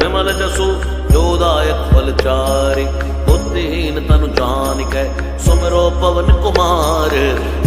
विमल जसु जोदायक फलचारि। बुद्धिहीन तनु जानिकै सुमिरो पवन कुमार।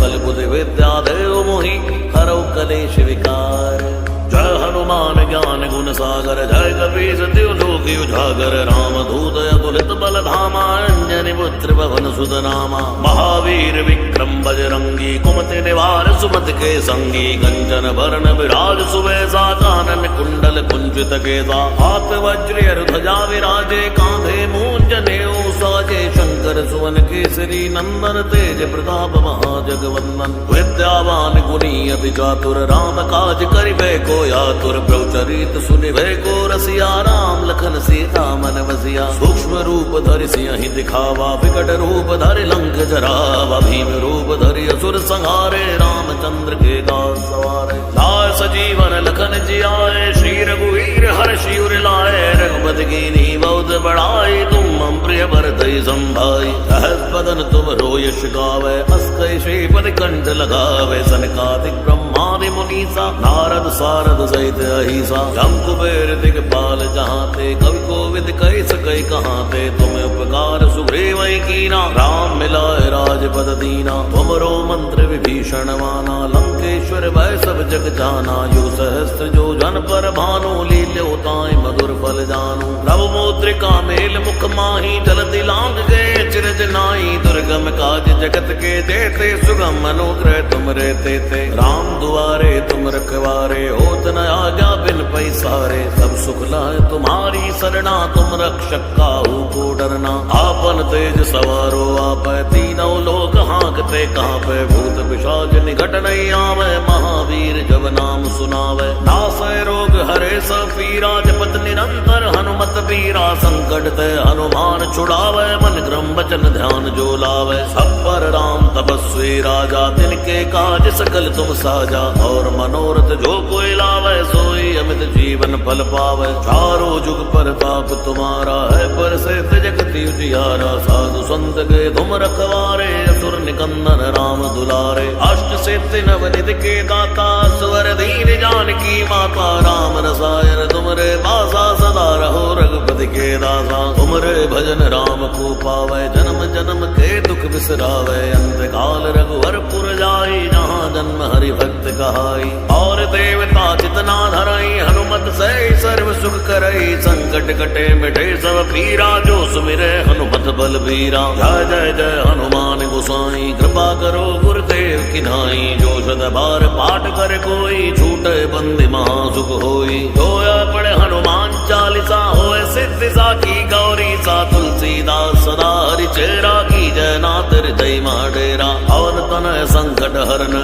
बल बुद्धि विद्या देव मोहि हरौ कलेश विकार। जय हनुमान ज्ञान गुण सागर जय कपीस तिहु लोक उजागर। राम दूत अतुलित बल धामा अंजनी पुत्र पवन सुत नामा। महावीर विक्रम बजरंगी कुमति निवार सुमति के संगी। कंचन बरन विराज सुबेसा कानन कुंडल कुंचित केसा। हाथ वज्र ध्वजा विराजे कांधे मूंज नेऊ साजे। शंकर सुवन केसरी नंदन तेज प्रताप महाजगवंदन। विद्यावान गुणी अति चातुर राम काज करिबे को आतुर। प्रभुचरित सुनिबे को रसिया राम लखन सीता मन बसिया। सूक्ष्म रूप धरि सिंहि दिखावा विकट रूप धरि लंक जरावा। भीम रूप धरि असुर संहारे रामचंद्र के दास सवारे। लाय सजीवन लखन जियाए श्री रघुवीर हर्षि उर लाए। रघुपति कीन्ही बहुत बड़ाई तुम मम प्रिय भरतहि संभाई। सहस बदन तुम यश गावे अस कहि श्रीपति कंठ लगावे। सनकादिक ब्रह्मादि मुनीसा नारद सारद सहित अहिसा। जम कुबेर दिगपाल जहांते कवि कोविद कहि सकै कहांते। तुम्हें उपकार सुग्रीव कीना राम मिलाए राजपद दीना। तुमरो मंत्र विभीषण माना लंकेश्वर भय सब जग जाना। यो सहस्त्र जो जन पर भानु लील्यो ताहि मधुर फल जानू। नव मुद्रिका मेल मुख माही जलधि लांग गए चिरज नाई। दुर्गम काज जगत के देते सुगम अनुग्रह तुम रे तेते। राम दुआरे तुम रखवारे होत न आज्ञा बिन पैसारे। सब सुख लाए तुम्हारी सरना तुम रक्षक काहू को डरना। आपन तेज सवारो आपै तीनों लोक हांकते कांपै। भूत पिशाच निकट नहीं आवे महावीर जब नाम सुनावे। नासै रोग हरे सब पीरा जपत निरंतर हनुमत बीरा। संकट ते हनुमान छुड़ावे मन क्रम वचन ध्यान जो लावे। सब पर राम तपस्वी राजा तिनके काज सकल तुम साजा। और मनोरथ जो कोई लावे सोई अमित जीवन फल पावे। चारों जुग प्रताप तुम्हारा है पर से जगति उजियारा। साधु संत के तुम रखवारे असुर निकंदन राम दुलारे। अष्ट सिद्धि नवनिधि के दाता स्वर दीन जानकी माता। राम रसायन तुमरे बासा सदा रहो रघुपति के दासा। तुमरे भजन राम को पावे जन्म जन्म के दुख बिसरावे। अंत काल रघुवर पुर जाई जहाँ जन्म हरि भक्त कहाई। और देवता जितना धरई हनुमत से सर्व सुख करई। संकट कटे मिटे सब पीरा जो सुमिरे हनुमत बल बीरा। जय जय जय हनुमान गोसाई कृपा करो गुरुदेव की नाई। जो सद बार पाठ कर कोई छूटे बंदी महासुख होई। जोया पढ़े हनुमान चालीसा होए सिद्धि साखी गौरी सा। तुलसीदास सदा हरि चेरा की जय नाथ हृदय डेरा। पवन तनय संकट हरन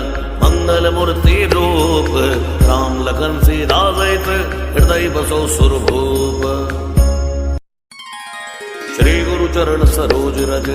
मंगल मूर्ति रूप। राम लखन सीता सहित हृदय बसो सुरभूप। श्री गुरु चरण सरोज रज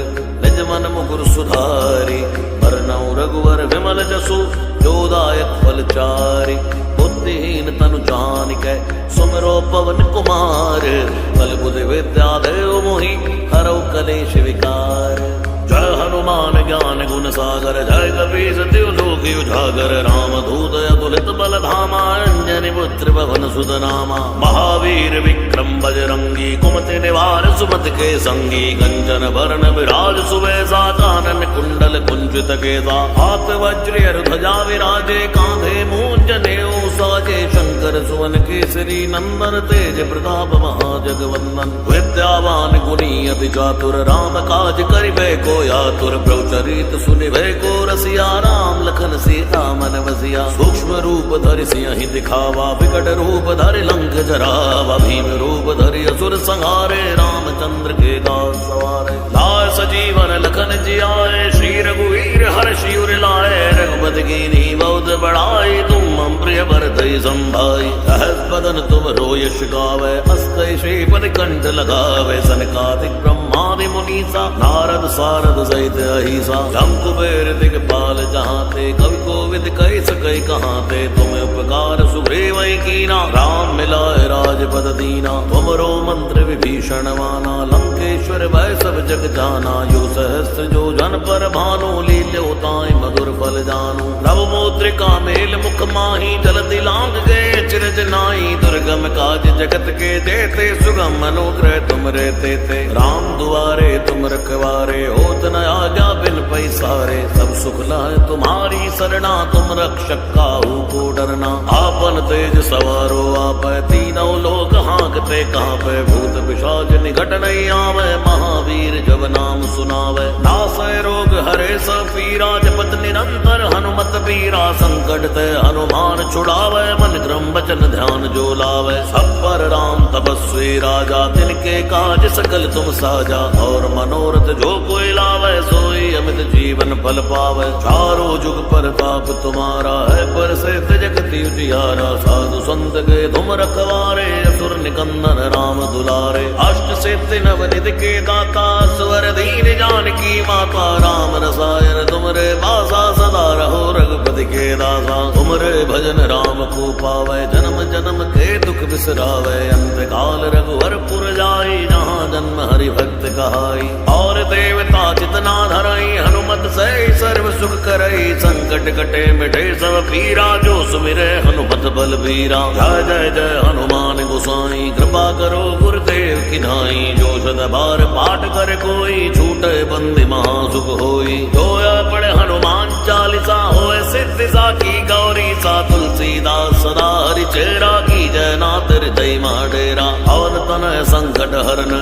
निज मन मुकुर सुधारि। बरनउँ रघुवर विमल जसु जोदायक फलचारि। बुद्धिहीन तनु जानिकै सुमिरो पवन कुमार। बल बुद्धि विद्या देव मोहि हरौ कलेश विकार। जय हनुमान ज्ञान गुण सागर जय कपीस तिहु लोक उजागर। राम दूत अतुलित बल धामा अंजनी पुत्र पवन सुत नामा। महावीर विक्रम बजरंगी कुमति निवार सुमति के संगी। कंचन बरन विराज सुबेसा कानन कुंडल कुंचित केसा। हाथ वज्र ध्वजा विराजे कांधे मूंज नेऊ साजे। शंकर सुवन केसरी नंदन तेज प्रताप महाजगवंदन। विद्यावान गुणी अति चातुर राम काज करिबे को आतुर। प्रभुचरित सुनिबे को रसिया राम लखन सीता मन बसिया। सूक्ष्म रूप धरि सिंहि दिखावा विकट रूप धरि लंक जरावा। भीम रूप धरि असुर संहारे रामचंद्र के दास सवारे। लाय सजीवन लखन जियाए श्री रघुवीर हर्षि उर लाए। रघुपति कीन्ही बहुत बड़ाई तुम मम प्रिय भरतहि संभाई। सहस बदन तुम यश गावे अस कहि श्रीपति कंठ लगावे। सनकादिक ब्रह्मादि मुनीसा नारद सारद सहित अहिसा। जम कुबेर दिगपाल जहांते कवि कोविद कहि सकै कहांते। तुम्हें उपकार सुग्रीव कीना राम मिलाए राजपद दीना। तुमरो मंत्र विभीषण माना लंकेश लंकेश्वर भय सब जग जाना। यो सहस्त्र जो जन पर भानु लील्यो ताई मधुर फल जानु। रव मुद्रिका मेल मुख माही जलति लांग गए चिरज नाई। दुर्गम काज जगत के देते सुगम अनुग्रह तुम रहते थे। राम दुआरे तुम रखवारे होत न आज्ञा बिन पैसारे। सब सुख लाए तुम्हारी सरना तुम रक्षक काहू को डरना। आपन तेज सवारो आप तीनों लोक हाँकते कहाँ पे। भूत पिशाच निकट नहीं आवे महावीर जब नाम सुनावे। नासय रोग हरे सब पीरा जपत निरंतर हनुमत बीरा। संकट ते हनुमान छुड़ावे मन क्रम वचन ध्यान जो लावे। सब पर राम तपस्वी राजा तिनके काज सकल तुम साजा। और मनोरथ जो कोई लावे सोई अमित जीवन फल पावे। चारों जुग प्रताप तुम्हारा है पर से जगति उजियारा। साधु संत के तुम रखवारे असुर निकंदन राम दुलारे। अष्ट सिद्धि नवनिधि के दाता स्वर दीन जानकी माता। राम रसायन तुमरे बासा सदा रहो रघुपति के दासा। तुमरे भजन राम को पावे जन्म जन्म के दुख बिसरावे। अंत काल रघुवर पुर जाई जहाँ जन्म हरि भक्त कहाई। और देवता चितना धरई हनुमत से सर्व सुख करई। संकट कटे मिटे सब पीरा जो सुमिरे हनुमत बल बीरा। जय जय जय हनुमान गोसाई कृपा करो गुरुदेव की नाई। जो सद बार पाठ कर कोई छूटे बंदी महासुख होई। जो पढ़े हनुमान चालीसा होए सिद्धि साखी गौरी सा। तुलसीदास सदा हरि चेरा की जय नाथ हृदय डेरा। और तनय संकट हरन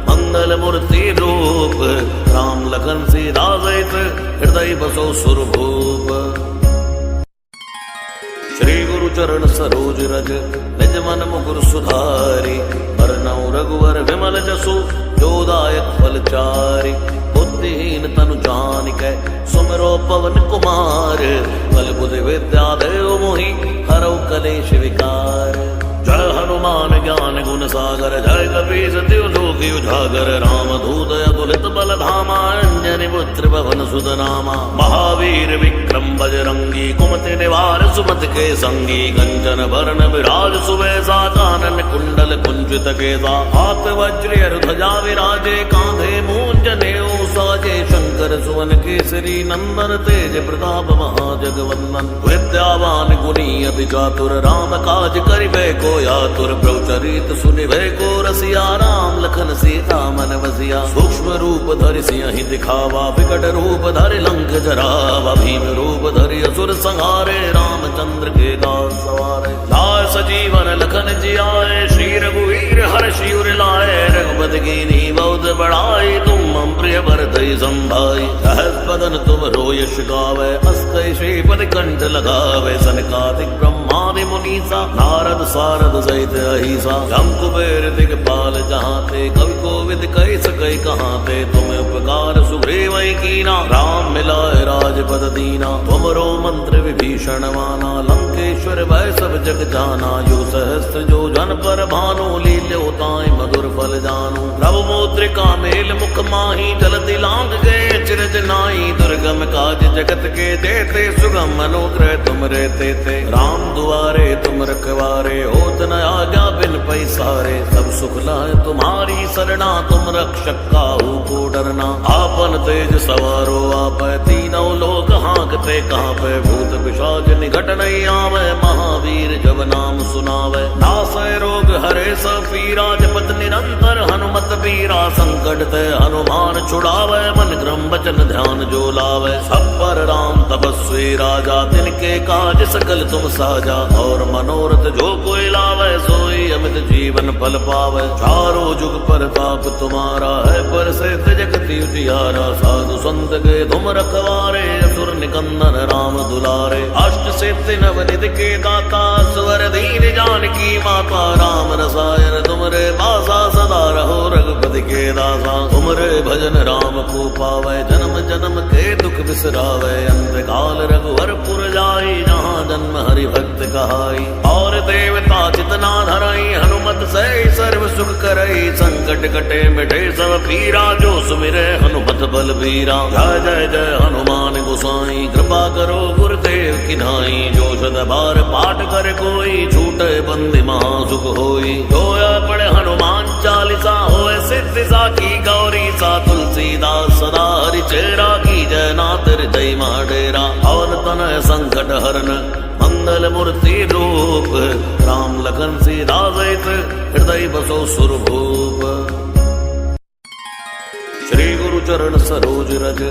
मंगल मूर्ति रूप। राम लखन सीता सहित हृदय बसो सुरभूप। श्री गुरु चरण सरोज रज निज मन मुकुर सुधारी। बरनउँ रघुवर विमल जसु जो दायक फल चारि। बुद्धिहीन तनु जानिकै सुमिरो पवन कुमार। बल बुद्धि विद्या देव मोहि हरौ कलेश विकार। जय हनुमान ज्ञान गुण सागर जय कपीस तिहु लोक उजागर। राम दूत अतुलित बल धामा अंजनी पुत्र पवन सुत नामा। महावीर विक्रम बजरंगी कुमति निवार सुमति के संगी। कंचन वरण विराज सुवेशा कानन कुंडल कुंचित केसा। हाथ वज्र ध्वजा विराजे कांधे मूंज नेऊ साजे। शंकर सुवन केसरी नंदन तेज प्रताप महाजगवंदन। विद्यावान गुणी अति चातुर राम काज करिबे को आतुर। प्रभुचरित सुनिबे को रसिया राम लखन सीता मन बसिया। सूक्ष्म रूप धरि सिंहि दिखावा विकट रूप धरि लंक जरावा। भीम रूप धरि असुर संहारे रामचंद्र के दास सवारे। लाय सजीवन लखन जियाए श्री रघुवीर हर्षि उर लाए। रघुपति कीन्ही बहुत बड़ाई तुम मम प्रिय भरतहि संभाई। सहस बदन तुम रोयश गावे अस कहि श्रीपति कंठ लगावे। सनकादिक ब्रह्मादि मुनीसा नारद सारद सहित अहिसा। जम कुबेर दिगपाल जहाँ थे कवि कोविद कहि सकै कहाँ थे। तुम्हें उपकार सुग्रीव कीना राम मिलाए राजपद दीना। तुमरो मंत्र विभीषण माना लंकेश्वर भय सब जग जाना। यो सहस्त्र जो जन पर भानु लील्यो ताई मधुर फल जानु। रव मुद्रिका मेल मुख माही जलति लांग गए चिरज नाई। दुर्गम काज जगत के देते सुगम अनुग्रह तुम रहते थे। राम दुआरे तुम रखवारे होत न आज्ञा बिन पैसारे। सब सुख लाए तुम्हारी सरना तुम रक्षक काहू को डरना। आपन तेज सवारो आप तीनों लोक हाँकते कहाँ पे। भूत पिशाच निकट नहीं आवे महावीर जब नाम सुनावे। नासय रोग हरे सब पीरा जपत निरंतर हनुमत बीरा। संकट ते हनुमान छुड़ावे मन क्रम वचन ध्यान जो लावे। सब पर राम तपस्वी राजा तिनके काज सकल तुम साजा। और मनोरथ जो कोई लावे सोई अमित जीवन फल पावे। चारों जुग प्रताप तुम्हारा है पर से जगति उजियारा। साधु संत के तुम रखवारे असुर निकंदन राम दुलारे। अष्ट सिद्धि नवनिधि के दाता स्वर दीन जानकी माता। राम रसायन तुमरे बासा सदा रहो रघुपति के दासा। तुमरे भजन राम को पावे जन्म जन्म के दुख बिसरावे। अंत काल रघुवर पुर जाई जहाँ जन्म हरि भक्त कहाई। और देवता चितना धरई हनुमत से सर्व सुख करई। संकट कटे मिटे सब पीरा जो सुमिरे हनुमत बल बीरा। जय जय जय हनुमान गोसाई कृपा करो गुरुदेव की नाई। जो सद बार पाठ कर कोई छूटे बंदी महासुख होई। जो पढ़े हनुमान चालीसा होए सिद्धि साखी गौरी संकट हरन मंगल मूर्ति रूप, राम लखन सीता सहित हृदय बसो सुरभूप। श्री गुरु चरण सरोज रज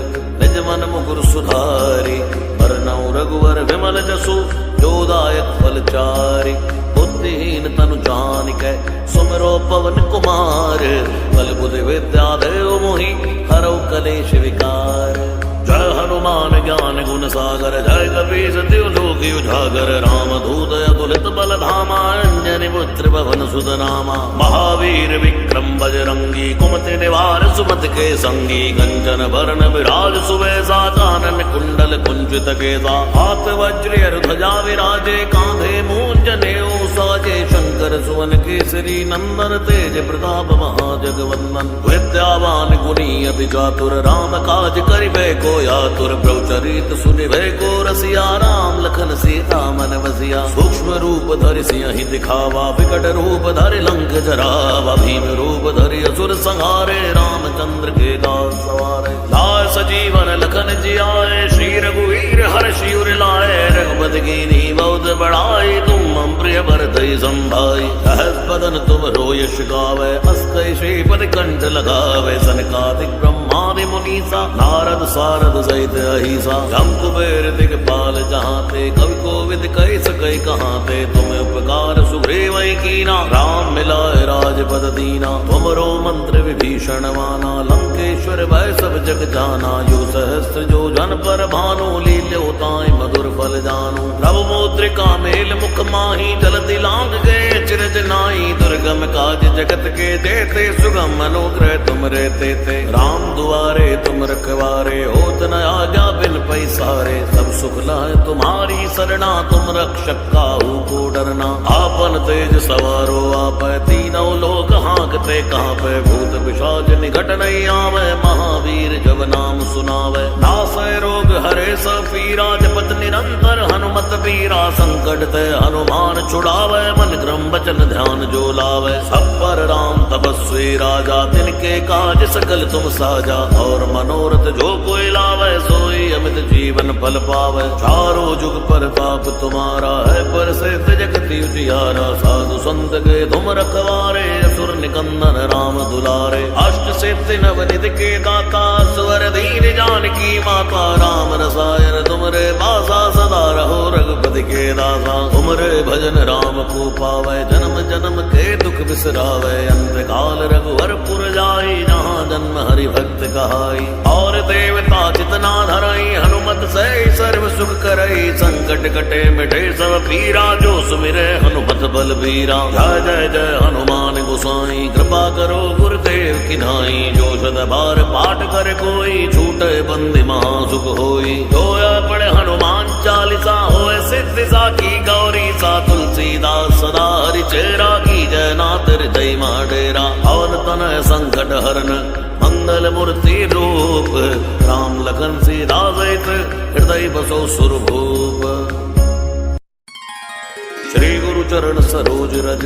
निज मन मुकुर सुधारी, बरनउँ रघुवर विमल जसु जोदायक फलचारि। बुद्धिहीन तनु जानिकै सुमिरो पवन कुमार, बल बुद्धि विद्या देव मोहि हरौ कलेश विकार। जय हनुमान ज्ञान गुण सागर, जय कपीस तिहु लोक उजागर। राम दूत अतुलित बल धामा, अंजनी पुत्र पवन सुत नामा। महावीर विक्रम बजरंगी, कुमति निवार सुमति के संगी। कंचन बरन विराज सुबेसा, कानन कुंडल कुंचित केसा। हाथ वज्र ध्वजा विराजे, कांधे मूंज नेऊ साजे। शंकर सुवन केसरी नंदन, तेज प्रताप महाजगवंदन। विद्यावान गुणी अति चातुर, राम काज करिबे को आतुर। प्रभुचरित सुनिबे को रसिया, राम लखन सीता मन बसिया। सूक्ष्म रूप धरि सियहि दिखावा, विकट रूप धरि लंक जरावा। भीम रूप धरि असुर संहारे, रामचंद्र के दास सवारे। लाय सजीवन लखन जियाए, श्री रघुवीर हर्षि उर लाए। रघुपति कीन्ही बहुत बड़ाई, तुम मम प्रिय भरतहि संभाई। सहस बदन तुम रोयश गावै, अस कहि श्रीपति कंठ लगावै। सनकादिक ब्रह्मादि मुनीसा, नारद सारद सहित अहिसा। जम कुबेर दिगपाल जहांते, कवि कोविद कहि सकै कहांते। तुम उपकार सुग्रीव कीना, राम मिलाए राजपद दीना। तुमरो मंत्र विभीषण माना, लंकेश्वर भय सब जग जाना। यो सहस्त्र जो जन पर भानु, लील्यो ताहि मधुर फल जानू। प्रभु मुद्रिका मेल मुख माही, जलधि लांघ गए चिरज नाई। दुर्गम काज जगत के देते, सुगम अनुग्रह तुम रे तेते। राम दुआरे तुम रखवारे, होत न आज्ञा बिन पैसारे। सब सुख लाए तुम्हारी सरना, तुम रक्षक काहू को डरना। आपन तेज सवारो आपै, तीनों लोक हाँकते कांपै। भूत पिशाच निकट नहीं आवे, महावीर जब नाम सुनावे। नासै रोग हरे सब पीरा, जपत निरंतर हनुमत बीरा। संकट ते हनुमान छुड़ावे, मन क्रम वचन ध्यान जो लावे। सब पर राम तपस्वी राजा, तिनके काज सकल तुम साजा। और मनोरथ जो कोई लावे, सोई अमित जीवन फल पावे। चारों जुग परताप तुम्हारा है, पर से जगति उजियारा। साधु संत के तुम रखवारे, असुर निकंदन राम दुलारे। अष्ट सिद्धि नवनिधि के दाता, स्वर दीन जानकी माता। राम रसायन तुमरे बासा, सदा रहो रघुपति के दासा। तुमरे भजन राम को पावे, जन्म जन्म के दुख बिसरावे। अंत काल रघुवर पुर जाई, जहाँ जन्म हरि भक्त कहाई। और देवता चितना धरई, हनुमत से सर्व सुख करई। संकट कटे मिटे सब पीरा, जो सुमिरे हनुमत बल बीरा। जय जय जय हनुमान गोसाई, कृपा करो गुरुदेव की नाई। जो सद बार पाठ कर कोई, छूटे बंदी महासुख होई। जोया पढ़े हनुमान चालीसा, होए सिद्धि साखी गौरी सा। तुलसीदास सदा हरि चेरा, की जय नाथ हृदय डेरा। और तनय संकट हरन मंगल मूर्ति रूप, राम लखन सीता सहित हृदय बसो सुरभूप। श्री गुरु चरण सरोज रज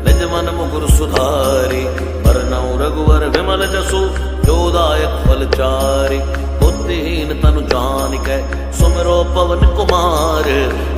निज मन मुकुर सुधारी। बरनउँ रघुवर विमल जसु, जोदायक फलचारि। बुद्धिहीन तनु जानिकै सुमिरो पवन कुमार।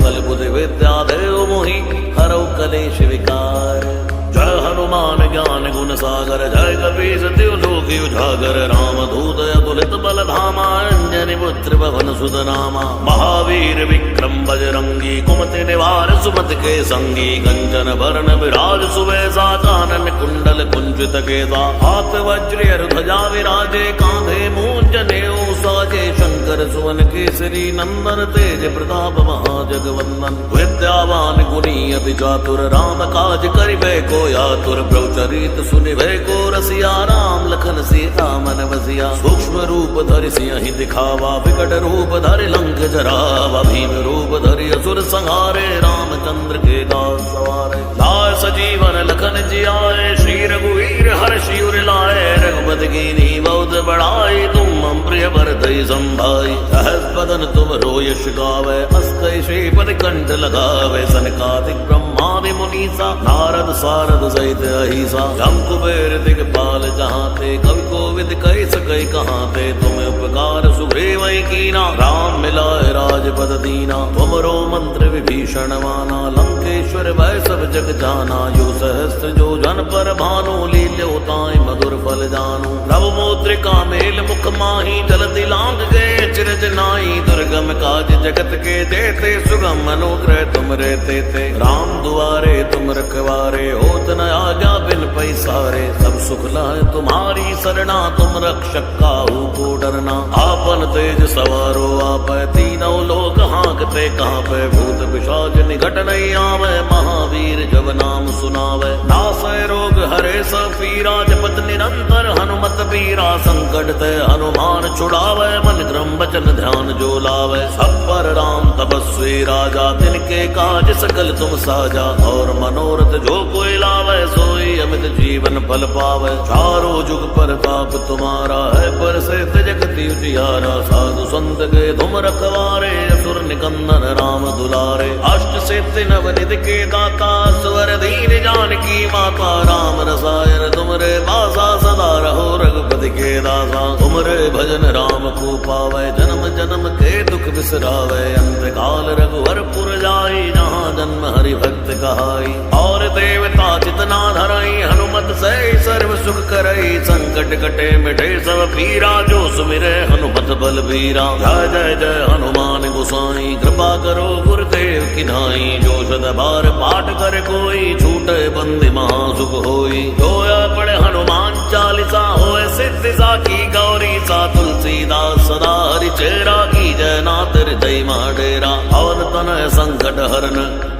बल बुद्धि विद्या देव मोहि हरौ कलेश विकार। जय हनुमान ज्ञान गुण सागर, जय कपीस तिहु लोक उजागर। राम दूत अतुलित बल धामा, अंजनी पुत्र पवन सुत नामा। महावीर विक्रम बजरंगी, कुमति निवार सुमति के संगी। कंचन बरन विराज सुबेसा, कानन कुंडल कुंचित केसा। हाथ वज्र ध्वजा विराजे, कांधे मूंज नेऊ साजे। शंकर सुवन केसरी नंदन, तेज प्रताप महाजगवंदन। विद्यावान गुणी अति चातुर, राम काज करिबे को आतुर। प्रभुचरित सुनिबे को रसिया, राम लखन सीता मन बसिया। सूक्ष्म रूप धरि सियहि दिखावा, विकट रूप धरि लंक जरावा। भीम रूप धरि असुर संहारे, रामचंद्र के दास सवारे। लाय सजीवन लखन जियाए, श्री रघुवीर हर्षि उर लाए। रघुपति कीन्ही बहुत बड़ाई, तुम मम प्रिय भरतहि संभाई। सहस बदन तुम रोयश गावै, अस कहि श्रीपति कंठ लगावै। सनकादिक ब्रह्मादि मुनीसा, नारद सारद सहित अहिसा। जम कुबेर दिगपाल जहांते, कवि कोविद कहि सकै कहांते। तुम उपकार सुग्रीव कीना, राम मिलाए राजपद दीना। तुमरो मंत्र विभीषण माना, लंकेश्वर भय सब जग जाना। यो सहस्त्र जो जन पर भानु, लील्यो ताई मधुर फल जानू। प्रभु मुद्रिका मेल मुख माही, जलति लांग गए चिरज नाई। दुर्गम काज जगत के देते, सुगम अनुग्रह तुम रहते थे। राम दुआरे तुम रखवारे, होत न आज्ञा बिन पैसारे। सब सुख लाए तुम्हारी सरना, तुम रक्षक काहू को डरना। आपन तेज सवारो आप, तीनों लोग हाँकते कांपे। भूत पिशाच निकट नहीं आवे, महावीर जब नाम सुनावे। नासै रोग हरे सब पीरा, जपत निरंतर हनुमत बीरा। संकट ते हनुमान छुड़ावे, मन क्रम वचन ध्यान जो लावे। सब पर राम तपस्वी राजा, तिनके काज सकल तुम साजा। और मनोरथ जो कोई लावे, सोई अमित जीवन फल पावे। चारों जुग प्रताप तुम्हारा है, पर से जगति उजियारा। साधु संत के तुम रखवारे, असुर निकंदन राम दुलारे। अष्ट सिद्धि नवनिधि के दाता, स्वर दीन जानकी माता। राम रसायन तुमरे बासा, सदा रहो रघुपति के दासा। तुमरे भजन राम को पावे, जन्म जन्म के दुख बिसरावे। अंत काल रघुवर पुर जाई, जहाँ जन्म हरि भक्त कहाई। और देवता चितना धरई, हनुमत से सर्व सुख करई। संकट कटे मिटे सब पीरा, जो सुमिरे हनुमत बलबीरा। जय जय जय हनुमान गोसाई, कृपा करो गुरुदेव की नाई। जो सद बार पाठ कर कोई, छूटे बंदी महासुख होई। जोया पढ़े हनुमान चालीसा, होए सिद्धि साखी गौरी सा। तुलसीदास सदा हरि चेरा, की जय नाथ जय माडेरा। पवन तनय संकट हरन,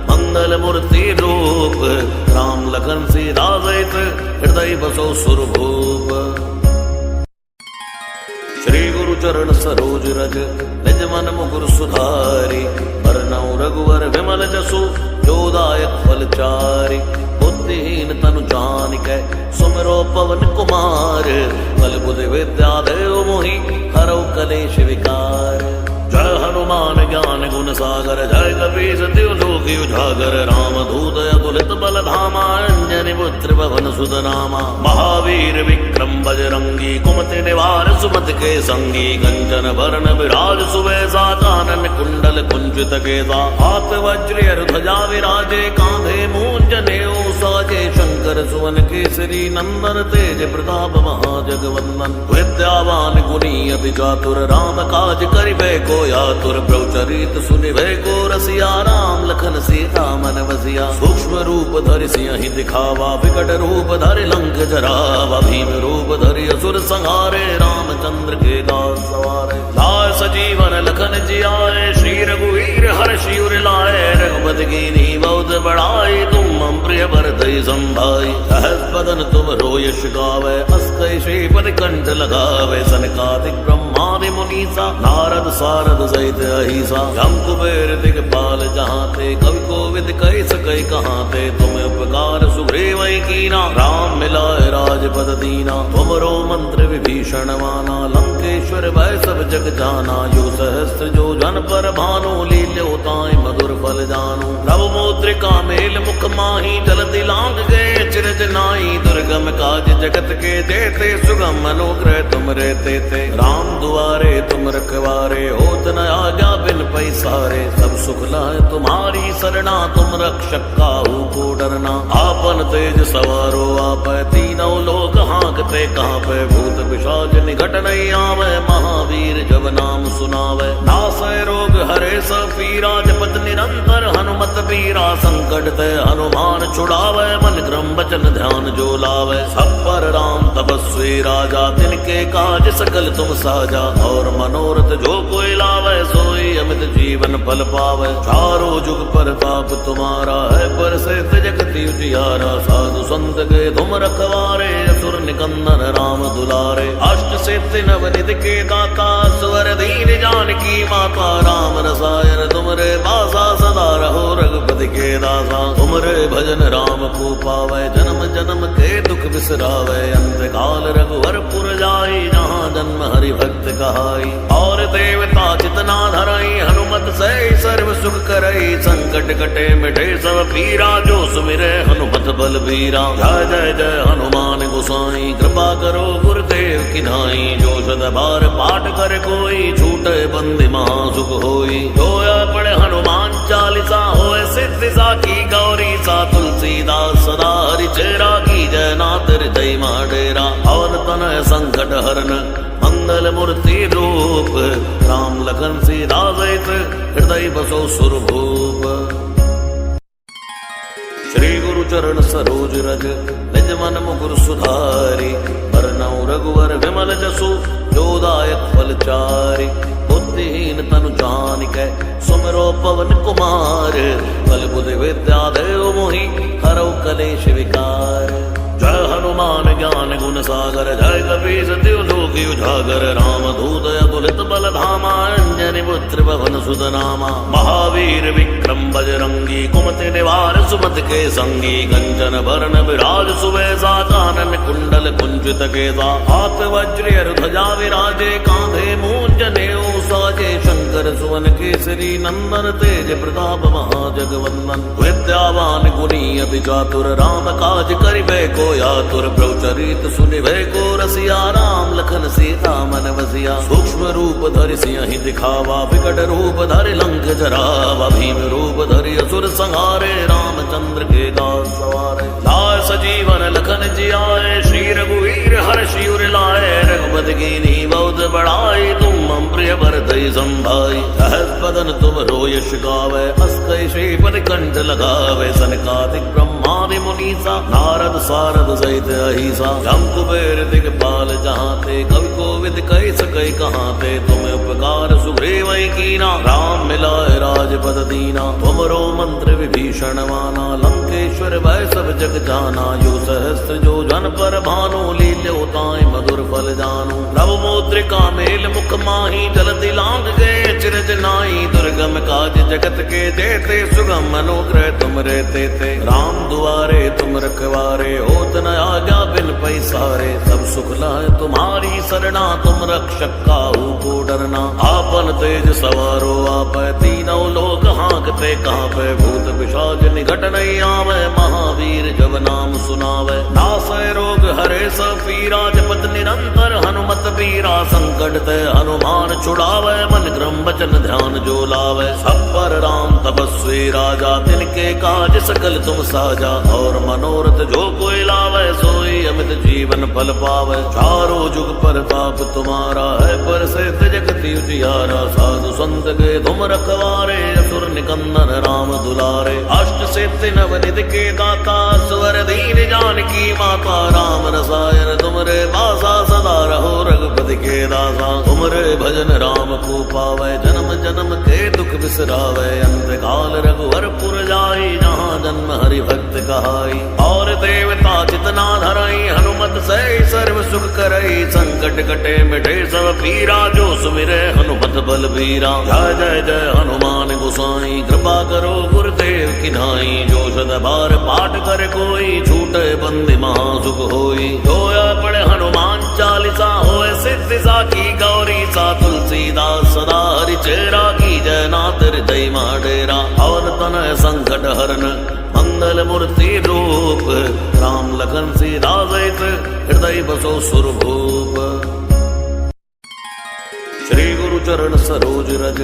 मंगल मूर्ति रूप। राम लखन सीता सहित, हृदय बसो सुरभूप। श्री गुरु चरण सरोज रज, निज मन मुकुर सुधारी। बरनउँ रघुवर विमल जसु, जो दायक फल चारि। बुद्धिहीन तनु जानिकै, सुमिरो पवन कुमार। बल बुद्धि विद्या देव मोहि, हरौ कलेश विकार। जय हनुमान ज्ञान गुण सागर, जय कपीस तिहु लोक उजागर। राम दूत अतुलित बल धामा, अंजनी पुत्र पवन सुत नामा। महावीर विक्रम बजरंगी, कुमति निवार सुमति के संगी। कंचन वरण विराज सुवेशा, कानन कुंडल कुंचित केसा। हाथ वज्र ध्वजा विराजे, कांधे मूंज नेऊ साजे। शंकर सुवन केसरी नंदन, तेज प्रताप महाजगवंदन। विद्यावान गुणी अति चातुर, राम काज करिबे को आतुर। प्रभुचरित सुनिबे को रसिया, राम लखन सीता मन बसिया। सूक्ष्म रूप धरि सिंहि दिखावा, विकट रूप धरि लंक जरावा। भीम रूप धरि असुर संहारे, रामचंद्र के दास सवारे। लाय सजीवन लखन जियाए, श्री रघुवीर हर्षि उर लाए। रघुपति कीन्ही बहुत बड़ाई, तुम मम प्रिय भरतहि संभाई। सहस बदन तुम रोयश गावे, अस कहि श्रीपति कंठ लगावे। सनकादिक ब्रह्मादि मुनीसा, नारद सारद सहित अहिसा। जम कुबेर दिगपाल जहाँ थे, कवि कोविद कहि सकै कहाँ थे। तुम उपकार सुग्रीव कीना, राम मिलाए राजपद दीना। तुमरो मंत्र विभीषण माना, लंकेश्वर भय सब जग जाना। यो सहस्त्र जो जन पर भानु, लील्यो ताई मधुर फल जानू। प्रभु मुद्रिका मेल मुख माही, जलति लांग गए चिरज नाई। दुर्गम काज जगत के देते, सुगम अनुग्रह तुम रहते थे। राम दुआरे तुम रखवारे, होत न आज्ञा बिन पैसारे। सब सुख लाए तुम्हारी सरना, तुम रक्षक काहू को डरना। आपन तेज सवारो आप, तीनों लोग हाँकते कांपे। भूत पिशाच निकट नहीं आवे, महावीर जब नाम सुनावे। नासै रोग हरे सब पीरा, जपत निरंतर हनुमत बीरा। संकट ते हनुमान छुड़ावे, मन क्रम वचन ध्यान जो लावे। सब पर राम तपस्वी राजा, तिनके काज सकल तुम साजा। और मनोरथ जो कोई लावे, सोई अमित जीवन फल पावे। चारों जुग प्रताप तुम्हारा है, पर से जगति उजियारा। साधु संत के तुम रखवारे, असुर निकंदन राम दुलारे। अष्ट सिद्धि नवनिधि के दाता, स्वर दीन जानकी माता। राम रसायन तुमरे बासा, सदा रहो रघुपति के दासा। तुमरे भजन राम को पावे, जन्म जन्म के दुख बिसरावे। अंत काल रघुवर पुर जाई, जहाँ जन्म हरि भक्त कहाई। और देवता चितना धरई हनुमत से सर्व सुख करई। संकट कटे मिटे सब पीरा जो सुमिरे हनुमत बलबीरा। जय जय जय हनुमान गोसाई कृपा करो गुरुदेव की नाई। जो सद बार पाठ कर कोई छूटे बंदी महासुख होई। जोया पढ़े हनुमान चालीसा होए सिद्धि साखी गौरी सा। तुलसीदास सदा हरि चेरा की जय नाथ हृदय माडेरा। और तनय संकट हरन मंगल मूर्ति रूप। राम लखन सीता सहित हृदय बसो सुरभूप। श्री गुरु चरण सरोज रज निज मन मुकुर सुधारी। बरनउँ रघुवर विमल जसु जो दायक फल चारि। बुद्धिहीन तनु जानिकै सुमिरो पवन कुमार। बल बुद्धि विद्या देव मोहि हरौ कलेश विकार। जय हनुमान ज्ञान गुण सागर जय कपीस तिहु लोक उजागर। राम दूत अतुलित बल धामा अंजनी पुत्र पवन सुत नामा। महावीर विक्रम बजरंगी कुमति निवार सुमति के संगी। कंचन बरन विराज सुबेसा कानन कुंडल कुंचित केसा। हाथ वज्र ध्वजा विराजे कांधे मूंज नेऊ साजे। शंकर सुवन केसरी नंदन तेज प्रताप महाजगवंदन। विद्यावान गुणी अति चातुर राम काज करिबे को आतुर। प्रभुचरित सुनिबे को रसिया राम लखन सीता मन बसिया। सूक्ष्म रूप धरि सिंहि दिखावा विकट रूप धरि लंक जरावा। भीम रूप धरि असुर संहारे रामचंद्र के दास सवारे। लाय सजीवन लखन जियाए श्री रघुवीर हर्षि उर लाए। रघुपति कीन्ही बहुत बड़ाई तुम मम प्रिय भरतहि संभाई। सहस बदन तुम रोयश गावे अस कहि श्रीपति कंठ लगावे। सनकादिक ब्रह्मादि मुनीसा नारद सारद सहित अहिसा। जम कुबेर दिगपाल जहाते कवि कोविद कहि सकै कहाते। तुम्हें उपकार सुग्रीव कीना राम मिलाए राजपद दीना। तुमरो मंत्र विभीषण माना लंकेश्वर भय सब जग जाना। यो सहस्त्र जो जन पर भानु लील्यो ताहि मधुर फल जानु। नव मुद्रिका मेल मुख माही जलधि लांग गए चिरज नाई। दुर्गम काज जगत के जेते सुगम अनुग्रह तुम रे तेते। राम दुआरे तुम रखवारे होत न आज्ञा बिन पैसारे। सब सुख लहै तुम्हारी सरना तुम रक्षक काहू को डरना। आपन तेज सवारो आपै तीनों लोक हाँकते कांपै। भूत पिशाच निकट नहीं आवे महावीर जब नाम सुनावे। नासै रोग हरे सब पीरा जपत निरंतर हनुमत बीरा। संकट ते हनुमान छुड़ावे मन क्रम वचन ध्यान जो लावे। सब पर राम तपस्वी राजा तिनके काज सकल तुम साजा। और मनोरथ जो कोई लावे सोई अमित जीवन फल पावे। चारों जुग प्रताप तुम्हारा है पर सिद्ध जगति उजियारा। साधु संत के तुम रखवारे असुर निकंदन राम दुलारे। अष्ट सिद्धि नवनिधि के दाता स्वर दीन जानकी माता। राम रसायन तुमरे पासा सदा रहो रघुपति के दासा। तुमरे भजन राम को पावे जन्म जन्म के दुख बिसरावे। अंत काल रघुवर पुर जाई जहाँ जन्म हरि भक्त कहाई। और देवता चितना धरई हनुमत से सर्व सुख करई। संकट कटे मिटे सब पीरा जो सुमिरे हनुमत बलबीरा। जय जय जय हनुमान गोसाई कृपा करो गुरुदेव की नाई। जो सद बार पाठ कर कोई छूटे बंदी महासुख होई। जोया पढ़े हनुमान चालीसा होए सिद्धि साखी गौरी सा। तुलसीदास सदा हरि चेरा की जय नाथ हृदय माडेरा। और तनय संकट हरन मंगल मूर्ति रूप। राम लखन सीता सहित हृदय बसो सुरभूप। श्री गुरु चरण सरोज रज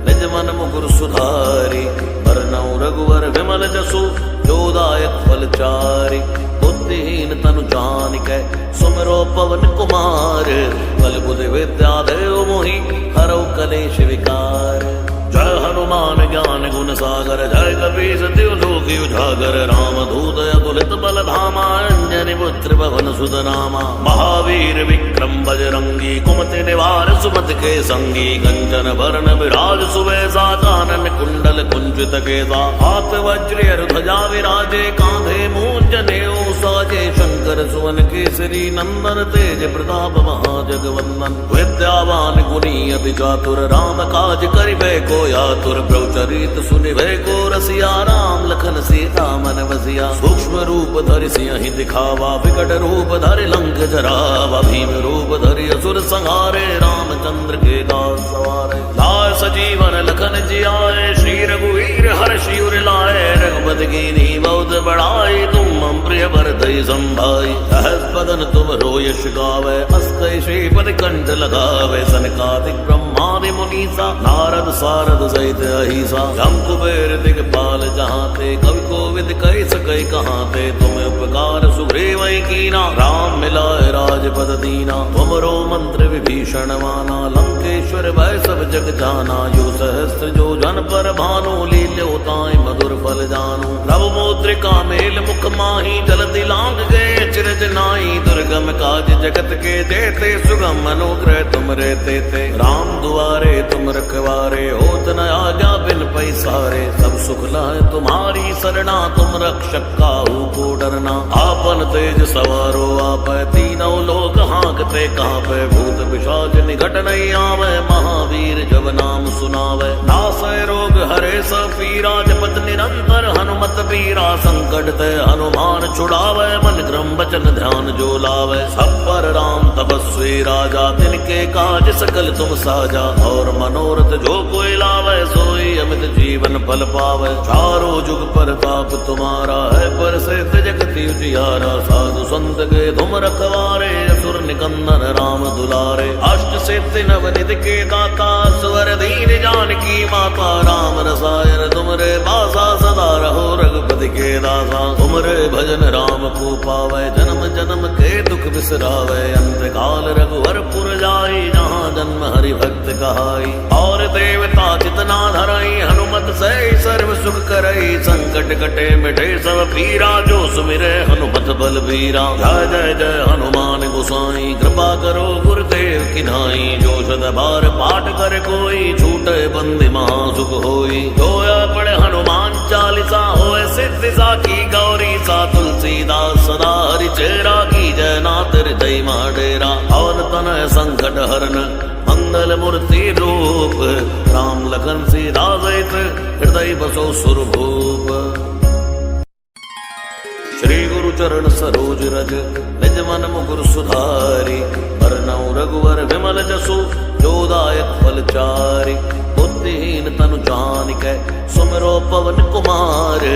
निज मन मुकुर सुधारी। बरनउँ रघुवर विमल जसु जो दायक फल चारि। बुद्धिहीन तनु जानिकै सुमिरो पवन कुमार। बल बुद्धि विद्या देव मोहि हरौ कलेश विकार। जय हनुमान ज्ञान गुण सागर जय कपीस तिहु लोक उजागर। राम दूत अतुलित बल धामा अंजनी पुत्र पवन सुत नामा। महावीर विक्रम बजरंगी कुमति निवार सुमति के संगी। कंचन बरन विराज सुबेसा कानन कुंडल कुंचित केसा। हाथ वज्र ध्वजा विराजे कांधे मूंज नेऊ साजे। शंकर सुवन केसरी नंदन तेज प्रताप महाजगवंदन। विद्यावान गुणी अति चातुर राम काज करिबे को आतुर। प्रभुचरित सुनिबे को रसिया राम लखन सीता मन बसिया। सूक्ष्म रूप धरि सिंहि दिखावा विकट रूप धरि लंक जरावा। भीम रूप धरि असुर संहारे रामचंद्र के दास सवारे। लाए सजीवन लखन जियाए श्री रघुवीर हर्षि उर लाए। रघुपति कीन्ही बहुत बड़ाई तुम मम प्रिय भरतहि संभाई। सहस बदन तुम रो यश गावे अस कहि श्रीपति कंठ लगावे। सनकादिक ब्रह्मादि मुनीसा नारद सारद सहित अहिसा। जम कुबेर दिगपाल जहाँ ते कवि कोविद कहि सकै कहाँ ते। तुम उपकार सुग्रीव कीना राम मिलाए राजपद दीना। तुमरो मंत्र विभीषण माना लंकेश्वर भय सब जग जाना। यो सहस्त्र जो जन पर भानु लील्योताय मधुर फल जानू। प्रभु मुद्रिका मेल मुख माही जलति लांग गए चिरज नाई। दुर्गम काज जगत के देते सुगम अनुग्रह तुम रहते थे। राम दुआरे तुम रखवारे होत न आज्ञा बिन पैसारे। सब सुख लाए तुम्हारी सरना तुम रक्षक काहू को डरना। आपन तेज सवारो आप तीनों लोग हाँकते कांपे। भूत पिशाच निकट नहीं आवे महावीर जब नाम सुनावे। नासै रोग हरे सब पीरा जपत निरंतर हनुमत पीरा। संकट ते हनुमान छुड़ावे मन क्रम वचन ध्यान जो लावे। सब पर राम तपस्वी राजा तिनके काज सकल तुम साजा। और मनोरथ जो कोई लावे सोई अमित जीवन फल पावे। चारों जुग प्रताप तुम्हारा है प्रसिद्ध जगति उजियारा। साधु संत के तुम रखवारे असुर निकंदन राम दुलारे। अष्ट सिद्धि नवनिधि के दाता स्वर दीन जानकी माता। राम रसायन तुमरे बासा सदा रहो रघुपति के दासा। तुमरे भजन राम को पावे जन्म जन्म के दुख बिसरावे। अंत काल रघुवर पुर जाई जहाँ जन्म हरि भक्त कहाई। और देवता चितना धरई हनुमत से सर्व सुख करई। संकट कटे मिटे सब पीरा जो सुमिरे हनुमत बलबीरा। जय जय जय हनुमान गोसाई कृपा करो गुरुदेव की नाई। जो शत बार पाठ कर कोई छूटे बंदी महासुख होई। जोया पढ़े हनुमान चालीसा होए सिद्धि साखी गौरी सा। तुलसीदास सदा हरि चेरा की जय नातिर जय माडेरा। और तनय संकट हरन मंगल मूर्ति रूप। राम लखन सीता सहित हृदय बसो सुरभूप। श्री गुरु चरण सरोज रज निज मन मुकुर सुधारी। बरनउँ रघुवर विमल जसु जो दायक फल चारि। बुद्धिहीन तनु जानिकै सुमिरो पवन कुमार।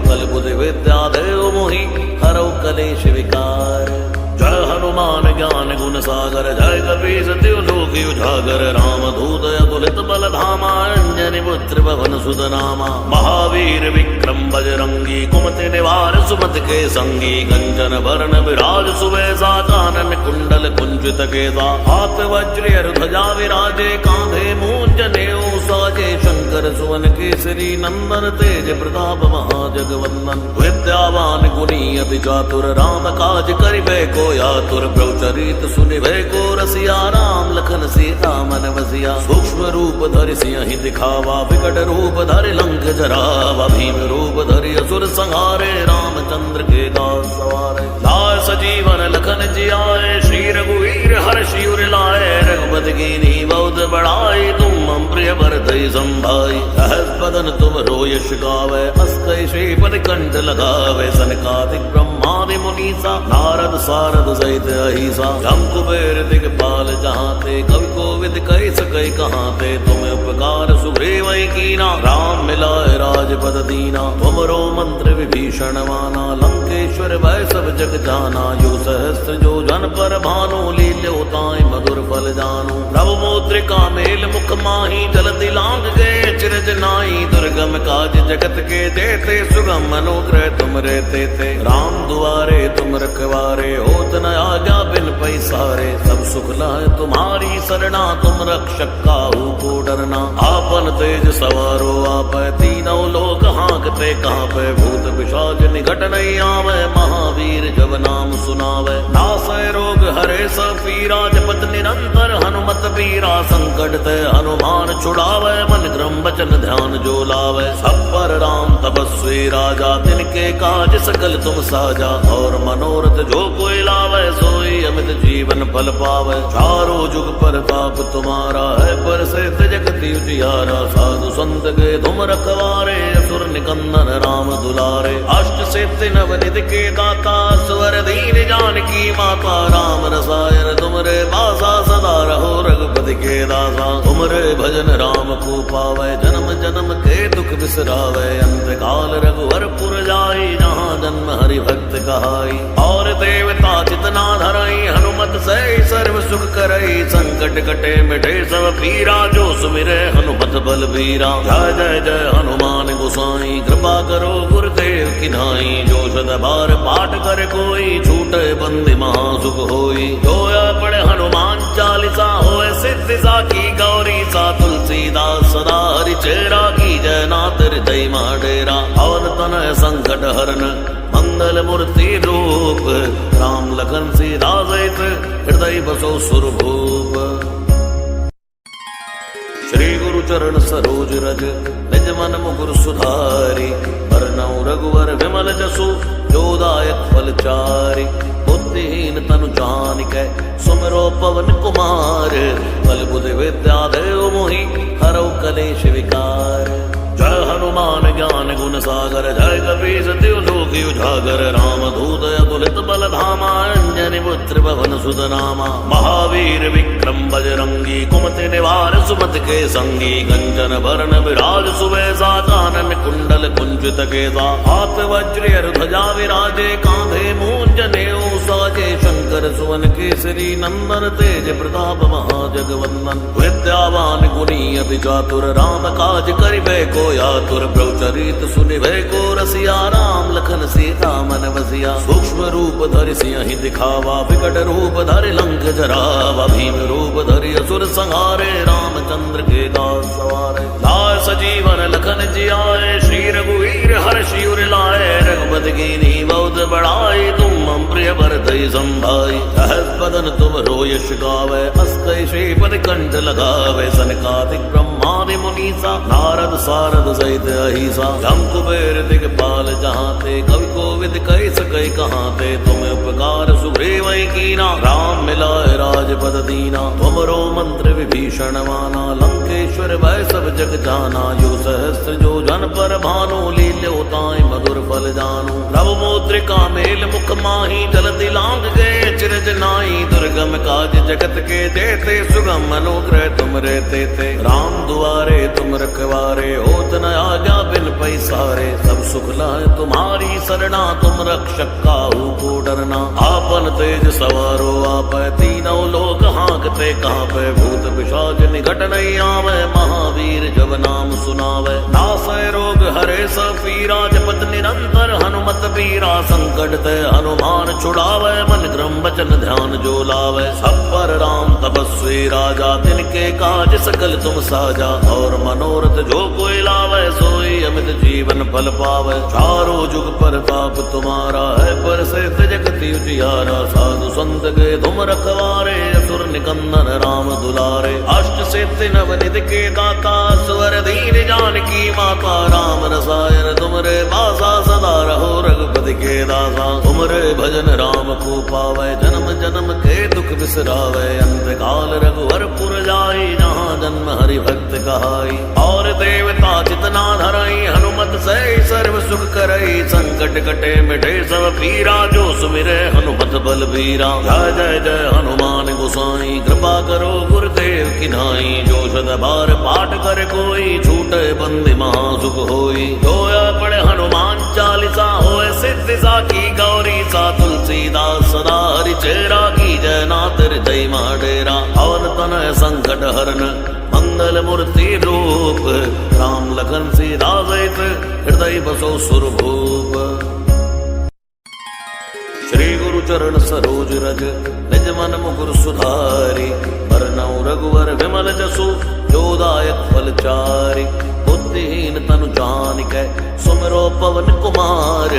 बल बुद्धि विद्या देव मोहि हरौ कलेश विकार। जय हनुमान ज्ञान गुण सागर जय कपीस तिहु लोक उजागर। राम दूत अतुलित बल धामा अंजनी पुत्र पवन सुत नामा। महावीर विक्रम बजरंगी कुमति निवार सुमति के संगी। कंचन वरण विराज सुबेसा कानन कुंडल कुंचित केसा। हाथ वज्र ध्वजा विराजे कांधे मूंज नेऊ साजे। शंकर सुवन केसरी नंदन तेज प्रताप महाजगवंदन। विद्यावान गुणी अति चातुर राम काज करिबे को आतुर। प्रभु चरित सुनिबे को रसिया राम लखन सीता मन बसिया। सूक्ष्म रूप धरि सिंहि दिखावा विकट रूप धरि लंक जरावा। भीम रूप धरि असुर संहारे रामचंद्र के दास सवारे। लाए सजीवन लखन जियाए श्री रघुवीर हर्षि उर लाए। रघुपति कीन्ही बहुत बड़ाई तुम मम प्रिय भरतहि संभाई। सहस बदन तुम रो यश गावे अस कहि श्रीपति कंठ लगावे। सनकादिक ब्रह्मादि मुनीसा नारद सारद सहित अहिसा। जम कुबेर दिगपाल जहाँ ते कवि कोविद कहि सकै कहाँ ते। तुम उपकार सुग्रीव कीना राम मिलाए राजपद दीना। तुमरो मंत्र विभीषण माना लंकेश्वर भय सब जग जाना। यो सहस्त्र जो जन पर भानु लील्योताय मधुर फल जानू। प्रभु मुद्रिका मेल मुख माही जलति लांग गए चिरज नाई। दुर्गम काज जगत के देते सुगम अनुग्रह तुम रहते थे। राम दुआरे तुम रखवारे होत न आज्ञा बिन पैसारे। सब सुख लाए तुम्हारी सरना तुम रक्षक काहू को डरना। आपन तेज सवारो आप तीनों लोग हाँकते कांपे। भूत पिशाच निकट नहीं आवे महावीर जब नाम सुनावे। नासै रोग हरे सब पीरा जपत निरंतर हनुमत पीरा। संकट ते हनुमान छुड़ावे मन क्रम वचन ध्यान जो लावे। सब पर राम तपस्वी राजा तिनके काज सकल तुम साजा। और मनोरथ जो कोई लावे सोई अमित जीवन फल पावे। चारों जुग प्रताप तुम्हारा है प्रसिद्ध जगति उजियारा। साधु संत के तुम रखवारे असुर निकंदन राम दुलारे। अष्ट सिद्धि नवनिधि के दाता स्वर दीन जानकी माता। राम रसायन तुमरे बासा सदा रहो तुमरे भजन राम को पावे, जन्म जन्म के दुख बिसरावे। अंत काल रघुवर पुर जाई, जहाँ जन्म हरि भक्त कहाई। और देवता चितना धरई, हनुमत से सर्व सुख करई। संकट कटे मिटे सब पीरा, जो सुमिरे हनुमत बलबीरा। जय जय जय हनुमान गोसाई, कृपा करो गुरुदेव की नाई। जो सद बार पाठ कर कोई, छूटे बंदी महासुख होई। जोया पढ़े हनुमान चालीसा, होए सिद्धि साखी गौरी सा। तुलसीदास सदा हरि चेरा, की जय नाथ हृदय डेरा। और तनय संकट हरन, मंगल मूर्ति रूप। राम लखन सीता सहित, हृदय बसो सुरभूप। श्री गुरु चरण सरोज रज, निज मन मुकुर सुधारी। बरनउँ रघुवर विमल जसु, जो दायक फल चारि। बुद्धिहीन तनु जानिकै, सुमिरो पवन कुमार। बल बुद्धि विद्या देव मोहि, हरौ कलेश विकार। जय हनुमान ज्ञान गुण सागर, जय कपीस तिहु लोक उजागर। राम दूत अतुलित बल धामा, अंजनी पुत्र पवन सुत नामा। महावीर विक्रम बजरंगी, कुमति निवार सुमति के संगी। कंचन बरन विराज सुबेसा, कानन कुंडल कुंचित केसा। हाथ वज्र ध्वजा विराजे, कांधे मूंज नेऊ साजे। शंकर सुवन केसरी नंदन, तेज प्रताप महाजगवंदन। विद्यावान गुणी अति चातुर, राम काज करिबे को आतुर। प्रभुचरित सुनिबे को रसिया, राम लखन सीता मन बसिया। सूक्ष्म रूप धरि सिंहि दिखावा, विकट रूप धरि लंक जरावा। भीम रूप धरि असुर संहारे, रामचंद्र के दास सवारे। लाय सजीवन लखन जियाए, श्री रघुवीर हर्षि उर लाए। रघुपति कीन्ही बहुत बड़ाई, तुम मम प्रिय भरतहि संभाई। सहस बदन तुम यश गावे, अस कहि श्रीपति कंठ लगावे। सनकादिक ब्रह्मादि मुनीसा, नारद सारद सहित अहिसा। जम कुबेर दिगपाल जहाँ ते, कवि कोविद कहि सकै कहाँ ते। तुम उपकार सुग्रीव कीना, राम मिलाए राजपद दीना। तुमरो मंत्र विभीषण माना, लंकेश्वर भय सब जग जाना। यो सहस्त्र जो जन पर भानु, लील्यो ताहि मधुर फल जानु। नव मुद्रिका मेल मुख माही, जलधि लांग गए चिरज नाई। दुर्गम काज जगत के जेते, सुगम अनुग्रह तुम रे तेते। राम दुआरे तुम रखवारे, होत न आज्ञा बिन पैसारे। सब सुख लाए तुम्हारी सरना, तुम रक्षक काहू को डरना। आपन तेज सवारो आपै, तीनों लोक हाँकते कांपै। भूत पिशाच निकट नहीं आवे, महावीर जब नाम सुनावे। नासै रोग हरे सब पीरा, जपत निरंतर हनुमत बीरा। संकट ते हनुमान छुड़ावे, मन क्रम वचन ध्यान जो लावे। सब पर राम तपस्वी राजा, तिनके काज सकल तुम साजा। और मनोरथ जो कोई लावे, सोई अमित जीवन फल पावे। चारों जुग प्रताप तुम्हारा है, पर से जगति उजियारा। साधु संत के तुम रखवारे, असुर निकंदन राम दुलारे। अष्ट सिद्धि नवनिधि के दाता, स्वर दीन जानकी माता। राम रसायन तुमरे बासा, सदा रहो रघुपति के दासा। तुमरे भजन राम को पावे, जन्म जन्म के दुख बिसरावे। अंत काल रघुवर पुर जाई, जहाँ जन्म हरि भक्त कहाई। और देवता चितना धरई, हनुमत से सर्व सुख करई। संकट कटे मिटे सब पीरा, जो सुमिरे हनुमत बलबीरा। जय जय जय हनुमान गोसाई, कृपा करो गुरुदेव की नाई। जो सद बार पाठ कर कोई, छूटे बंदी महासुख होई। जोया पढ़े हनुमान चालीसा, होए सिद्धि साखी गौरी सा। तुलसीदास सदा हरि चेरा, की जय नाथ हृदय डेरा। और तनय संकट हरन, मंगल मूर्ति रूप। राम लखन सीता सहित, हृदय बसो सुरभूप। श्री गुरु चरण सरोज रज, निज मन मुकुर सुधारी। बरनउँ रघुवर विमल जसु, जो दायक फल चारि। बुद्धिहीन तनु जानिकै, सुमिरो पवन कुमार।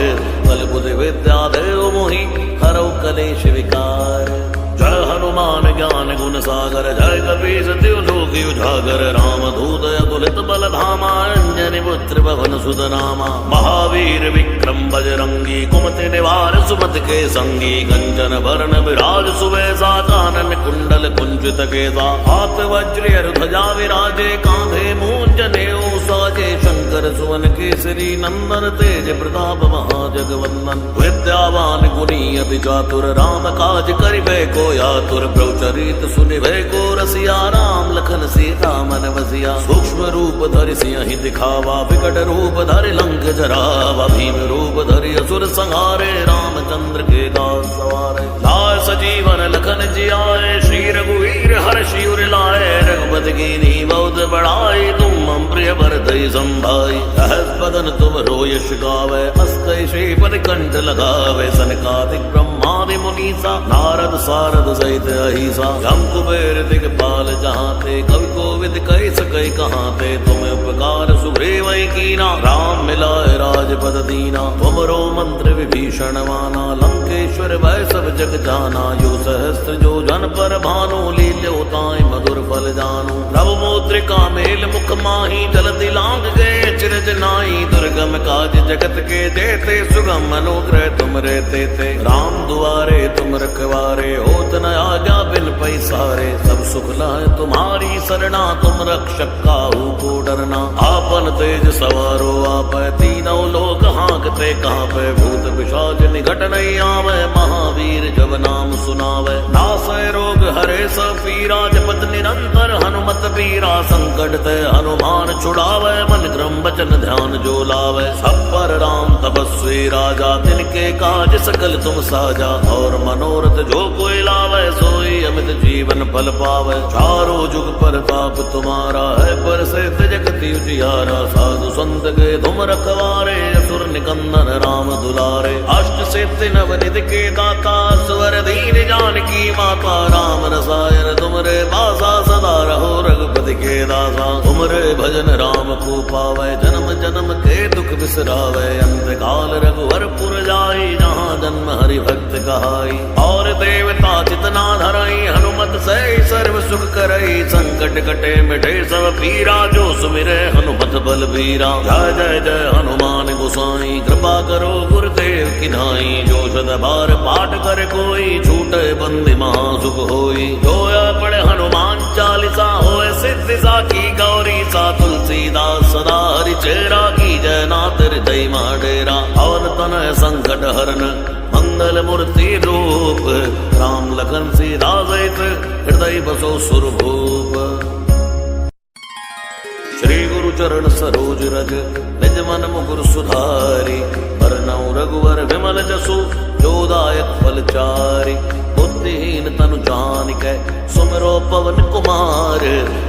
बल बुद्धि विद्या देव मोहि, हरौ कलेश विकार। जय हनुमान ज्ञान गुण सागर, जय कपीस तिहु लोक उजागर। राम दूत अतुलित बल धामा, अंजनी पुत्र पवन सुत नामा। महावीर विक्रम बजरंगी, कुमति निवार सुमति के संगी। कंचन बरन विराज सुबेसा, कानन कुंडल कुंचित केसा। हाथ वज्र ध्वजा विराजे, कांधे मूंज नेऊ साजे। शंकर सुवन केसरी नंदन तेज प्रताप महाजगवंदन विद्यावान गुणी अति चातुर राम काज करिबे को आतुर प्रभुचरित सुनिबे को रसिया राम लखन सीता मन बसिया सूक्ष्म रूप धरि सिंहि दिखावा विकट रूप धरि लंक जरावा भीम रूप धरि असुर संहारे रामचंद्र के दास सवारे लाय सजीवन लखन जियाए श्री रघुवीर हर्षि उर लाए रघुपति कीन्ही बहुत बड़ाई तुम मम प्रिय भरतहि संभाई सहस बदन तुम रोयश गावे अस कहि श्रीपति कंठ लगावे सनकादिक ब्रह्मादि मुनीसा नारद सारद सहित अहिसा जम कुबेर दिगपाल जहाँ ते कवि कोविद कहि सकै कहाँ ते तुम उपकार सुग्रीव कीना राम मिलाए राजपद दीना तुमरो मंत्र विभीषण माना लंकेश्वर भय सब जग जाना यो सहस्त्र जो जन पर भानु लील्योताय मधुर फल जानु प्रभु मुद्रिका मेल मुख माही जलधि लांग गए चिरज नाई दुर्गम काज जगत के देते सुगम अनुग्रह तुम रहते थे राम दुआरे तुम रखवारे होत न आज्ञा बिन पैसारे सब सुख लह तुम्हारी सरना तुम रक्षक काहू को डरना आपन तेज सवारो आप तीनों लोग हाँकते कांपे भूत पिशाच निकट नहीं आवे महावीर जब नाम सुनावे नासै रोग हरे सब पीरा जपत निरंतर हनुमत पीरा संकट ते हनुमान छुड़ावे मन क्रम वचन ध्यान जो लावे सब पर राम तपस्वी राजा तिनके काज सकल तुम साजा और मनोरथ जो कोई लावे सोई अमित जीवन फल पावे चारों जुग प्रताप तुम्हारा है पर से जगति उजियारा साधु संत के तुम रखवारे असुर निकंदन राम दुलारे अष्ट सिद्धि नवनिधि के दाता स्वर दीन जानकी माता राम रसायन तुमरे बासा सदा रहो रघुपति के दासा तुमरे भजन राम को पावे जन्म जन्म के दुख बिसरावे अंत काल रघुवर पुर जाई जहाँ जन्म हरि भक्त कहाई और देवता चितना धरई हनुमत से सर्व सुख करई संकट कटे मिटे सब पीरा जो सुमिरे हनुमत बल बीरा जय जय जय हनुमान गोसाई कृपा करो गुरुदेव की नाई जो सद बार पाठ कर कोई छूटे बंदी महासुख होई जोया पढ़े हनुमान चालीसा होए सिद्धि साखी गौरी सा तुलसीदास सदा हरि चेरा की जय नाथ हृदय डेरा और तनय संकट हरन मंगल मूर्ति रूप राम लखन सीता सहित हृदय बसो सुरभूप श्री गुरु चरण सरोज रज निज मन मुकुर सुधारी बरनउँ रघुवर विमल जसु जोदायक फल चारि बुद्धिहीन तनु जानिकै सुमिरो पवन कुमार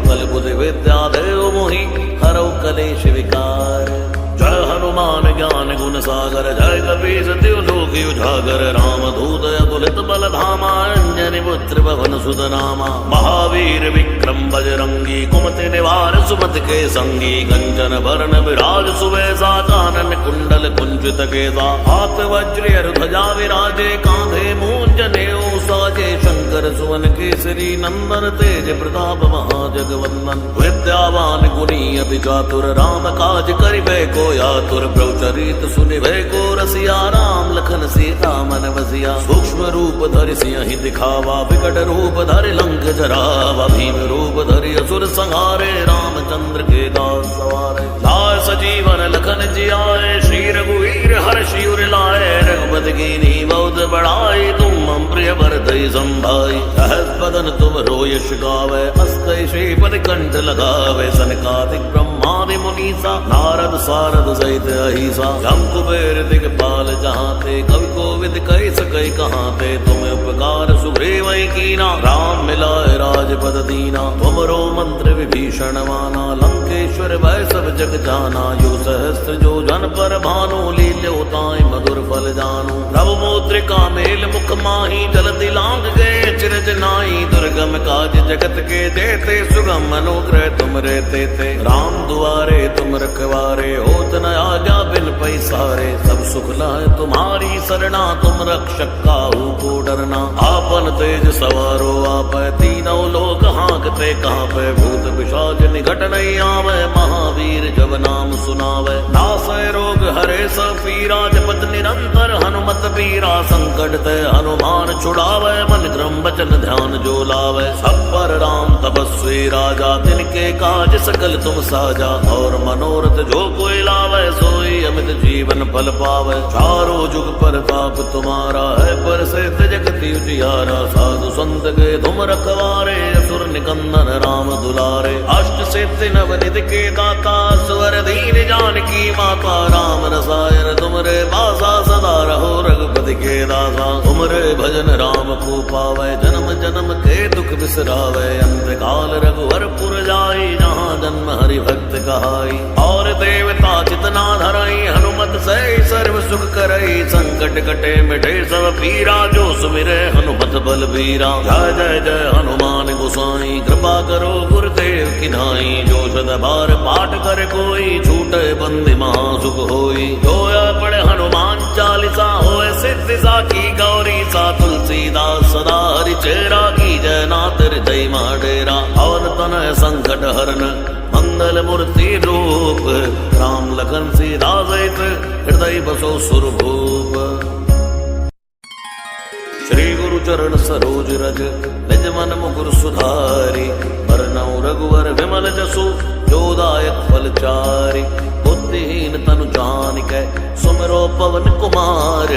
बल बुद्धि विद्या देव मोहि हरौ कलेश विकार जय हनुमान ज्ञान गुण सागर जय कपीस तिहु लोक उजागर राम दूत अतुलित बल धामा अंजनी पुत्र पवन सुत नामा महावीर विक्रम बजरंगी कुमति निवार सुमति के संगी कंचन वरण विराज सुवेशा कानन कुंडल कुंचित केसा हाथ वज्र ध्वजा विराजे कांधे मूंज नेऊ साजे शंकर सुवन केसरी नंदन तेज प्रताप महाजगवंदन विद्यावान गुणी अति चातुर राम काज करिबे को आतुर प्रभुचरित सुनिबे को रसिया राम लखन सीता मन बसिया सूक्ष्म रूप धरि सिंहि दिखावा विकट रूप धरि लंक जरावा भीम रूप धरि असुर संहारे रामचंद्र के दास सवारे लाय सजीवन लखन जियाए श्री रघुवीर हर्षि उर लाए रघुपति कीन्ही बहुत बड़ाई तुम मम प्रिय भरतहि संभाई सहस बदन तुम रोयश गावे अस कहि श्रीपति कंठ लगावे सनकादिक ब्रह्मादि मुनीसा नारद सारद सहित अहिसा जम कुबेर दिगपाल जहाँ ते कवि कोविद कहि सकै कहाँ ते तुम उपकार सुग्रीव कीना राम मिलाए राजपद दीना तुमरो मंत्र विभीषण माना लंकेश्वर भय सब जग जाना यो सहस्त्र जो जन पर भानु लील्योताय मधुर फल जानु प्रभु मुद्रिका मेल मुख माही जलधि लांग गए चिरज नाई दुर्गम काज जगत के देते सुगम अनुग्रह तुम रहते थे राम दुआरे तुम रखवारे होत न आज्ञा बिन पैसारे सब सुख लह तुम्हारी सरना तुम रक्षक काहू को डरना आपन तेज सवारो आप तीनों लोग हाँक हाँकते कांपे भूत पिशाच निकट नहीं आवे, महावीर जब नाम सुनावे। नासै रोग हरे सब पीरा, जपत निरंतर हनुमत पीरा। संकट ते हनुमान छुड़ावे, मन क्रम वचन ध्यान जो लावे। सब पर राम तपस्वी राजा, तिनके काज सकल तुम साजा। और मनोरथ जो कोई लावे, सोई अमित जीवन फल पावे। चारों जुग प्रताप तुम्हारा है, पर से जगति उजियारा। साधु संत के तुम रखवारे, असुर निकंदन राम दुलारे। अष्ट सिद्धि नवनिधि के दाता, स्वर दीन जानकी माता। राम रसायन तुमरे बासा, सदा रहो रघुपति के दासा। तुमरे भजन राम को पावे, जन्म जन्म के दुख बिसरावे। अंत काल रघुवर पुर जाई, जहाँ जन्म हरि भक्त कहाई। और देवता चितना धरई, हनुमत से सर्व सुख करई। संकट कटे मिटे सब पीरा, जो सुमिरे हनुमत बलबीरा। जय जय जय हनुमान गोसाई, कृपा करो गुरुदेव की नाई। जो सद बार पाठ कर कोई, छूटे बंदी महासुख होई। जो पढ़े हनुमान चालीसा, होए सिद्धि साखी गौरी सा। तुलसीदास सदा हरि चेरा, की जय नाथ हृदय माडेरा। और तनय संकट हरन मंगल मूर्ति रूप, राम लखन सीता सहित हृदय बसो सुरभूप। श्री गुरु चरण सरोज रज, निज मन मुकुर सुधारी। बरनउँ रघुवर विमल जसु, जो दायक फल चारि। बुद्धिहीन तनु जानिकै, सुमिरो पवन कुमार।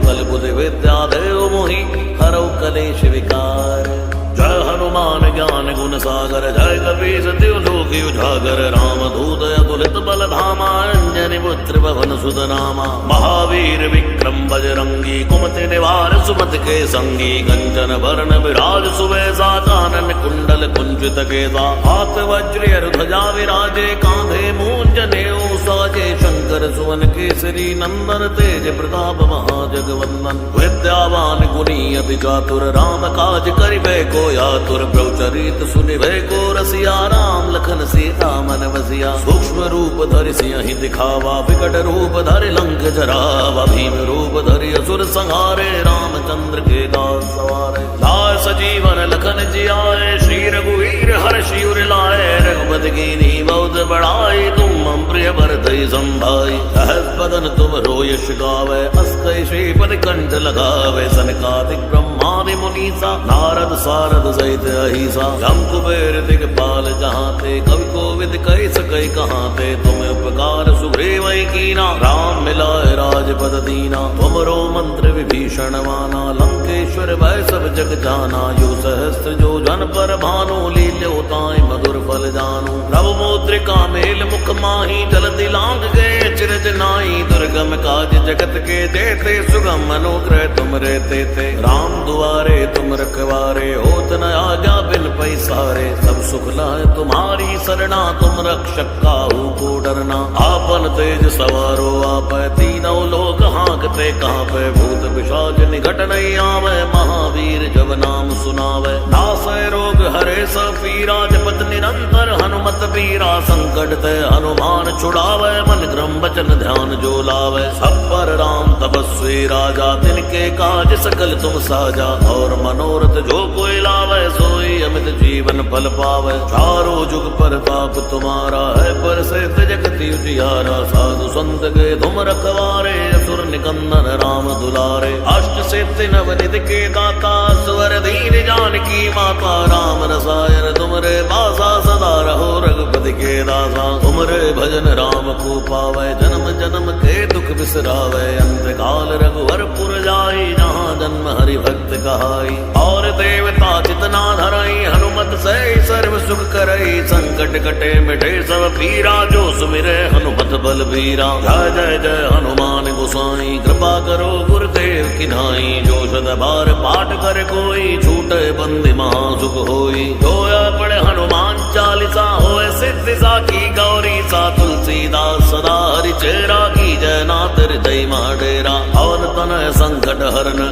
बल बुद्धि विद्या देव मोहि, हरौ कलेश विकार। जय हनुमान ज्ञान गुण सागर, जय कपीस तिहुँ लोक उजागर। राम दूत अतुलित बल धामा, अंजनी पुत्र पवन सुत नामा। महावीर विक्रम बजरंगी, कुमति निवार सुमति के संगी। कंचन वरण विराज सुबेसा, कानन कुंडल कुंचित केसा। हाथ वज्र ध्वजा विराजे, कांधे मूंज नेऊ साजे। शंकर सुवन केसरी नंदन, तेज प्रताप महाजगवंदन। विद्यावान गुणी अति चातुर, राम काज करिबे को आतुर। प्रभु चरित सुनिबे को रसिया, राम लखन सीता मन बसिया। सूक्ष्म रूप धरि सियहि दिखावा, विकट रूप धरि लंक जरावा। भीम रूप धरि असुर संहारे, रामचंद्र के दास सवारे। लाय सजीवन लखन जियाए, श्री रघुवीर हर्षि उर लाए। रघुपति कीन्ही बहुत बड़ाई, तुम मम प्रिय भरतहि संभाई। सहस बदन तुम रोयस गावै, अस कहि श्रीपति कंठ लगावे। सनकादिक ब्रह्मादि मुनीसा, नारद सारद सहित अहिसा। जम कुबेर दिगपाल जहाँ ते, कवि कोविद कहि सकै कहाँ ते। तुम उपकार सुग्रीव कीना, राम मिलाए राजपद दीना। तुमरो मंत्र विभीषण माना, लंकेश्वर भय सब जग जाना। यो सहस्त्र जो जन पर भानु, लील्यो ताहि मधुर फल जानू। प्रभु मुद्रिका मेल मुख माही, जलधि लांघ गए चिरज नाई। दुर्गम काज जगत के जेते, सुगम अनुग्रह तुम रे तेते। राम दुआरे तुम रखवारे, होत न आज्ञा बिन पैसारे। सब सुख लाए तुम्हारी सरना, तुम रक्षक काहू को डरना। आपन तेज सवारो आपै, तीनों लोक हाँकते कांपै। भूत पिशाच निकट नहीं आवे, महावीर जब नाम सुनावे। नासै रोग हरे सब पीरा, जपत निरंतर हनुमत पीरा। संकट ते हनुमान छुड़ावे, मन क्रम वचन ध्यान जो लावे। सब पर राम तपस्वी राजा, तिनके काज सकल तुम साजा। और मनोरथ जो कोई लावे, सोई अमित जीवन फल पावे। चारों जुग प्रताप तुम्हारा है, पर से जगति उजियारा। साधु संत के तुम रखवारे, असुर निकंदन राम दुलारे। अष्ट सिद्धि नवनिधि के दाता, स्वर दीन जानकी माता। राम रसायन तुमरे बासा, सदा रहो रघुपति के दासा। तुमरे भजन राम को पावे, जन्म जन्म के दुख बिसरावे। अंत काल रघुवर पुर जाई, जहाँ जन्म हरि भक्त कहाई। और देवता चितना धरई, हनुमत से सर्व सुख करई। संकट कटे मिटे सब पीरा, जो सुमिरे हनुमत बलबीरा। जय जय जय हनुमान गोसाई, कृपा करो गुरुदेव की नाई। जो सद बार पाठ कर कोई, छूटे बंदी महासुख होई। जो पढ़े हनुमान चालीसा, होए सिद्धि साखी गौरी सा। तुलसीदास सदा हरि चेरा, की जय नाथ हृदय माडेरा। और तनय संकट हरन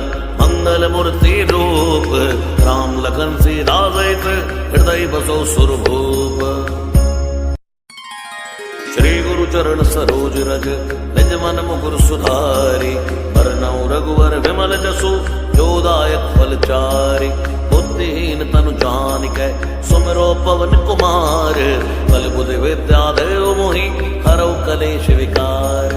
मंगल मूर्ति रूप, राम लखन सीता सहित हृदय बसो सुरभूप। श्री गुरु चरण सरोज रज, निज मन मुकुर सुधारी। बरनउँ रघुवर विमल जसु, जो दायक फल चारि। बुद्धिहीन तनु जानिकै सुमिरो पवन कुमार। बल बुद्धि विद्या देव मोहि हरौ कलेश विकार।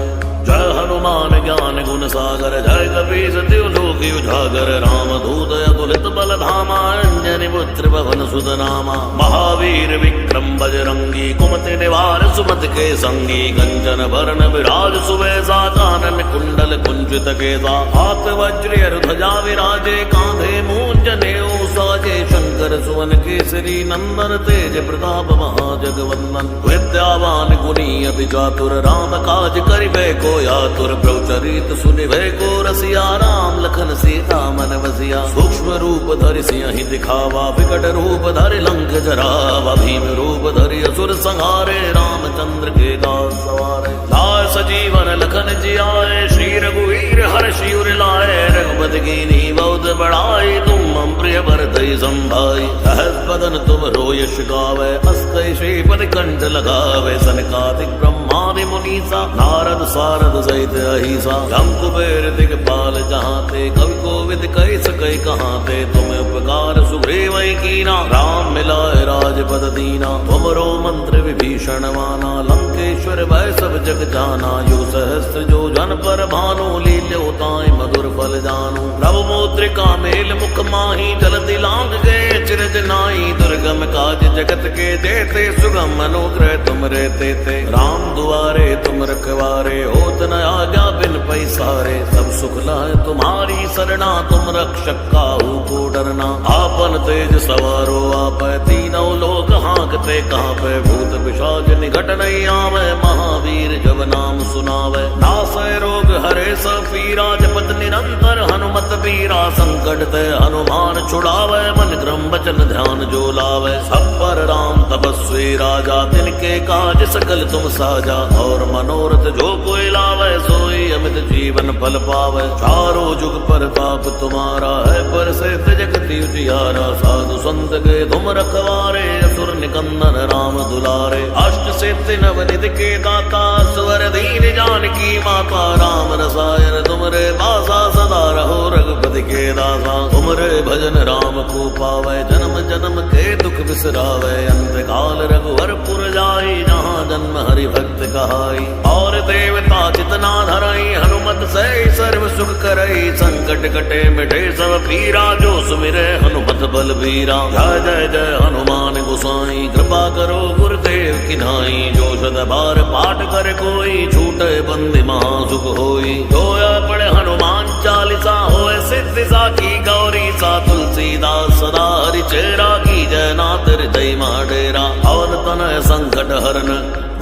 जय हनुमान ज्ञान गुण सागर जय कपीस तिहु लोक उजागर। राम दूत अतुलित बल धामा अंजनी पुत्र पवन सुत नामा। महावीर विक्रम बजरंगी कुमति निवार सुमति के संगी। कंचन बरन विराज सुवेशा कानन कुंडल कुंजित केसा। हाथ वज्र ध्वजा विराजे कांधे मूंज नेऊ साजे। शंकर सुवन केसरी नंदन तेज प्रताप महाजगवंदन। विद्यावान गुणी अति चातुर राम काज करिबे को आतुर। प्रभु चरित सुनिबे को रसिया राम लखन सीता मन बसिया। सूक्ष्म रूप धरि सिंहि दिखावा विकट रूप धरि लंक जरावा। भीम रूप धरि असुर संहारे रामचंद्र के दास सवारे। लाय सजीवन लखन जियाए श्री रघुवीर हर्षि उर लाए। रघुपति कीन्ही बहुत बड़ाई तुम मम प्रिय भरतहि संभाई। सहस बदन तुम रोयश गावे अस कहि श्रीपति कंठ लगावे। सनकादिक ब्रह्मादि मुनीसा नारद सारद सहित अहिसा। जम कुबेर दिगपाल जहांते कवि कोविद कहि सकै कहांते। तुम उपकार सुग्रीव कीना राम मिलाए राजपद दीना। तुमरो मंत्र विभीषण माना लंकेश्वर भय सब जग जाना। यो सहस्त्र जो जन पर भानु लील्यो ताहि मधुर फल जानू। प्रभु मुद्रिका मेल मुख माही जलधि लांग गए चिरज नाई। दुर्गम काज जगत के जेते सुगम अनुग्रह तुम रे तेते। राम दुआरे तुम रखवारे होत न आज्ञा बिन पैसारे। सब सुख लाए तुम्हारी सरना तुम रक्षक काहू को डरना। आपन तेज सवारो आपै तीनों लोक हांकते कांपै। भूत पिशाच निकट नहीं आवे महावीर जब नाम सुनावे। नासै रोग हरे सब पीरा जपत निरंतर हनुमत बीरा। संकट ते हनुमान छुड़ावे मन क्रम वचन ध्यान जो लावे। सब पर राम तपस्वी राजा तिनके काज सकल तुम साजा। और मनोरथ जो कोई लावे सोई अमित जीवन फल पावे। चारों जुग परताप तुम्हारा है परसिद्ध जगति उजियारा। साधु संत के तुम रखवारे असुर निकंदन राम दुलारे। अष्ट सिद्धि नवनिधि के दाता स्वर दीन जानकी माता। राम रसायन तुमरे बासा सदा रहो रघुपति के दासा। तुमरे भजन राम को पावे जन्म जन्म के दुख बिसरावे। अंत काल रघुवर पुर जाई जहाँ जन्म हरि भक्त कहाई। और देवता चितना धरई हनुमत से सर्व सुख करई। संकट कटे मिटे सब पीरा जो सुमिरे हनुमत बल बीरा। जय जय जय हनुमान गोसाई कृपा करो गुरुदेव की नाई। जो सद बार पाठ कर कोई छूटे बंदी महासुख होई। जोया पढ़े हनुमान चालीसा होए सिद्धि साखी गौरी सा। तुलसीदास सदा हरि चेरा की जय नाथ हृदय डेरा। और तनय संकट हरन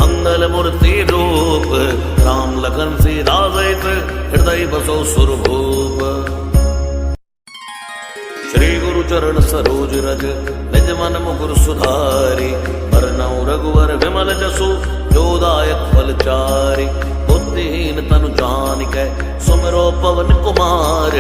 मंगल मूर्ति रूप। राम लखन सीता सहित हृदय बसो सुरभूप। श्री गुरु चरण सरोज रज निज मन मुकुर सुधारी। बरनउँ रघुवर विमल जसु जो दायक फल चारि। बुद्धिहीन तनु जानिकै सुमिरो पवन कुमार।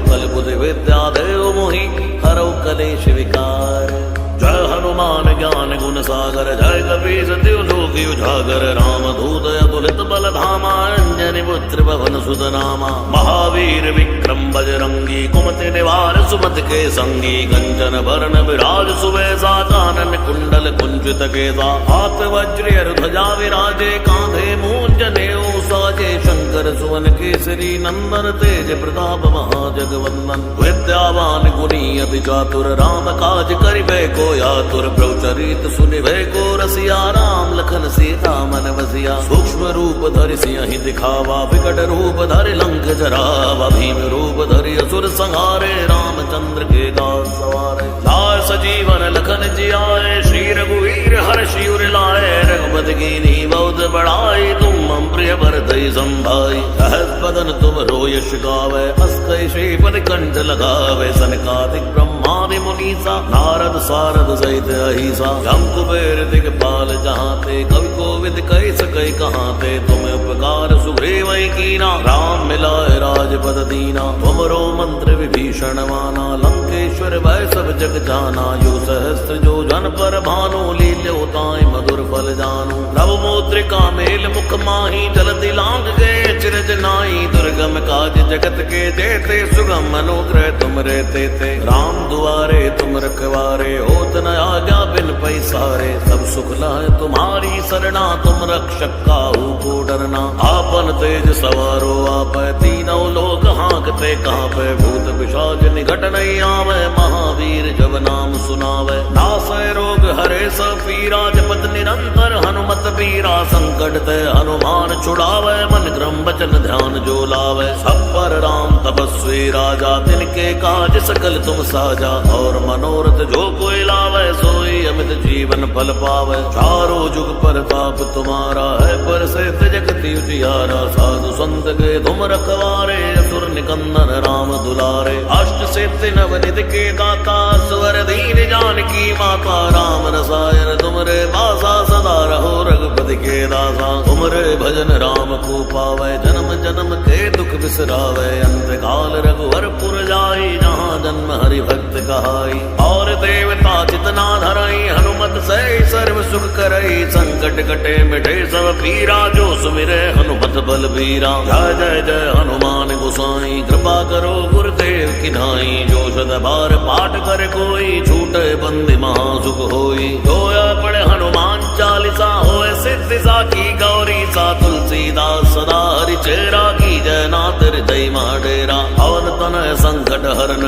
बल बुद्धि विद्या देव मोहि हरौ कलेश विकार। जय हनुमान ज्ञान गुण सागर जय कपीस तिहु लोक उजागर। राम दूत अतुलित बल धामा अंजनी पुत्र पवन सुत नामा। महावीर विक्रम बजरंगी कुमति निवार सुमति के संगी। कंचन बरन विराज सुवेशा कानन कुंडल कुंजित केसा। हाथ वज्र ध्वजा विराजे कांधे मूंज नेऊ साजे। शंकर सुवन केसरी नंदन तेज प्रताप महाजगवंदन। विद्यावान गुणी अति चातुर राम काज करिबे को आतुर। प्रभु चरित सुनिबे को रसिया राम लखन सीता मन बसिया। सूक्ष्म रूप धरि सिंहि दिखावा विकट रूप धरि लंक जरावा। भीम रूप धरि असुर संहारे रामचंद्र के दास सवारे। लाय सजीवन लखन जियाए श्री रघुवीर हर्षि उर लाए। रघुपति कीन्ही बहुत बड़ाई तुम मम प्रिय भरतहि संभाई। सहस बदन तुम रोयश गावे अस कहि श्रीपति कंठ लगावे। सनकादिक ब्रह्मादि मुनीसा नारद सारद सहित अहिसा। जम कुबेर दिगपाल जहांते कवि कोविद कहि सकै कहांते। तुम उपकार सुग्रीव कीना राम मिलाए राजपद दीना। तुमरो मंत्र विभीषण माना लंकेश्वर भय सब जग जाना। यो सहस्त्र जो जन पर भानु लील्यो ताहि मधुर फल जानू। प्रभु मुद्रिका मेल मुख माही जलधि लांग गए चिरज नाई। दुर्गम काज जगत के जेते सुगम अनुग्रह तुम रे तेते। राम दुआरे तुम रखवारे हो न आज्ञा बिन पैसारे। सब सुख लाए तुम्हारी सरना, तुम रक्षक काहू को डरना। आपन तेज सवारो आप, तीनों लोग हाँकते कांपे। भूत पिशाच निकट नहीं आवे, महावीर जब नाम सुनावे। नासै रोग हरे सब पीरा, जपत निरंतर हनुमत बीरा। संकट ते हनुमान छुड़ावे, मन क्रम वचन ध्यान जो लावे। सब पर राम तपस्वी राजा, तिनके काज सकल तुम साजा। और मनोरथ जो कोई लावे, सोई अमित जीवन फल पावे। चारों जुग प्रताप तुम्हारा है, पर से जगति उजियारा। साधु संत के तुम रखवारे, असुर निकंदन राम दुलारे। अष्ट सिद्धि नवनिधि के दाता, स्वर दीन जानकी माता। राम रसायन तुमरे बासा, सदा रहो रघुपति के दासा। तुमरे भजन राम को पावे, जन्म जन्म के दुख बिसरावे। अंत काल रघुवर पुर जाई, जहाँ जन्म हरि भक्त कहाई। और देवता चितना धरई, हनुमत से सर्व सुख करई। संकट कटे मिटे सब पीरा, जो सुमिरे हनुमत बल बीरा। जय जय जय हनुमान गोसाई, कृपा करो गुरुदेव की नाई। जो सद बार पाठ कर कोई, छूटे बंदी महासुख होई। जोया पढ़े हनुमान चालीसा, होए सिद्धि साखी गौरी सा। तुलसीदास सदा हरि चेरा, की जय नाथ हृदय डेरा। पवन तनय संकट हरन,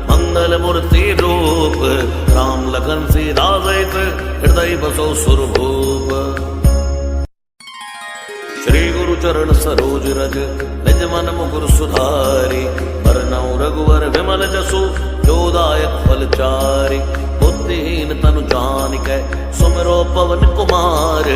मंगल मूर्ति रूप। राम लखन सीता सहित, हृदय बसो सुरभूप। श्री गुरु चरण सरोज रज, निज मन मुकुर सुधारी। बरनउँ रघुवर विमल जसु, जो दायक फल चारि। बुद्धिहीन तनु जानिकै, सुमिरो पवन कुमार।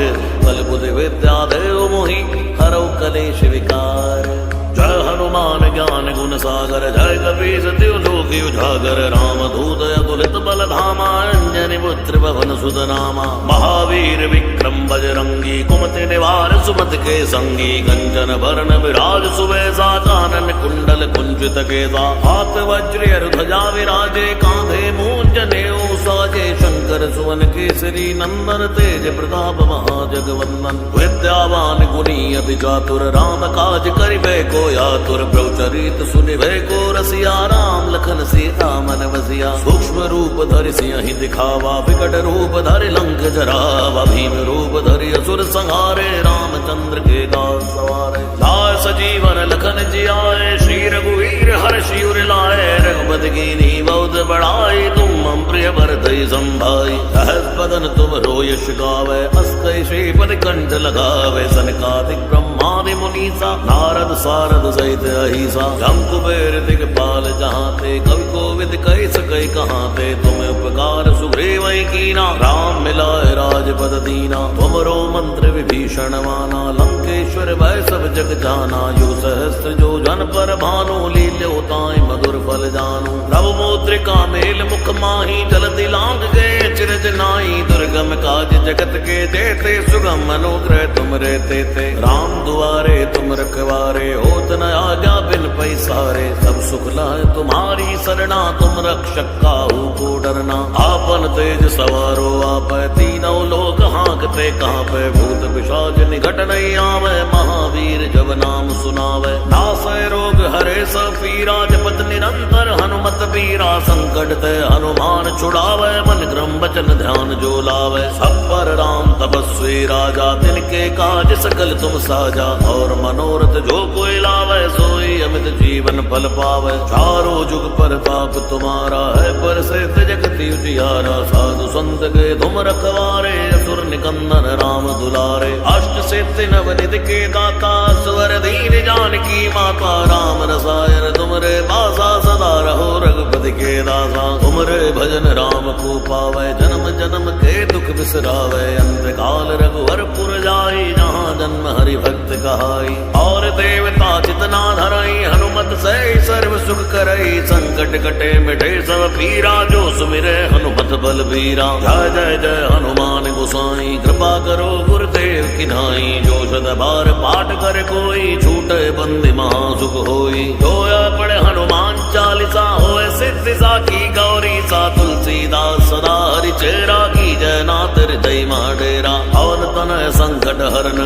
बल बुद्धि विद्या देव मोहि, हरौ कलेश विकार। जय हनुमान ज्ञान गुण सागर, जय कपीस तिहुँ लोक उजागर। राम दूत अतुलित बल धामा, अंजनी पुत्र पवन सुत नामा। महावीर विक्रम बजरंगी, कुमति निवार सुमति के संगी। कंचन बरन विराज सुबेसा, कानन कुंडल कुंचित केसा। हाथ वज्र ध्वजा विराजे, कांधे मूंज नेऊ साजे। शंकर सुवन केसरी नंदन, तेज प्रताप महाजगवंदन। विद्यावान गुणी अति चातुर, राम काज करिबे को आतुर। प्रभु चरित सुनिबे को रसिया, राम लखन सीता मन बसिया। सूक्ष्म रूप धरि सियहि दिखावा, विकट रूप धरि लंक जरावा। भीम रूप धरि असुर संहारे, रामचंद्र के दास सवारे। लाए सजीवन लखन जियाए, श्री रघुवीर हर्षि उर लाए। रघुपति कीन्ही बहुत बड़ाई, तुम मम प्रिय भरतहि संभाई। सहस बदन तुम यश गावे, अस कहि श्रीपति कंठ लगावे। सनकादिक ब्रह्मादि मुनीसा, नारद सारद सहित अहिसा। जम कुबेर दिगपाल जहाँ ते, कवि कोविद कहि सकै कहाँ ते। तुम उपकार सुग्रीव कीना, राम मिलाए राजपद दीना। तुमरो मंत्र विभीषण माना, लंकेश्वर भय सब जग जाना। युग सहस्त्र जो जन पर भानु, लील्यो ताहि मधुर फल जानु। प्रभु मुद्रिका मेल मुख माही, जलति लांघ गए चिरज नाई। दुर्गम काज जगत के जेते, सुगम अनुग्रह तुम रे तेते। राम दुआरे तुम रखवारे, होत न आज्ञा बिन पैसारे। सब सुख लाए तुम्हारी सरना, तुम रक्षक काहू को डरना। आपन तेज सवारो आप, तीनों लोग हाँकते कांपे। भूत पिशाच निकट नहीं आवे, महावीर जब नाम सुनावे। नासै रोग हरे सब पीरा, जपत निरंतर हनुमत बीरा। संकट ते हनुमान छुड़ावे, मन क्रम वचन ध्यान जो लावे। सब पर राम तपस्वी राजा, तिनके काज सकल तुम साजा। और मनोरथ जो कोई लावे, सोई अमित जीवन फल पावे। चारों जुग प्रताप तुम्हारा है, पर से जगति उजियारा। साधु संत के तुम रखवारे, असुर निकंदन राम दुलारे। अष्ट सिद्धि नवनिधि के दाता, स्वर दीन जानकी माता। राम रसायन तुमरे बासा, सदा रहो रघुपति के दासा। तुमरे भजन राम को पावे, जन्म जन्म के दुख बिसरावे। अंत काल रघुवर पुर जाई, जहाँ जन्म हरि भक्त कहाई। और देवता चितना धरई, हनुमत से सर्व सुख करई। संकट कटे मिटे सब पीरा, जो सुमिरे हनुमत बल बीरा। जय जय जय हनुमान गोसाई, कृपा करो गुरुदेव की नाई। जो सद बार पाठ कर कोई, छूटे बंदी महासुख होई। जोया पढ़े हनुमान चालीसा, होए सिद्धि साखी गौरी सा। तुलसीदास सदा हरि चेरा, की जय नाथ हृदय डेरा। पवन तनय संकट हरन,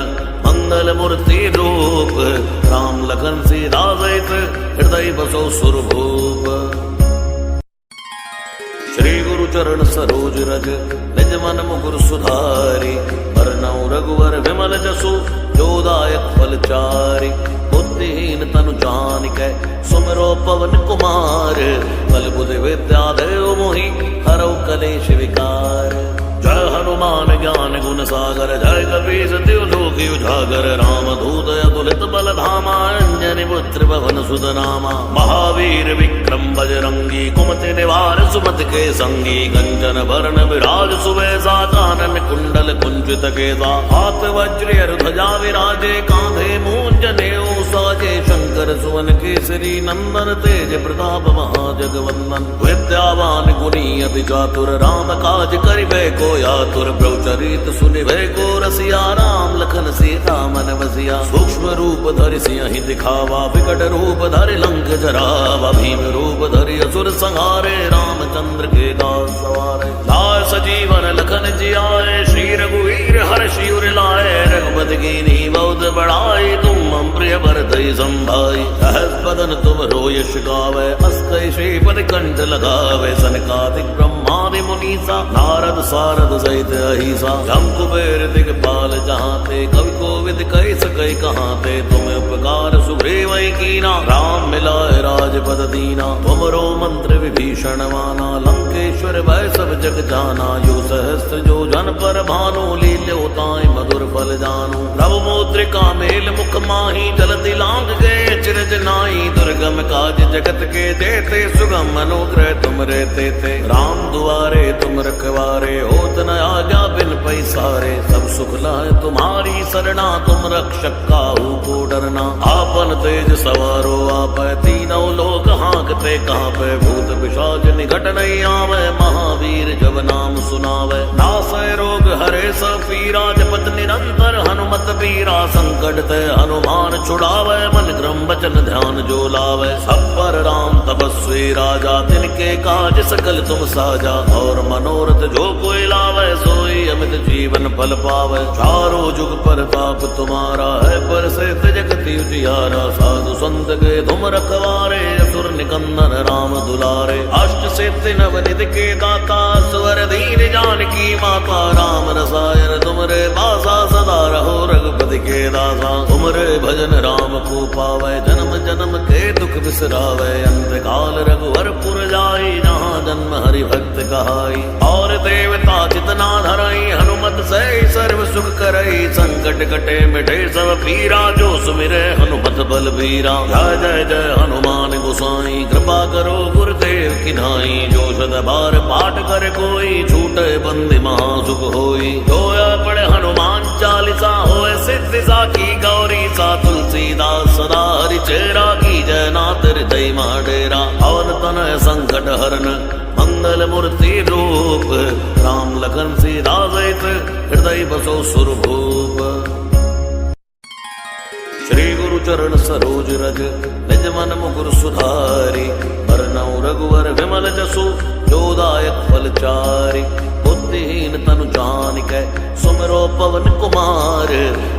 मंगल मूर्ति रूप। राम लखन सीता सहित, हृदय बसो सुरभूप। श्री गुरु चरण सरोज रज निज मन मुकुर सुधारी। बरनउँ रघुवर विमल जसु जो दायक फल चारि। बुद्धिहीन तनु जानिकै सुमिरो पवन कुमार। बल बुद्धि विद्या देव मोहि हरौ कलेश विकार। जय हनुमान ज्ञान गुण सागर जय कपीस तिहु लोक उजागर। राम दूत अतुलित बल धामा अंजनी पुत्र पवन सुत नामा। महावीर विक्रम बजरंगी कुमति निवार सुमति के संगी। कंचन वरण विराज सुबेसा कानन कुंडल कुंचित केसा। हाथ वज्र ध्वजा विराजे कांधे मूंज नेऊ साजे। शंकर सुवन केसरी नंदन तेज प्रताप महाजगवंदन। विद्यावान गुणी अति चातुर राम काज करिबे को आतुर। प्रभुचरित सुनिबे को रसिया राम लखन सीता मन बसिया। सूक्ष्म रूप धरि सियहि दिखावा विकट रूप धरि लंक जरावा। भीम रूप धरि असुर संहारे रामचंद्र के दास सवारे। लाय सजीवन लखन जियाए श्री रघुवीर हर्षि उर लाए। रघुपति कीन्ही बहुत बड़ाई तुम मम प्रिय भरतहि संभाई। सहस बदन तुम यश गावे अस कहि श्रीपति कंठ लगावे। सनकादिक ब्रह्मादि मुनीसा नारद सारद सहित अहिसा। जम कुबेर दिगपाल जहांते कवि कोविद कहि सकै कहांते। तुम्हें उपकार सुग्रीवहि कीना राम मिलाए राजपद दीना। तुमरो मंत्र विभीषण माना लंकेश्वर भय सब जग जाना। यो सहस्त्र जो जन पर भानु लील्यो ताहि मधुर फल जानु। नव मुद्रिका मेल मुख माही जलधि लांग गए चिरज नाई। दुर्गम काज जगत के जेते सुगम अनुग्रह तुम रे तेते। राम दुआरे तुम रखवारे होत न आज्ञा बिन पैसारे। सब सुख लहै तुम्हारी सरना तुम रक्षक काहू को डरना। आपन तेज सवारो आपै तीनों लोक हाँकते कांपै। भूत पिशाच निकट नहीं आवे महावीर जब नाम सुनावे। नासै रोग हरे सब पीरा जपत निरंतर हनुमत बीरा। संकट ते हनुमान छुड़ावे मन क्रम वचन ध्यान जो लावे। सब पर राम तपस्वी राजा तिनके काज सकल तुम साजा। और मनोरथ जो कोई लावे सोई अमित जीवन फल पावे। चारों जुग प्रताप तुम्हारा है पर से जगति उजियारा। साधु संत के तुम रखवारे असुर निकंदन राम दुलारे। अष्ट सिद्धि नव निधि के दाता स्वर दीन जानकी माता। राम रसायन तुमरे पासा सदा रहो रघुपति के दासा। तुमरे भजन राम को पावे जन्म जन्म के दुख बिसरावे। अंत काल रघुवर पुर जाई जहाँ जन्म हरि भक्त कहाई। और देवता जितना धरई हनुमत से सर्व सुख करई। संकट कटे मिटे सब पीरा जो सुमिरे हनुमत बल बीरा। जय जय जय हनुमान गोसाई कृपा करो गुरुदेव की नाई। जो सद बार पाठ कर कोई छूटे बंदी महासुख होई। जो पढ़े हनुमान चालीसा होए सिद्धि साखी गौरी सा। तुलसीदास सदा हरि चेरा की जय नाथ हृदय डेरा। पवन तनय संकट हरन मंगल मूर्ति रूप। राम लखन सीता सहित हृदय बसो सुरभूप। श्री गुरु चरण सरोज रज निज मन मुकुर सुधारी। बरनउँ रघुवर विमल जसु जो दायक फल चारि। बुद्धिहीन तनु जानिकै सुमिरो पवन कुमार।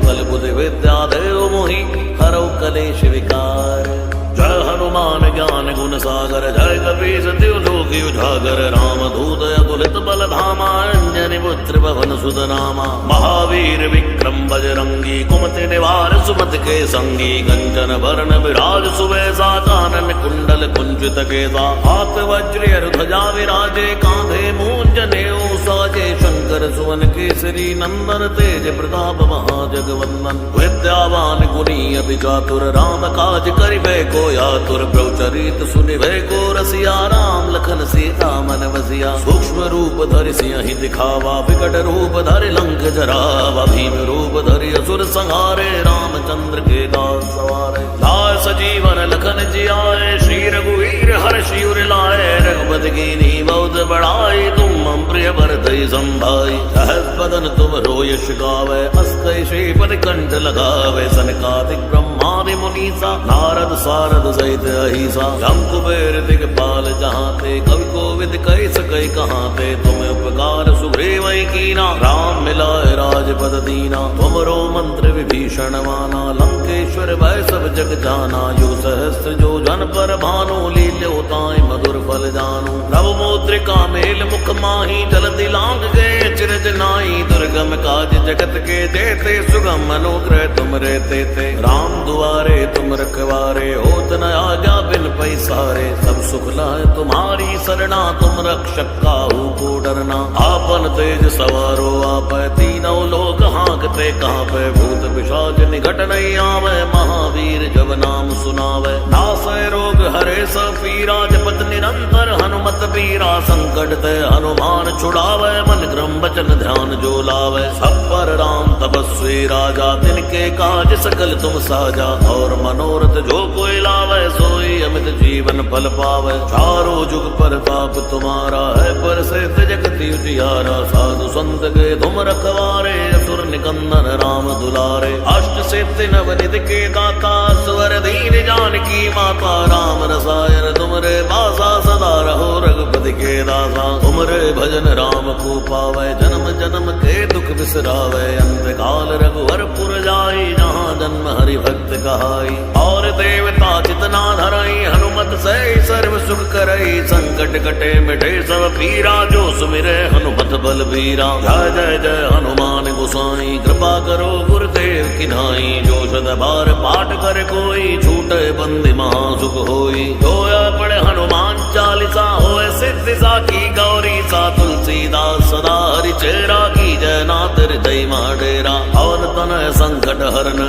बल बुद्धि विद्या देव मोहि हरौ कलेश विकार। जय हनुमान ज्ञान गुण सागर जय कपीस तिहु लोक उजागर। राम दूत अतुलित बल धामा अंजनी पुत्र पवन सुत नामा। महावीर विक्रम बजरंगी कुमति निवार सुमति के संगी। कंचन वरण विराज सुबेसा कानन कुंडल कुंचित केसा। हाथ वज्र ध्वजा विराजे कांधे मूंज नेऊ साजे। शंकर सुवन केसरी नंदन तेज प्रताप महाजगवंदन। विद्यावान गुणी अति चातुर राम काज करिबे को आतुर। प्रभुचरित सुनिबे को रसिया राम लखन सीता मन बसिया। सूक्ष्म रूप धरि सियहि दिखावा विकट रूप धरि लंक जरावा। भीम रूप धरि असुर संहारे रामचंद्र के दास सवारे। लाय सजीवन लखन जियाए श्री रघुवीर हर्षि उर लाए। रघुपति कीन्ही बहुत बड़ाई तुम मम प्रिय भरतहि संभाई। सहस बदन तुम यश गावे अस कहि श्रीपति कंठ लगावे। सनकादिक ब्रह्मादि मुनीसा नारद सारद सहित अहिसा। जम कुबेर दिगपाल जहांते कवि कोविद कहि सकै कहांते। तुम्हें उपकार सुग्रीवहि कीना राम मिलाए राज राजपद दीना। तुमरो मंत्र विभीषण माना, लंकेश्वर भय सब जग जाना। यो सहस्त्र जो जन पर भानु, लील्यो ताय मधुर फल जानु। नव मुद्रिका मेल मुख माही, जल दिलांग गए चिरज नाई। दुर्गम काज जगत के देते, सुगम अनुग्रह तुम रहते थे। राम दुआरे तुम रखवारे, होत न आज्ञा बिन पैसारे। सब सुख लाए तुम्हारी सरना, तुम रक्षक काहू को डरना। आपन तेज सवारो आप, तीनों लोग हाँकते कांपे। भूत पिशाच निकट नहीं आवे, महावीर जब नाम सुनावे। नासै रोग हरे सब पीरा, जपत निरंतर हनुमत पीरा। संकट ते हनुमान छुड़ावे, मन क्रम वचन ध्यान जो लावे। सब पर राम तपस्वी राजा, तिनके काज सकल तुम साजा। और मनोरथ जो कोई लावे, सोई अमित जीवन फल पावे। चारों जुग प्रताप तुम्हारा है, पर से जगति उजियारा। साधु संत के तुम रखवारे, असुर निकंदन राम दुलारे। अष्ट सिद्धि नवनिधि के दाता, स्वर दीन जानकी माता। राम रसायन तुमरे बासा, सदा रहो रघुपति के दासा। तुमरे भजन राम को पावे, जन्म जन्म के दुख बिसरावे। अंत काल रघुवर पुर जाई, जहाँ जन्म हरि भक्त कहाई। और देवता चितना धरई, हनुमत से सर्व सुख करई। संकट कटे मिटे सब पीरा, जो सुमिरे हनुमत बलबीरा। जय जय जय हनुमान गोसाई, कृपा करो गुरुदेव की नाई। जो सद बार पाठ कर कोई, छूटे बंदी महासुख होई। जोया पढ़े हनुमान चालीसा, होए सिद्धि साखी गौरी सा। तुलसीदास सदा हरि चेरा, की जय नाथ हृदय डेरा। और तनय संकट हरन,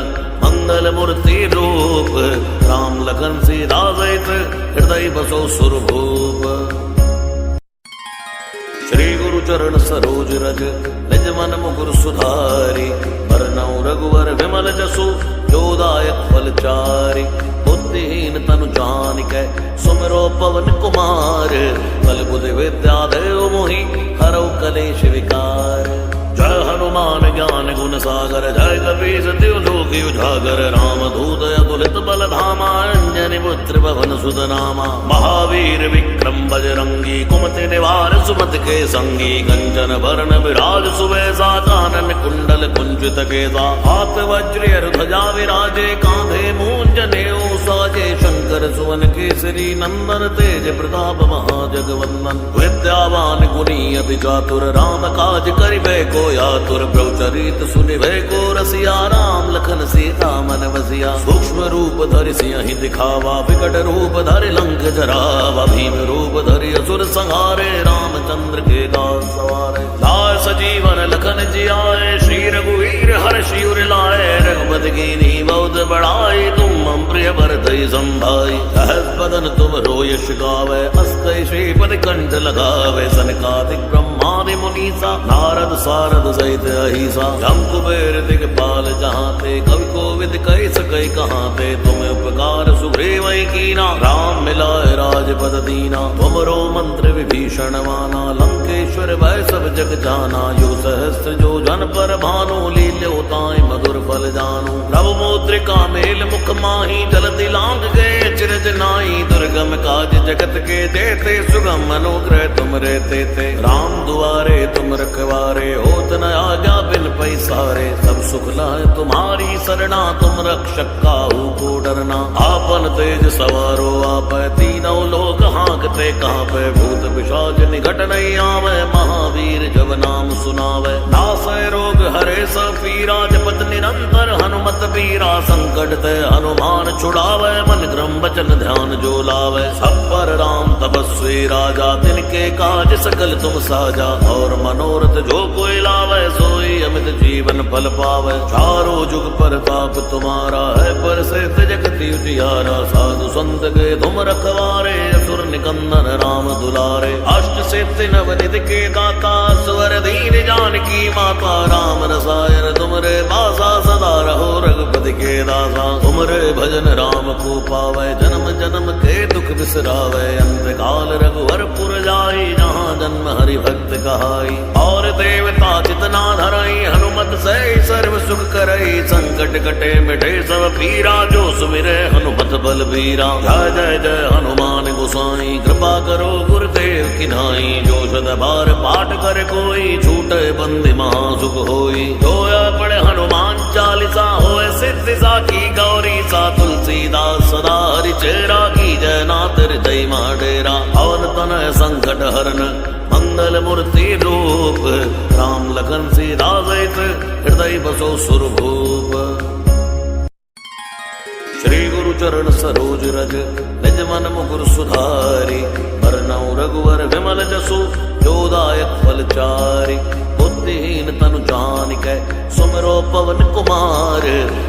मंगल मूर्ति रूप। राम लखन सीता सहित, हृदय बसो सुरभूप। श्री गुरु चरण सरोज रज, निज मन मुकुर सुधारी। बरनउँ रघुवर विमल जसु, जो दायक फल चारि। बुद्धिहीन तनु जानिकै, सुमिरो पवन कुमार। बल बुद्धि विद्या देव मोहि, हरौ कलेश विकार। जय हनुमान ज्ञान गुण सागर, जय कपीस तिहु लोक उजागर। राम दूत अतुलित बल धामा, अंजनी पुत्र पवन सुत नामा। महावीर विक्रम बजरंगी, कुमति निवार सुमति के संगी। कंचन वरण विराज सुबेसा, कानन कुंडल कुंचित केसा। हाथ वज्र ध्वजा विराजे, कांधे मूंज नेऊ साजे। शंकर सुवन केसरी नंदन, तेज प्रताप महाजगवंदन। विद्यावान गुणी अति चातुर, राम काज करिबे को आतुर। प्रभुचरित सुनिबे को रसिया, राम लखन सीता मन बसिया। सूक्ष्म रूप धरि सिंहि दिखावा, विकट रूप धरि लंक जरावा। भीम रूप धरि असुर संहारे, रामचंद्र के दास सवारे। लाय सजीवन लखन जियाए, श्री रघुवीर हर्षि उर लाए। रघुपति कीन्ही बहुत बड़ाई, तुम मम प्रिय भरतहि संभाई। सहस बदन तुम रोयश गावे, अस कहि श्रीपति कंठ लगावे। सनकादिक ब्रह्मादि मुनीसा, नारद सारद सहित अहिसा। जम कुबेर दिगपाल जहाँ थे, कवि कोविद कहि सकै कहाँ थे। तुम उपकार सुग्रीव कीना, राम मिलाए राजपद दीना। तुमरो मंत्र विभीषण माना, लंकेश्वर भय सब जग जाना। यो सहस्त्र जो जन पर भानु, लील्यो ताय मधुर फल जानु। नव मुद्रिका मेल मुख माही, जल दिलांग गए चिरज नाई। दुर्गम काज जगत के देते, सुगम अनुग्रह तुम रहते थे। राम दुआरे तुम रखवारे, होत न आज्ञा बिन पैसारे। सब सुख लाए तुम्हारी सरना, तुम रक्षक काहू को डरना। आपन तेज सवारो आप, तीनों लोग हाँकते कांपे। भूत पिशाच निकट नहीं आवे, महावीर जब नाम सुनावे। नासै रोग हरे सब पीरा, जपत निरंतर हनुमत पीरा। संकट ते हनुमान छुड़ावे, मन क्रम वचन ध्यान जो लावे। सब पर राम तपस्वी राजा, तिनके काज सकल तुम साजा। और मनोरथ जो कोई लावे, सोई अमित जीवन फल पावे। चारों जुग प्रताप तुम्हारा है, पर से जगति उजियारा। साधु संत के तुम रखवारे, असुर निकंदन राम दुलारे। अष्ट सिद्धि नवनिधि के दाता, स्वर दीन जानकी माता। राम रसायन तुमरे बासा, सदा रहो रघुपति के दासा। तुमरे भजन राम को पावे, जन्म जन्म के दुख बिसरावे। अंत काल रघुवर पुर जाई, जहाँ जन्म हरि भक्त कहाई। और देवता चितना धरई, हनुमत से सर्व सुख करई। संकट कटे मिटे सब पीरा, जो सुमिरे हनुमत बलबीरा। जय जय जय हनुमान गोसाई, कृपा करो गुरुदेव की नाई। जो सद बार पाठ कर कोई, छूट छूटे बंदी महासुख होई। जोया पढ़े हनुमान चालीसा होए सिद्धि साखी गौरी सा। तुलसीदास सदा हरि चेरा की जय नाथ हृदय माडेरा। पवन तनय संकट हरन मंगल मूर्ति रूप। राम लखन सीता सहित हृदय बसो सुरभूप। श्री गुरु चरण सरोज रज निज मन मुकुर सुधारी। बरनउँ रघुवर विमल जसु जोदायक फलचारी। बुद्धिहीन तनु जानिकै सुमिरो पवन कुमार।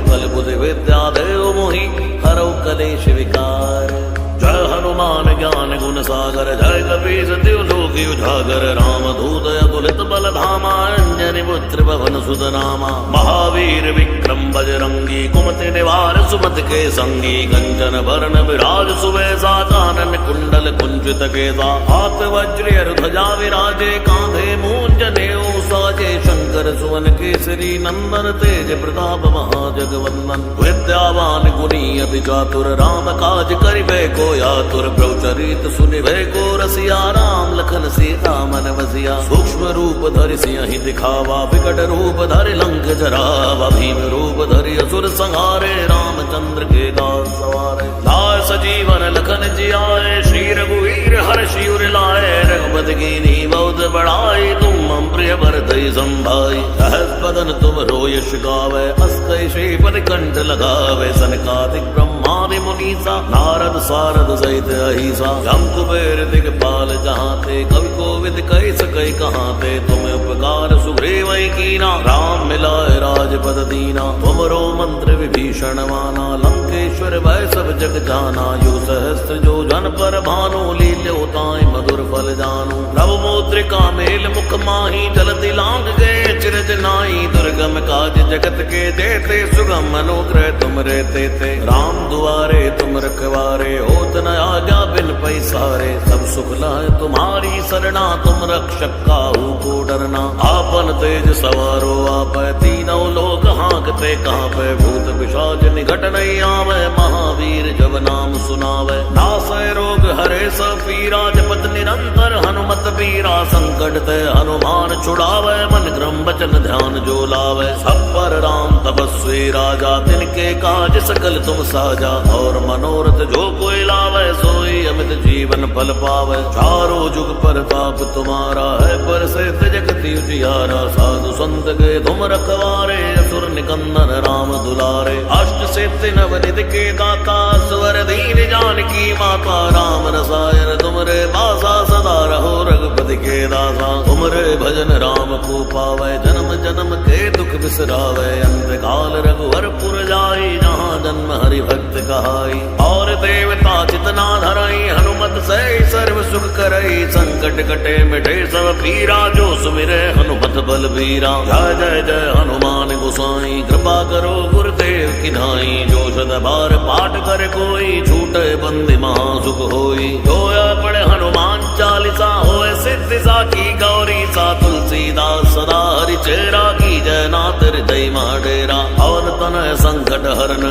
बल बुद्धि विद्या देव मोहि हरौ कलेश विकार। जय हनुमान ज्ञान गुण सागर जय कपीस तिहु लोक उजागर। रामदूत अतुलित बल धामा अंजनी पुत्र पवन सुत नामा। महावीर विक्रम बजरंगी कुमति निवार सुमति के संगी। कंचन बरन विराज सुवेसा कानन कुंडल कुंचित केसा। हाथ वज्र ध्वजा विराजे कांधे मूंज नेऊ साजे। शंकर सुवन केसरी नंदन तेज प्रताप महाजगवंदन। विद्यावान गुणी अति चातुर राम काज करिबे को आतुर। प्रभुचरित सुनिबे को रसिया राम लखन सीता मन बसिया। सूक्ष्म रूप धरि सियहि दिखावा विकट रूप धरि लंक जरावा। भीम रूप धरि असुर संहारे रामचंद्र के दास सवारे। लाए सजीवन लखन जियाए श्री रघुवीर हर्षि उर लाए। रघुपति कीन्ही बहुत बड़ाई तुम मम प्रिय भरतहि संभाई। सहस बदन तुम रोयश गावे अस कहि श्रीपति कंठ लगावे। सनकादिक ब्रह्मादि मुनीसा नारद सारद सहित अहिसा। जम कुबेर दिगपाल जहाँ ते कवि कोविद कहि सकै कहाँ ते। तुम उपकार सुग्रीव कीना राम मिलाए राजपद दीना। तुमरो मंत्र विभीषण माना लंकेश्वर भय सब जग जाना। यो सहस्त्र जो जन पर भानु लील्यो ताहि मधुर फल जानू। प्रभु मुद्रिका मेल मुख माही जलति लांग गए चिरज नाई। दुर्गम काज जगत के देते सुगम अनुग्रह तुम रे तेते। राम दुआरे तुम रखवारे होत न आज्ञा बिन पैसारे। सब सुख लहै तुम्हारी सरना तुम रक्षक काहू को डरना। आपन तेज सवारो आपै तीनों लोक हाँकते कांपै। भूत पिशाच निकट नहीं आवे महावीर जब नाम सुनावे। नासै रोग हरे सब पीरा जपत निरंतर हनुमत पीरा। संकट ते हनुमान छुड़ावे मन क्रम वचन ध्यान जो लावे। सब पर राम तपस्वी राजा तिनके काज सकल तुम साजा। और मनोरथ जो कोई लावे सोई अमित जीवन फल पावे। चारों जुग परताप तुम्हारा है प्रसिद्ध जगत उजियारा। साधु संत के तुम रखवारे असुर निकंदन राम दुलारे। अष्ट सिद्धि नवनिधि के दाता स्वर दीन जानकी माता। राम रसायन तुमरे बासा सदा रहो रघुपति के दासा। तुमरे भजन राम को पावे जन्म जन्म के दुख बिसरावे। अंत काल रघुवर पुर जाई जहाँ जन्म हरि भक्त कहाई। और देवता चितना धरई हनुमत से सर्व सुख करई। संकट कटे मिटे सब पीरा जो सुमिरे हनुमत बल बीरा। जय जय जय हनुमान गोसाई कृपा करो गुरुदेव की नाई। जो सद बार पाठ कर कोई छूटे बंदी महासुख होई। जोया पढ़े हनुमान चालीसा होए सिद्धि साखी गौरी सा। तुलसीदास सदा हरि चेरा की जय नाथ हृदय माडेरा। पवन तनय संकट हरन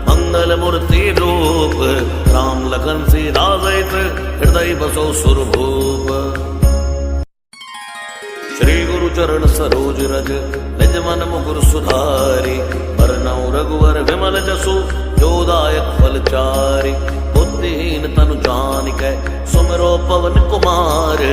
मंगल मूर्ति रूप। राम लखन सीता सहित हृदय बसो सुरभूप। श्री गुरु चरण सरोज रज निज मन मुकुर सुधारी। बरनउँ रघुवर विमल जसु जोदायक फलचारी। बुद्धिहीन तनु जानिकै सुमिरो पवन कुमार।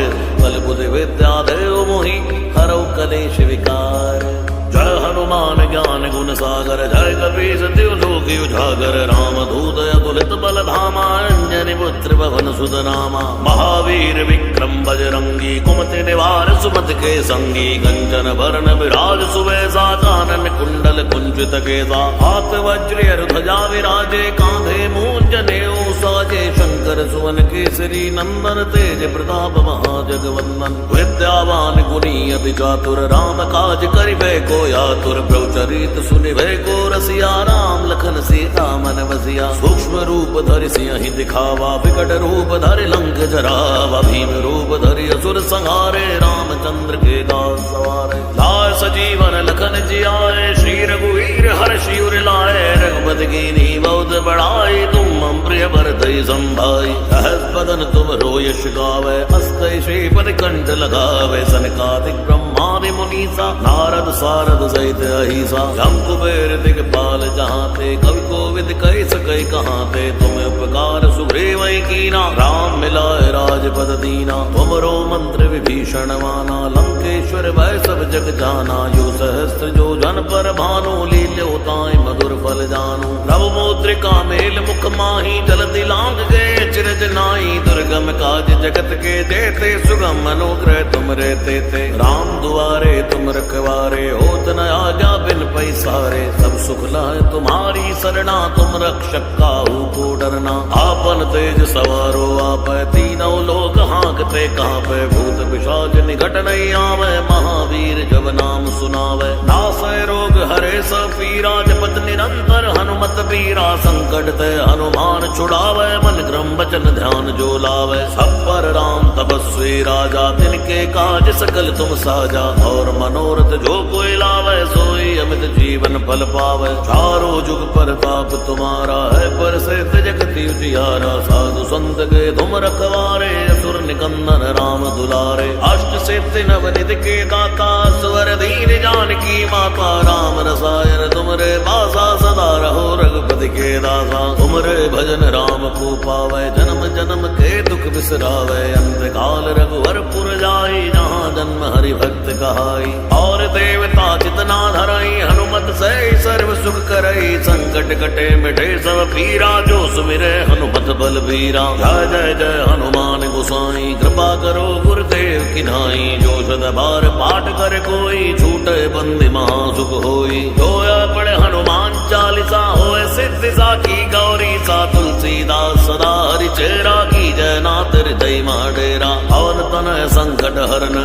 बल बुद्धि विद्या देव मोहि हरौ कलेश विकार। जय हनुमान ज्ञान गुण सागर जय कपीस तिहु लोक उजागर। रामदूत अतुलित बल धामा अंजनी पुत्र पवन सुत नामा। महावीर विक्रम बजरंगी कुमति निवार सुमति के संगी। कंचन बरन विराज सुवेसा कानन कुंडल कुंचित केसा। हाथ वज्र ध्वजा विराजे कांधे मूंज नेऊ साजे। शंकर सुवन केसरी नंदन तेज प्रताप महाजगवंदन। विद्यावान गुणी अति चातुर राम काज करिबे को आतुर। प्रभुचरित सुनिबे को रसिया राम लखन सीता मन बसिया। सूक्ष्म रूप धरि सियहि दिखावा विकट रूप धरि लंक जरावा। भीम रूप धरि असुर संहारे रामचंद्र के दास सवारे। लाए सजीवन लखन जियाए श्री रघुवीर हर्षि उर लाए। रघुपति कीन्ही बहुत बड़ाई तुम मम प्रिय भरतहि संभाई। सहस बदन तुम रोयश गावे अस कहि श्रीपति कंठ लगावे। सनकादिक ब्रह्मादि मुनीसा नारद सारद सहित अहिसा जम कुबेर दिगपाल जहाँ थे कवि कोविद कह सके कहाँ थे तुम्हें उपकार सुग्रीव कीना राम मिलाए राजपद दीना तुमरो मंत्र विभीषण माना लंकेश्वर भय सब जग जाना यो सहस्त्र जो जन पर भानु लील्योताय मधुर फल जानु प्रभु मुद्रिका मेल मुख माही जलति लांग गए चिरज नाई दुर्गम काज जगत के देते सुगम अनुग्रह तुम रहते थे राम दुआरे तुम रखवारे होत न आज्ञा बिन पैसारे सब सुख लाए तुम्हारी सरना तुम रक्षक काहू को डरना आपन तेज सवारो आप तीनों लोग हाँकते कहाँ पे भूत पिशाच निकट नहीं आवे महावीर जब नाम सुनावे नासय रोग हरे सब पीरा जपत निरंतर हनुमत पीरा संकट ते हनुमान छुड़ावे मन क्रम वचन ध्यान जो लावे सब पर राम तपस्वी राजा तिनके काज सकल तुम साजा और मनोरथ जो कोई लावे सोई अमित जीवन फल पावे चारों जुग पर ताप तुम्हारा है पर से जगति उजियारा साधु संत के तुम रखवारे असुर निकंदन राम दुलारे अष्ट सिद्धि नवनिध के दाता स्वर दीन जानकी माता राम रसायन तुमरे बासा सदा रहो रघुपति के दासा तुमरे भजन राम को पावे जन्म जन्म के दुख बिसरावे अंत काल रघुवर पुर जाई जहाँ जन्म हरि भक्त कहाई और देवता चितना धराई हनुमत से सर्व सुख करई संकट कटे मिटे सब पीरा जो सुमिरे हनुमत बल बीरा जय जय जय हनुमान गोसाई कृपा करो गुरुदेव की नाई जो सद बार पाठ कर कोई छूटे बंदी महासुख होई जो पढ़े हनुमान चालीसा होए सिद्धि साखी गौरी सा तुलसीदास सदा हरि चेरा की जय नाथ हृदय डेरा पवन तनय संकट हरन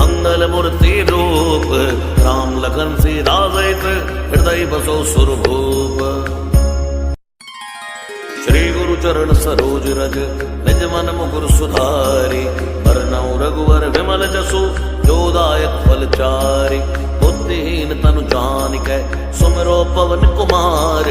मंगल मूर्ति रूप राम लखन सीता सहित हृदय बसो सुरभूप श्री गुरु चरण सरोज रज निज मन मुकुर सुधारी वरनौ रघुवर विमल जसु जोदायक फल चारि बुद्धिहीन तनु जानिकै सुमिरो पवन कुमार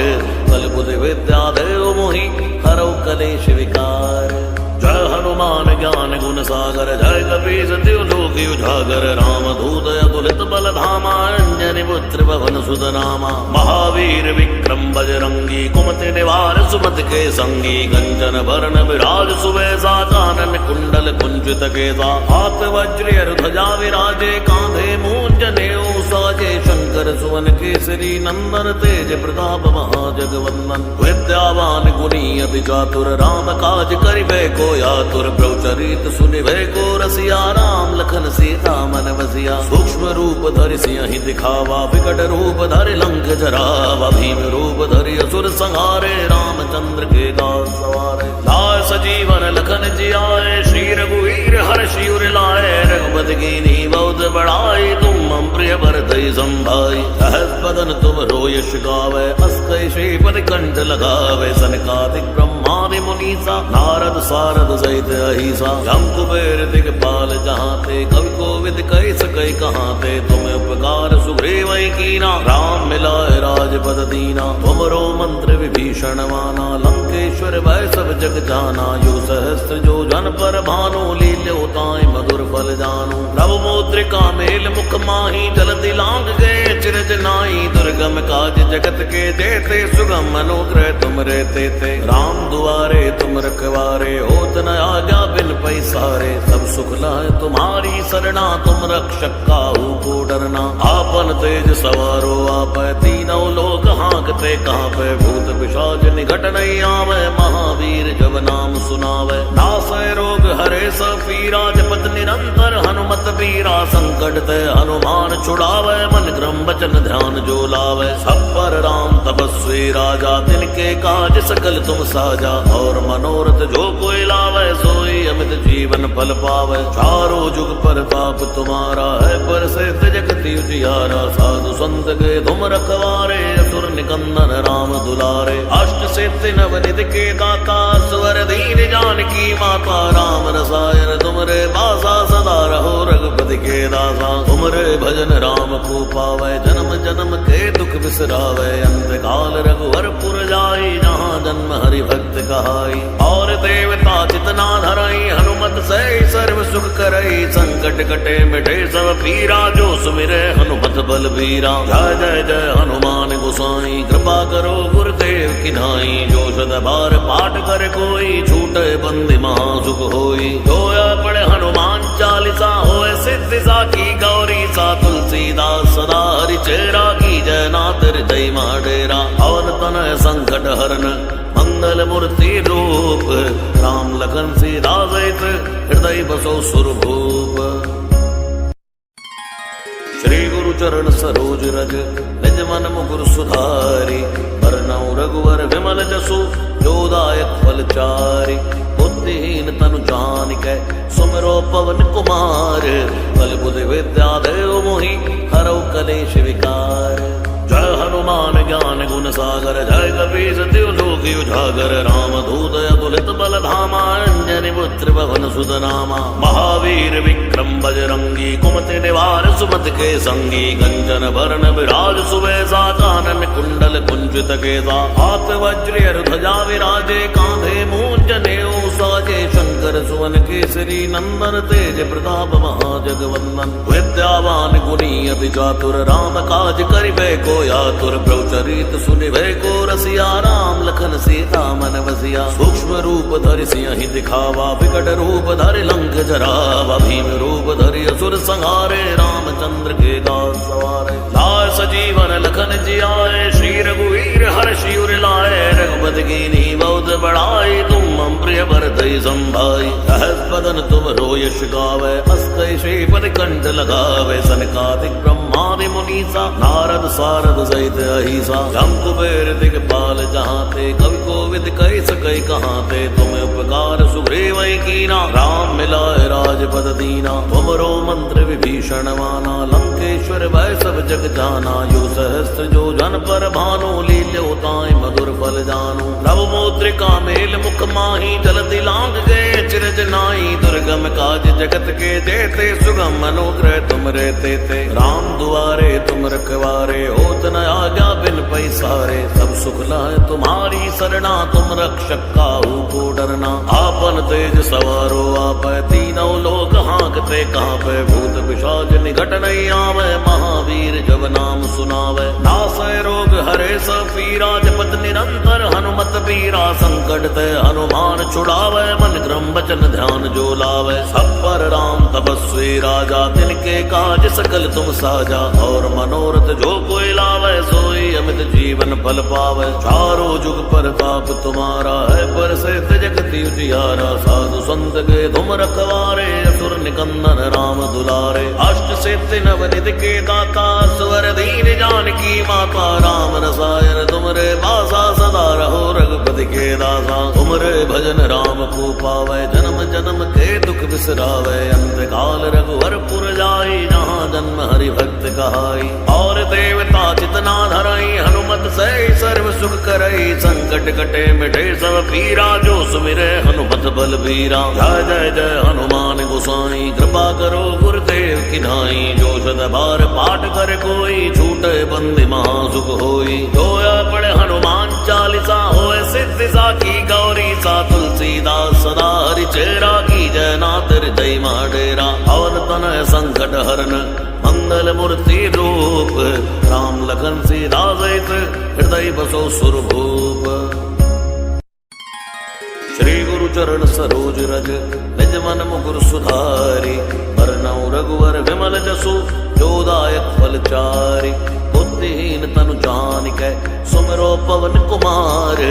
बल बुद्धि विद्या देव मोहि हरौ कलेश विकार जय हनुमान ज्ञान गुण सागर जय कपीस तिहु लोक उजागर राम दूत अतुलित बल धामा अंजनी पुत्र पवन सुत नामा महावीर विक्रम बजरंगी कुमति निवार सुमति के संगी कंचन भरण विराज सुवेशा कानन कुंडल कुंजित केसा हाथ वज्र ध्वजा विराजे कांधे मूंज नेऊ साजे शंकर सुवन केसरी नंदन तेज प्रताप महाजगवंदन विद्यावान गुणी अति चातुर राम काज करिबे को यातुर प्रभुचरित सुनिबे को रसिया राम लखन सीता मन बसिया सूक्ष्म रूप धरि सिंहि दिखावा विकट रूप धरि लंक जरावा भीम रूप धरि असुर संहारे रामचंद्र के दास सवारे लाए सजीवन लखन जियाए श्री रघुवीर हर्षि उर लाए रघुपति कीन्ही बहुत बड़ाई तुम मम प्रिय भरतहि संभाई सहस बदन तुम रोयश गावे अस कहि श्रीपति कंठ लगावे सनकादिक ब्रह्मादि मुनीसा नारद सारद सहित अहिसा जम कुबेर दिगपाल जहाँ थे कवि कोविद कह सके कहाँ थे तुम्हें उपकार सुग्रीव कीना राम मिलाए राजपद दीना तुमरो मंत्र विभीषण माना लंकेश्वर भय सब जग जाना यो सहस्त्र जो जन पर भानु लील्योताय मधुर फल जानु प्रभु मुद्रिका मेल मुख माही जलति लांग गए चिरज नाई दुर्गम काज जगत के देते सुगम अनुग्रह तुम रहते थे राम दुआरे तुम रखवारे होत न आज्ञा बिन पैसारे सब सुख लाए तुम्हारी सरना तुम रक्षक काहू को डरना आपन तेज सवारो आप तीनों लोग हाँकते कहाँ पे भूत पिशाच निकट नहीं आवे महावीर जब नाम सुनावे नासय रोग हरे सब पीरा जपत निरंतर हनुमत पीरा संकट ते हनुमान छुड़ावे मन क्रम वचन ध्यान जो लावे सब पर राम तपस्वी राजा तिनके काज सकल तुम साजा और मनोरथ जो कोई लावे सोई अमित जीवन फल पावे चारों जुग पर ताप तुम्हारा है पर से जगति उजियारा साधु संत के तुम रखवारे असुर निकंदन राम दुलारे अष्ट सिद्धि नवनिध के दाता स्वर दीन जानकी माता राम रसायन तुमरे बासा सदा रहो रघुपति के दासा तुमरे भजन राम को पावे जन्म जन्म के दुख बिसरावे अंत काल रघुवर पुर जाई जहाँ जन्म हरि भक्त कहाई और देवता चितना धरई हनुमत से सर्व सुख करई संकट कटे मिटे सब पीरा जो सुमिरे हनुमत बलबीरा जय जय जय हनुमान गोसाई कृपा करो गुरुदेव की नाई जो सद बार पाठ कर कोई छूटे बंदी महासुख होई जोया पढ़े हनुमान चालीसा होए सिद्धि सा की गौरी सा तुलसीदास सदा हरि चेरा की जय नातर जय माडेरा पवन तनय संकट हरन मंगल मूर्ति रूप राम लखन सीता सहित हृदय बसो सुरभूप श्री गुरु चरण सरोज रज निज मन मुकुर सुधारी बरनउँ रघुवर विमल जसु जोदायक फलचारी बुद्धिहीन तनु जानिकै सुमिरो पवन कुमार बल बुद्धि विद्या देव मोहि हरौ कलेश विकार जय हनुमान ज्ञान गुण सागर जय कपीस तिहु लोक उजागर राम दूत अतुलित बल धामा अंजनी पुत्र पवन सुत नामा महावीर विक्रम बजरंगी कुमति निवार सुमति के संगी कंचन बरन विराज सुबेसा कानन कुंडल कुंजित केसा हाथ वज्र ध्वजा विराजे कांधे मूंज नेऊ साजे शंकर सुवन केसरी नंदन तेज प्रताप महाजगवंदन विद्यावान गुणी अति चातुर राम काज करिबे को यातुर प्रभुचरित सुनिबे को रसिया राम लखन सीता मन बसिया सूक्ष्म रूप धरि सियहि दिखावा विकट रूप धरि लंक जरावा भीम रूप धरि असुर संहारे रामचंद्र के दास सवारे लाए सजीवन लखन जियाए श्री रघुवीर हर्षि उर लाए रघुपति कीन्ही बहुत बड़ाई तुम मम प्रिय भरतहि संभाई सहस बदन तुम रोयश गावे अस कहि श्रीपति कंठ लगावे सनकादिक ब्रह्मादि मुनीसा नारद सारद सहित अहिसा जम कुबेर दिगपाल जहाते कवि कोविद कहि सकै कहाते तुम उपकार सुग्रीव कीना राम मिलाए राजपद दीना तुमरो मंत्र विभीषण माना लंकेश्वर भय सब जग जाना यो सहस्त्र जो जन पर भानु लील्यो ताहि मधुर फल जानु प्रभु मुद्रिका मेल मुख माही जलधि लांग गए चिरज नाई दुर्गम काज जगत के जेते सुगम अनुग्रह तुम रहते थे राम दुआरे तुम रखवारे होत न आज्ञा बिन पैसारे सब सुख लाए तुम्हारी सरना तुम रक्षक काहू को डरना आपन तेज सवारो आप तीनों लोक हाँकते कांपे भूत पिशाच निकट नहीं आवे महावीर जब नाम सुनावे नासै रोग हरे सब पीरा जपत निरंतर हनुमत पीरा संकट ते हनुमान छुड़ावे मन क्रम वचन ध्यान जो लावे सब पर राम तपस्वी राजा तिनके काज सकल तुम साजा और मनोरथ जो कोई लावे सोई अमित जीवन फल पावे चारों जुग प्रताप तुम्हारा है पर से जगति उजियारा साधु संत के तुम रखवारे असुर निकंदन राम दुलारे अष्ट सिद्धि नवनिधि के दाता स्वर दीन जानकी माता राम रसायन तुमरे बासा सदा रहो रघुपति के दासा तुमरे भजन राम को पावे जन्म जन्म के दुख बिसरावे अंत काल रघुवर पुर जाई जहाँ जन्म हरि भक्त कहाई और देवता चितना धरई हनुमत से सर्व सुख करई संकट कटे मिटे सब पीरा जो सुमिरे हनुमत बलबीरा जय जय जय हनुमान गोसाई कृपा करो गुरुदेव की नाई जो सद बार पाठ कर कोई छूटे बंदी महासुख होई जोया पढ़े हनुमान चालीसा होए सिद्धि सा की गौरी सा तुलसीदास सदा हरि चेरा की जय नातर जय माडेरा पवन तनय संकट हरन मंगल मूर्ति रूप राम लखन सीता सहित हृदय बसो सुरभूप श्री गुरु चरण सरोज रज निज मन मुकुर सुधारी बरनउँ रघुवर विमल जसु जोदायक फलचारी बुद्धिहीन तनु जानिकै सुमिरो पवन कुमार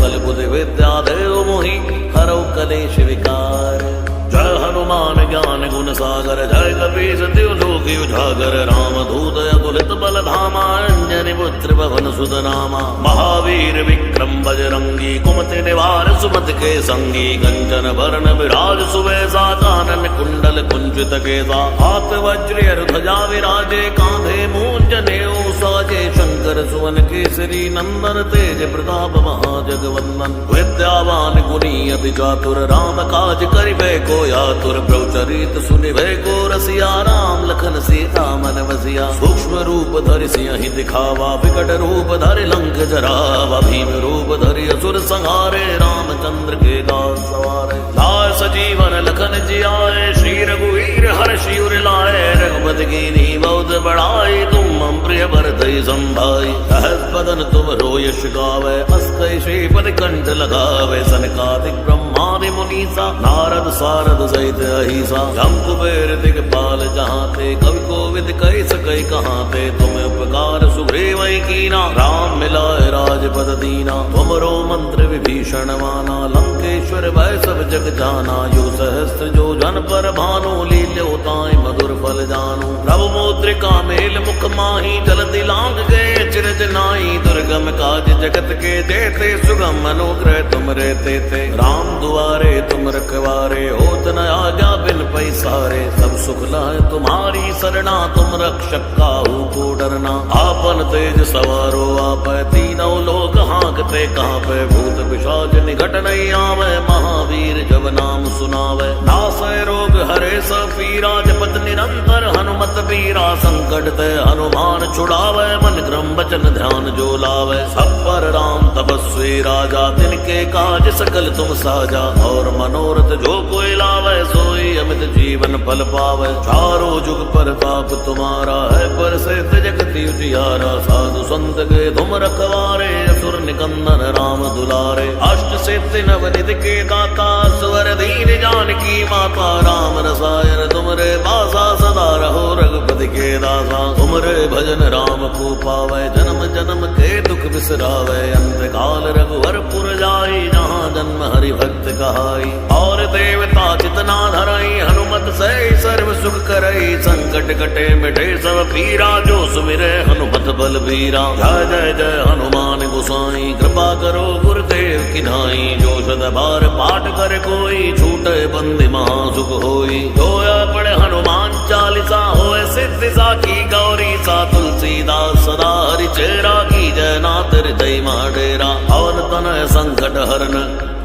बल बुद्धि विद्या देव मोहि हरौ कलेश विकार जय हनुमान ज्ञान गुण सागर जय कपीस तिहु लोक उजागर राम दूत अतुलित बल धामा अंजनी पुत्र पवन सुत नामा महावीर विक्रम बजरंगी कुमति निवार सुमति के संगी कंचन बरन विराज सुबेसा कानन कुंडल कुंजित केसा हाथ वज्र ध्वजा विराजे कांधे मूंज नेऊ साजे शंकर शंकर सुवन केसरी नंदन तेज प्रताप महाजगवंदन विद्यावान गुणी अति चातुर राम काज करिबे को आतुर प्रभु चरित सुनिबे को रसिया राम लखन सीता मन बसिया सूक्ष्म रूप धरि सिंहि दिखावा विकट रूप धरि लंक जरावा भीम रूप धरि असुर संहारे रामचंद्र के दास सवारे लाय सजीवन लखन जियाए श्री रघुवीर हर्षि उर लाए रघुपति कीन्ही बहुत बड़ाई तुम मम प्रिय भरतहि संभाई सहस बदन तुम रोयश गावे अस कई श्रीपद कंठ लगावे सनकादिक ब्रह्मादि मुनीसा नारद सारद सहित अहिसा जम कुबेर दिगपाल जहाँ ते कवि कोविद कहि सकै कहाँ ते तुम उपकार सुग्रीव कीना राम मिलाए राजपद दीना तुमरो मंत्र विभीषण माना लंकेश्वर भय सब जग जाना यो सहस्त्र जो जन पर भानु लील्यो ताई मधुर फल जानु प्रभु मुद्रिका मेल मुख माही जलधि लांग गए चिरज नाई दुर्गम काज जगत के जेते सुगम अनुग्रह तुम रहते थे राम दुआरे तुम रखवारे होत न आज्ञा बिन पैसारे सब सुख लाए तुम्हारी सरना तुम रक्षक काहू को डरना आपन तेज सवारो आप तीनों लोग हाँकते कांपे भूत पिशाच निकट नहीं आवे महावीर जब नाम सुनावे नासय रोग हरे सब पीरा जपत निरंतर हनुमत पीरा संकट ते हनुमान छुड़ावे मन क्रम वचन ध्यान जो लावे सब पर राम तपस्वी राजा तिनके काज सकल तुम साजा और मनोरथ जो कोई लावे सोई अमित जीवन फल पावे चारों जुग प्रताप तुम्हारा है पर से जगति उजियारा साधु संत के तुम रखवारे असुर निकंदन राम दुलारे अष्ट सिद्धि नवनिधि के दाता स्वर दीन जानकी माता राम रसायन तुमरे बासा सदा रहो रघुपति के दासा तुमरे भजन राम को पावे जन्म जन्म के दुख बिसरावे अंत काल रघुवर पुर जाई जहाँ जन्म हरि भक्त कहाई और देवता चितना धराई हनुमत से सर्व सुख करई संकट कटे मिटे सब पीरा जो सुमिरे हनुमत बल बीरा जय जय जय हनुमान गोसाई कृपा करो गुरुदेव की नाई जो सद बार पाठ कर कोई छूटे बंदी महासुख होई जोया पढ़े हनुमान चालीसा होए सिद्धि साखी गौरी सा तुलसीदास सदा हरि चेरा की जय नाथ हृदय माडेरा पवन तनय संकट हरन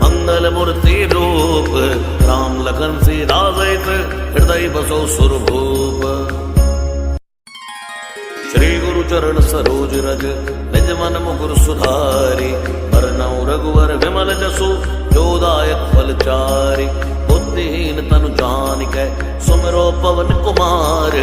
मंगल मूर्ति रूप राम लखन सीता सहित हृदय बसो सुरभूप श्री गुरु चरण सरोज रज निज मन मुकुर सुधारी बरनउँ रघुवर विमल जसु जोदायक फल चारि बुद्धिहीन तनु जानिकै सुमिरो पवन कुमार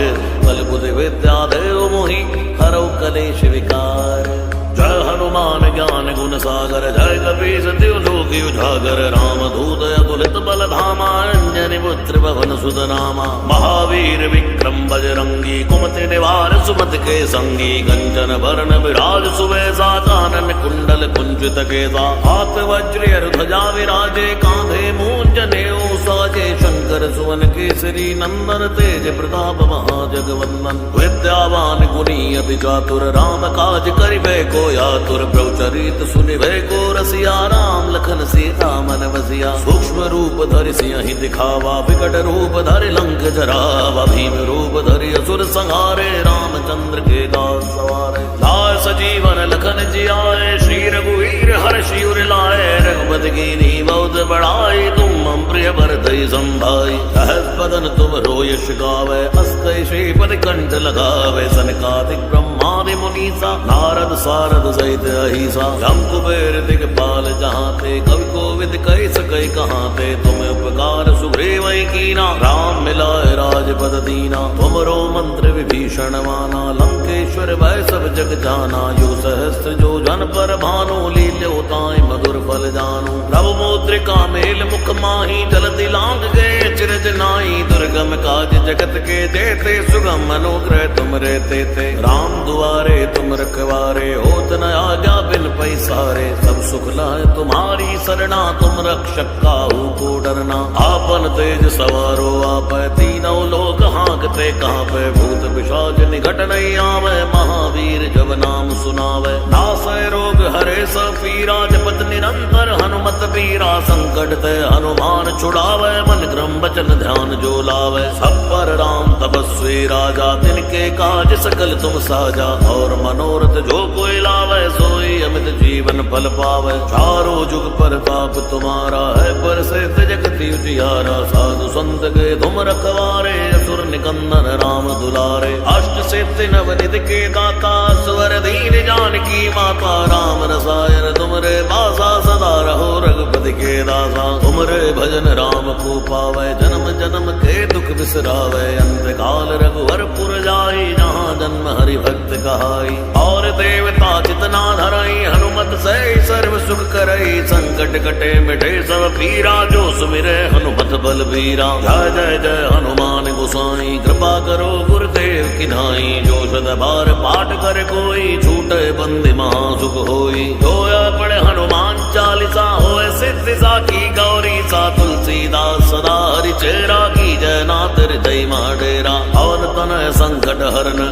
बल बुद्धि विद्या देव मोहि हरौ कलेश विकार जय हनुमान ज्ञान गुण सागर जय कपीस तिहु लोक उजागर राम दूत अतुलित बल धामा अंजनी पुत्र पवन सुत नामा महावीर विक्रम बजरंगी कुमति निवार सुमति के संगी कंचन वरण विराज सुवेशा कानन कुंडल कुंचित केसा हाथ वज्र ध्वजा विराजे कांधे मूंज नेऊ साजे शंकर सुवन केसरी नंदन तेज प्रताप महाजगवंदन विद्यावान गुणी अति चातुर राम काज करिबे को आतुर प्रभु चरित सुनिबे को रसिया राम लखन सीता मन बसिया सूक्ष्म रूप धरि सिंहि दिखावा विकट रूप धरि लंक जरावा भीम रूप धरि असुर संहारे रामचंद्र के दास सवारे लाय सजीवन लखन जियाए श्री रघुवीर हर्षि उर लाए रघुपति कीन्ही बहुत बड़ाई तुम मम प्रिय भरतहि संभाई सहस बदन तुम रोयश गावे अस कई श्रीपद कंठ लगावे सनकादिक ब्रह्मादि मुनीसा नारद सारद सहित अहिसा जम कुबेर दिगपाल जहाँ ते कवि कोविद कहि सकै कहाँ ते तुम उपकार सुग्रीव कीना राम मिलाए राजपद दीना तुमरो मंत्र विभीषण माना लंकेश्वर भय सब जग जाना यो सहस्त्र जो जन पर भानु लील्यो ताई मधुर फल जानु प्रभु मुद्रिका मेल मुख माही जलधि लांग गए चिरज नाई दुर्गम काज जगत के जेते सुगम अनुग्रह तुम रहते थे राम दुआरे तुम रखवारे होत न आज्ञा बिन पैसारे सब सुख लाए तुम्हारी सरना तुम रक्षक काहू को डरना आपन तेज सवारो आप तीनों लोग हाँकते कांपे भूत पिशाच निकट नहीं आवे महावीर जब नाम सुनावे नासय रोग हरे सब पीरा जपत निरंतर हनुमत पीरा संकट ते हनुमान छुड़ावे मन क्रम वचन ध्यान जो लावे सब पर राम तपस्वी राजा तिनके काज सकल तुम साजा और मनोरथ जो कोई लावे सोई अमित जीवन फल पावे चारों जुग प्रताप तुम्हारा है पर से जगति उजियारा साधु संत के तुम रखवारे असुर निकंदन राम दुलारे अष्ट सिद्धि नवनिधि के दाता स्वर दीन जानकी माता राम रसायन तुमरे बासा सदा रहो रघुपति के दासा तुमरे भजन राम को पावे जन्म जन्म के दुख बिसरावे अंत काल रघुवर पुर जाई जहाँ जन्म हरि भक्त कहाई और देवता चितना धरई हनुमत से सर्व सुख करई संकट कटे मिटे सब पीरा जो सुमिरे हनुमत बलबीरा जय जय जय हनुमान गोसाई कृपा करो गुरुदेव की नाई जो सद बार पाठ कर कोई छूटे बंदी महासुख होई जोया पढ़े हनुमान चालीसा होए सिद्धि साखी गौरी सा तुलसीदास सदा हरि चेरा की जय नाथ हृदय माडेरा और तनय संकट हरन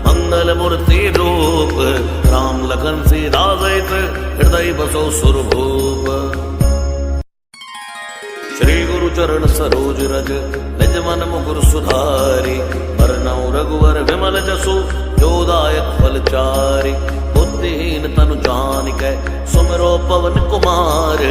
मंगल मूर्ति रूप राम लखन सीता सहित हृदय बसो सुरभूप श्री गुरु चरण सरोज रज निज मन मुकुर सुधारी वरनौ रघुवर विमल जसु जोदायक फलचारी बुद्धिहीन तनु जानिकै सुमिरो पवन कुमार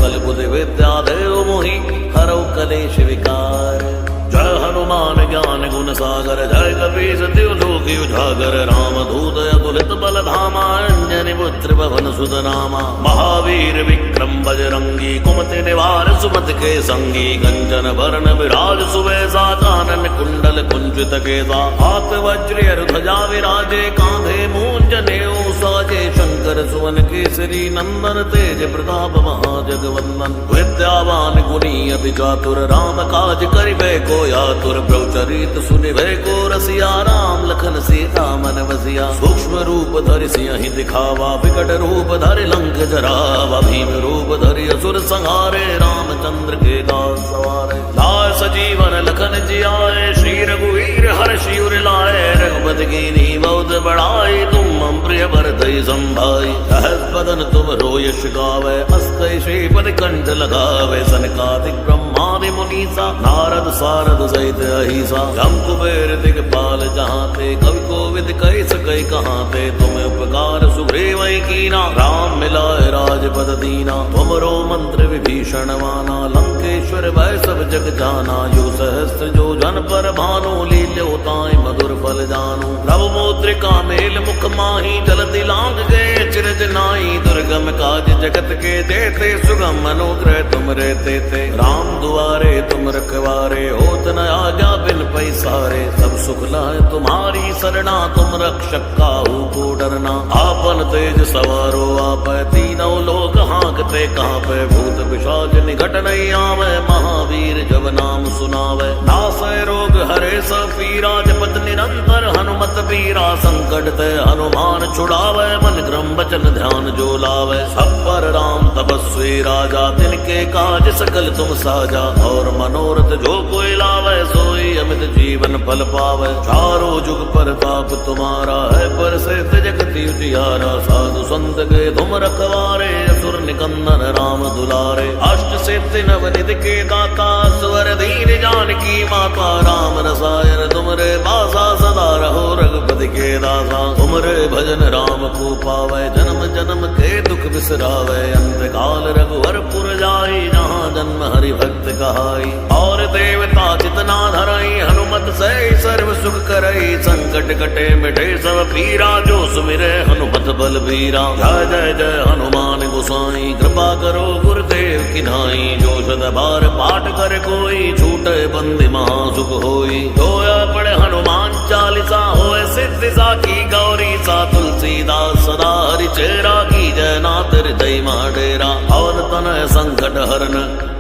बल बुद्धि विद्या देव मोहि हरौ कलेश विकार जय हनुमान ज्ञान गुण सागर जय कपीस तिहु लोक उजागर राम दूत अतुलित बल धामा अंजनी पुत्र पवन सुत नामा महावीर विक्रम बजरंगी कुमति निवार सुमति के संगी कंचन वरण विराज सुवेशा कानन कुंडल कुंजित केसा हाथ वज्र ध्वजा विराजे कांधे मूंज नेऊ साजे शंकर सुवन केसरी नंदन तेज प्रताप महाजगवंदन विद्यावान गुणी अति चातुर राम काज करिबे को यातुर प्रभुचरित सुनिबे को रसिया राम लखन सीता मन बसिया सूक्ष्म रूप धरि सिंहि दिखावा विकट रूप धरि लंक जरावा भीम रूप धरि असुर संहारे रामचंद्र के दास सवारे लाए सजीवन लखन जियाए श्री रघुवीर हर्षि उर लाए रघुपति कीन्ही बहुत बड़ाई तुम मम प्रिय भरतहि संभाई सहस बदन तुम रोयश गावे अस कहि श्रीपति कंठ लगावे सनकादिक ब्रह्मादि मुनीसा नारद सारद सहित अहिसा जम कुबेर दिगपाल जहाँ थे कवि कोविद कहि सकै कहाँ थे तुम्हें उपकार सुग्रीव कीना राम मिलाए राजपद दीना तुमरो मंत्र विभीषण माना लंकेश्वर भय सब जग जाना यो सहस्त्र जो जन पर भानु लील्योताय मधुर फल जानु प्रभु मुद्रिका मेल मुख माही जलति लांग गए चिरज नाई दुर्गम काज जगत के देते सुगम अनुग्रह तुम रहते थे राम दुआरे तुम रखवारे होत न आज्ञा बिन पैसारे सब सुख लाए तुम्हारी सरना तुम रक्षक काहू को डरना आपन तेज सवारो आप तीनों लोक हाँकते कहाँ पे भूत पिशाच निकट नहीं आवे महावीर जब नाम सुनावे नासै रोग हरे सब पीरा जपत निरंतर हनुमत पीरा संकट ते हनुमान छुड़ावे मन क्रम वचन ध्यान जो लावे सब पर राम तपस्वी राजा तिनके काज सकल तुम साजा और मनोरथ जो कोई लावे सोई अमित जीवन फल पावे चारों जुग प्रताप तुम्हारा है पर से जगति उजियारा साधु संत के तुम रखवारे असुर निकंदन राम दुलारे अष्ट सिद्धि नवनिधि के दाता स्वर दीन जानकी माता राम रसायन तुमरे बासा सदा रहो रघुपति के दासा तुमरे भजन राम को पावे जन्म जन्म के दुख बिसरावे अंत काल रघुवर पुर जाई जहाँ जन्म हरि भक्त कहाई और देवता चितना धरई हनुमत से सर्व सुख करई संकट कटे मिटे सब पीरा जो सुमिरे हनुमत बलबीरा जय जय जय हनुमान गोसाई कृपा करो गुरुदेव की नाई जो सद बार पाठ कर कोई छूटे बंदी महासुख होई जोया पढ़े हनुमान चालीसा होए सिद्धि साखी गौरी सा तुलसीदास सदा हरि चेरा की जय नाथ हृदय माडेरा और तनय संकट हरन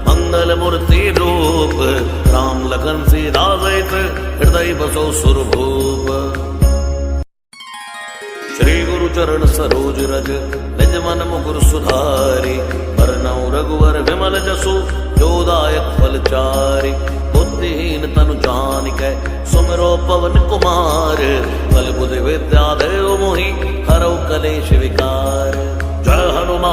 मंगल मूर्ति रूप राम लखन सीता सहित हृदय बसो सुरभूप श्री गुरु चरण सरोज रज निज मन मुकुर सुधारी वरनौ रघुवर विमल जसु जोदायक फलचारी बुद्धिहीन तनु जानिकै सुमिरो पवन कुमार बल बुद्धि विद्या देव मोहि हरौ कलेश विकार जय हनुमान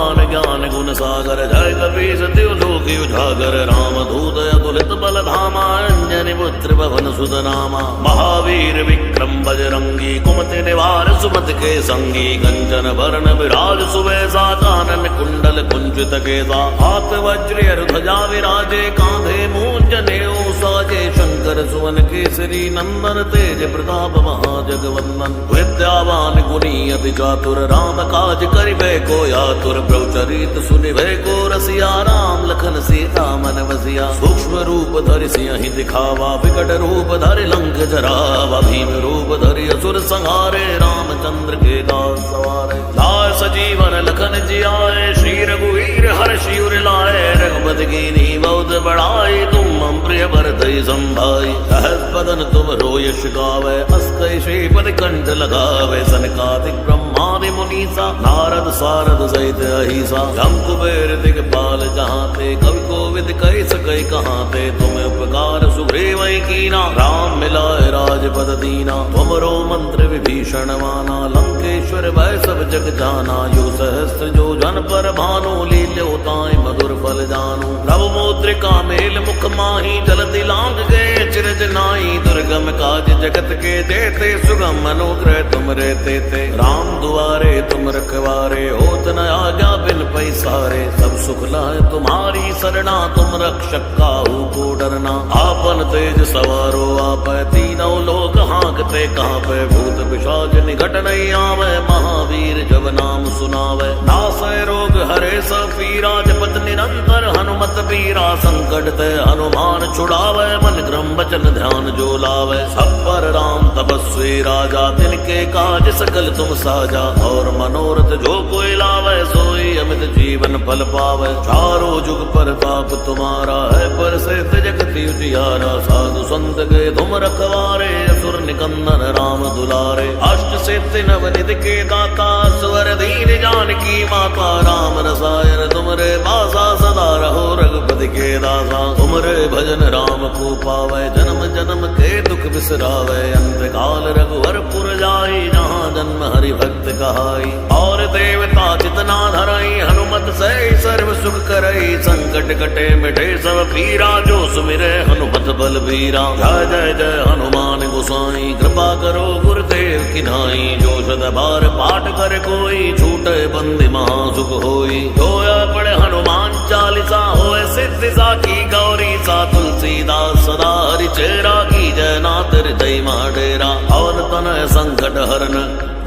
कपीस त्रिलोकी उजागर राम दूत अतुलित बल धामा अंजनी पुत्र पवन सुत नामा महावीर विक्रम बजरंगी कुमति निवार सुमति के संगी कंचन वर्ण विराज सुवेशा कानन कुंडल कुंजित केसा हाथ वज्र ध्वजा विराजे कांधे मूंज नेऊ साजे शंकर सुवन केसरी नंदन तेज प्रताप महाजगवंदन विद्यावान गुणी अति चातुर राम काज करिबे को आतुर प्रभु चरित सुनिबे को रसिया राम लखन सीता मन बसिया सूक्ष्म रूप धरि सिंहि दिखावा विकट रूप धरि लंक जरावा भीम रूप धरि असुर संहारे रामचंद्र के दास सवारे लाय सजीवन लखन जियाए श्री रघुवीर हर्षि उर लाए रघुपति कीन्ही बहुत बड़ाई तुम मम प्रिय भरत संभाई सहस बदन तुम रोयश गावे अस कई श्रीपति कंठ लगावे सनकादिक ब्रह्मादि मुनीसा नारद सारद सहित अहिसा जम कुबेर दिगपाल जहाँ थे कवि कोविद कही सकै कहाँ थे तुम्हें उपकार सुग्रीव कीना राम मिलाए राजपद दीना तुमरो मंत्र विभीषण माना लंकेश्वर भय सब जग जाना यो सहस्त्र जो जन पर भानु लील्यो ताई मधुर फल जानु नव मुद्रिका मेल मुख माही जलति लांग गए चिरज नाई दुर्गम काज जगत के देते सुगम अनुग्रह तुम रहते थे राम दुआरे तुम रखवारे होत न आज्ञा बिन पैसारे सब सुख लाए तुम्हारी सरना तुम रक्षक काहू को डरना आपन तेज सवारो आप तीनों लोग हाँकते कहाँ पे भूत पिशाच निकट नहीं आवे महावीर जब नाम सुनावे नासय रोग हरे सब पीरा जपत निरंतर हनुमत पीरा संकट ते हनुमान छुड़ावे मन क्रम वचन ध्यान जो लावे सब पर राम तपस्वी राजा तिनके काज सकल तुम साजा और मनोरथ जो कोई लावे सोई अमित जीवन फल पावे चारों जुग प्रताप तुम्हारा है पर से जगति उजियारा साधु संत के तुम रखवारे असुर निकंदन राम दुलारे अष्ट सिद्धि नवनिधि के दाता स्वर दीन जानकी माता राम रसायन तुमरे बासा सदा रहो रघुपति के दासा तुमरे भजन राम को पावे जन्म जन्म के दुख बिसरावे अंत काल रघुवर पुर जाई जहाँ जन्म हरि भक्त कहाई और देवता चितना धरई हनुमत से सर्व सुख करई संकट कटे मिटे सब पीरा जो सुमिरे हनुमत बल बीरा जय जय जय हनुमान गोसाई कृपा करो गुरुदेव की नाई जो सद बार पाठ कर कोई छूटे बंदी महासुख होई जोया पड़े हनुमान चालीसा होए सिद्धि साखी गौरी सा तुलसीदास सदा हरि चेरा की जय नाथ हृदय डेरा और तन संकट हरन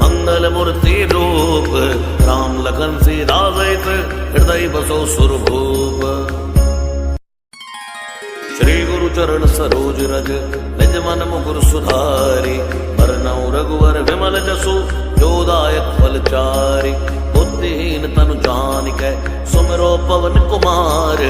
मंगल मूर्ति रूप राम लखन सीता सहित हृदय बसो सुरभूप श्री गुरु चरण सरोज रज निज मन मुकुर सुधारी बरनउँ रघुवर विमल जसु जोदायक फल चारि बुद्धिहीन तनु जानिकै सुमिरो पवन कुमार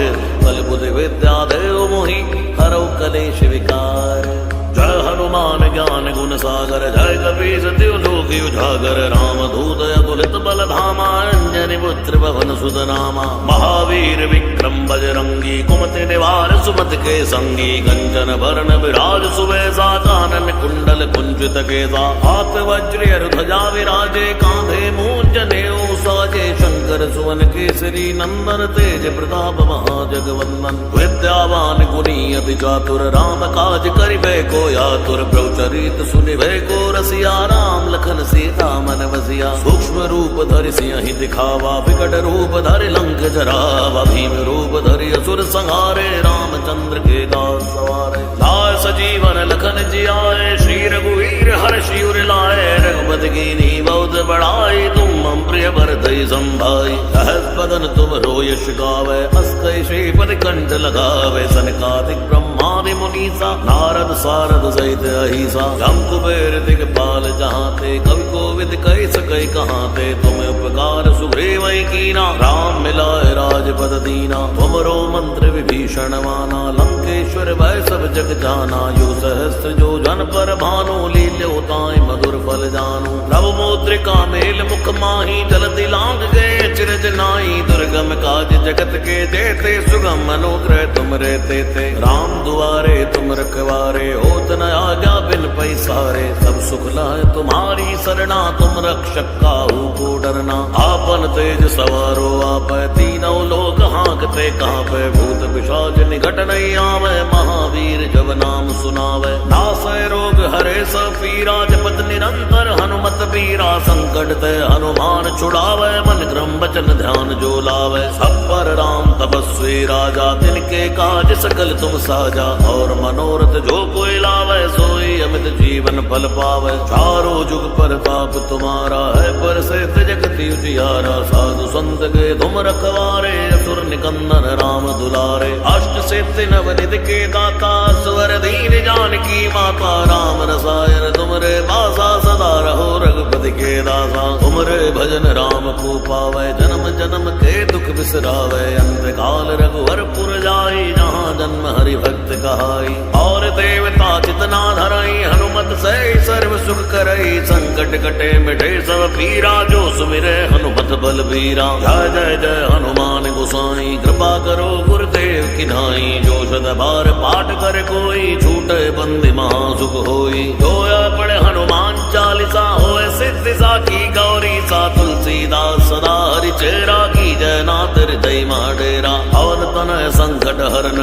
बल बुद्धि विद्या देव मोहि हरौ कलेश विकार जय हनुमान ज्ञान गुण सागर जय कपीस त्रिलोकी उजागर राम दूत अतुलित बल धामा अंजनी पुत्र पवन सुत नामा महावीर विक्रम बजरंगी कुमति निवार सुमति के संगी कंचन वर्ण विराज सुवेशा कानन कुंडल कुंजित केसा हाथ वज्र ध्वजा विराजे कांधे मूंज नेऊ साजे शंकर सुवन केसरी नंदन तेज प्रताप महाजगवंदन विद्यावान गुणी अति चातुर राम काज करिबे को आतुर प्रभु चरित सुनिबे को रसिया राम लखन सीता मन बसिया सूक्ष्म रूप धरि सिंहि दिखावा विकट रूप धरि लंक जरावा भीम रूप धरि असुर संहारे रामचंद्र के दास सवारे लाय सजीवन लखन जियाए श्री रघुवीर हर्षि उर लाए रघुपति कीन्ही बहुत बड़ाई तुम मम प्रिय भरत संभाई सहस बदन तुम रोयश गावे अस कई श्रीपति कंठ लगावे सनकादिक ब्रह्मादि मुनीसा नारद सारद सहित अहिसा जम कुबेर दिगपाल जहाँ थे कवि कोविद कही सकै कहाँ थे तुम्हें उपकार सुग्रीव कीना राम मिलाए राजपद दीना तुमरो मंत्र विभीषण माना लंकेश्वर भय सब जग जाना यो सहस्त्र जो जन पर भानु लील्यो ताई मधुर फल जानु नव मुद्रिका मेल मुख माही जलति लांग गए चिरज नाई दुर्गम काज जगत के देते सुगम अनुग्रह तुम रहते थे राम दुआरे तुम रखवारे होत न आज्ञा बिन पैसारे सब सुख लाए तुम्हारी सरना तुम रक्षक काहू को डरना। आपन तेज सवारो आप, तीनों लोक हाँकते कांपे, भूत पिशाच निकट नहीं आवे, महावीर जब नाम सुनावे। नासै रोग हरे सब पीरा, जपत निरंतर हनुमत बीरा, संकट ते हनुमान छुड़ावे, मन क्रम वचन ध्यान जो लावे। सब पर राम तपस्वी राजा, तिनके काज सकल तुम साजा, और मनोरथ जो कोई लावे, सोई अमित जीवन फल पावे। चारों जुग प्रताप तुम्हारा है, पर से जगति उजियारा, साधु संत के तुम रखवारे, असुर निकंदन राम दुलारे। अष्ट सिद्धि नवनिधि के दाता, स्वर दीन जानकी माता, राम रसायन तुमरे बासा, सदा रहो रघुपति के दासा। तुमरे भजन राम को पावे, जन्म जन्म के दुख बिसरावे, अंत काल रघुवर पुर जाई, जहाँ जन्म हरि भक्त कहाई। और देवता चितना धरई, हनुमत से सर्व सुख करई, संकट कटे मिटे सब पीरा, जो सुमिरे हनुमत बलबीरा। जय जय जय हनुमान गोसाई, कृपा करो गुरुदेव की नाई, जो सद बार पाठ कर कोई, छूटे बंदी महासुख होई। जोया पढ़े हनुमान चालीसा, होए सिद्धि साखी गौरी सा, तुलसीदास सदा हरि चेरा, की जय नाथ हृदय डेरा। अवध तनय संकट हरन,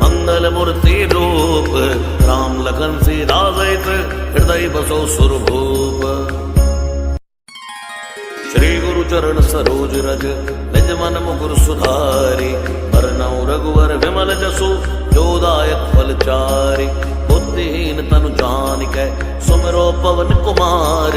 मंगल मूर्ति रूप, राम लखन सीता सहित हृदय बसो सुरभूप। श्री गुरु चरण सरोज रज, निज मन मुकुर सुधारी, बरनउँ रघुवर विमल जसु, जोदायक फल चारि। बुद्धिहीन तनु जानिकै, सुमिरो पवन कुमार,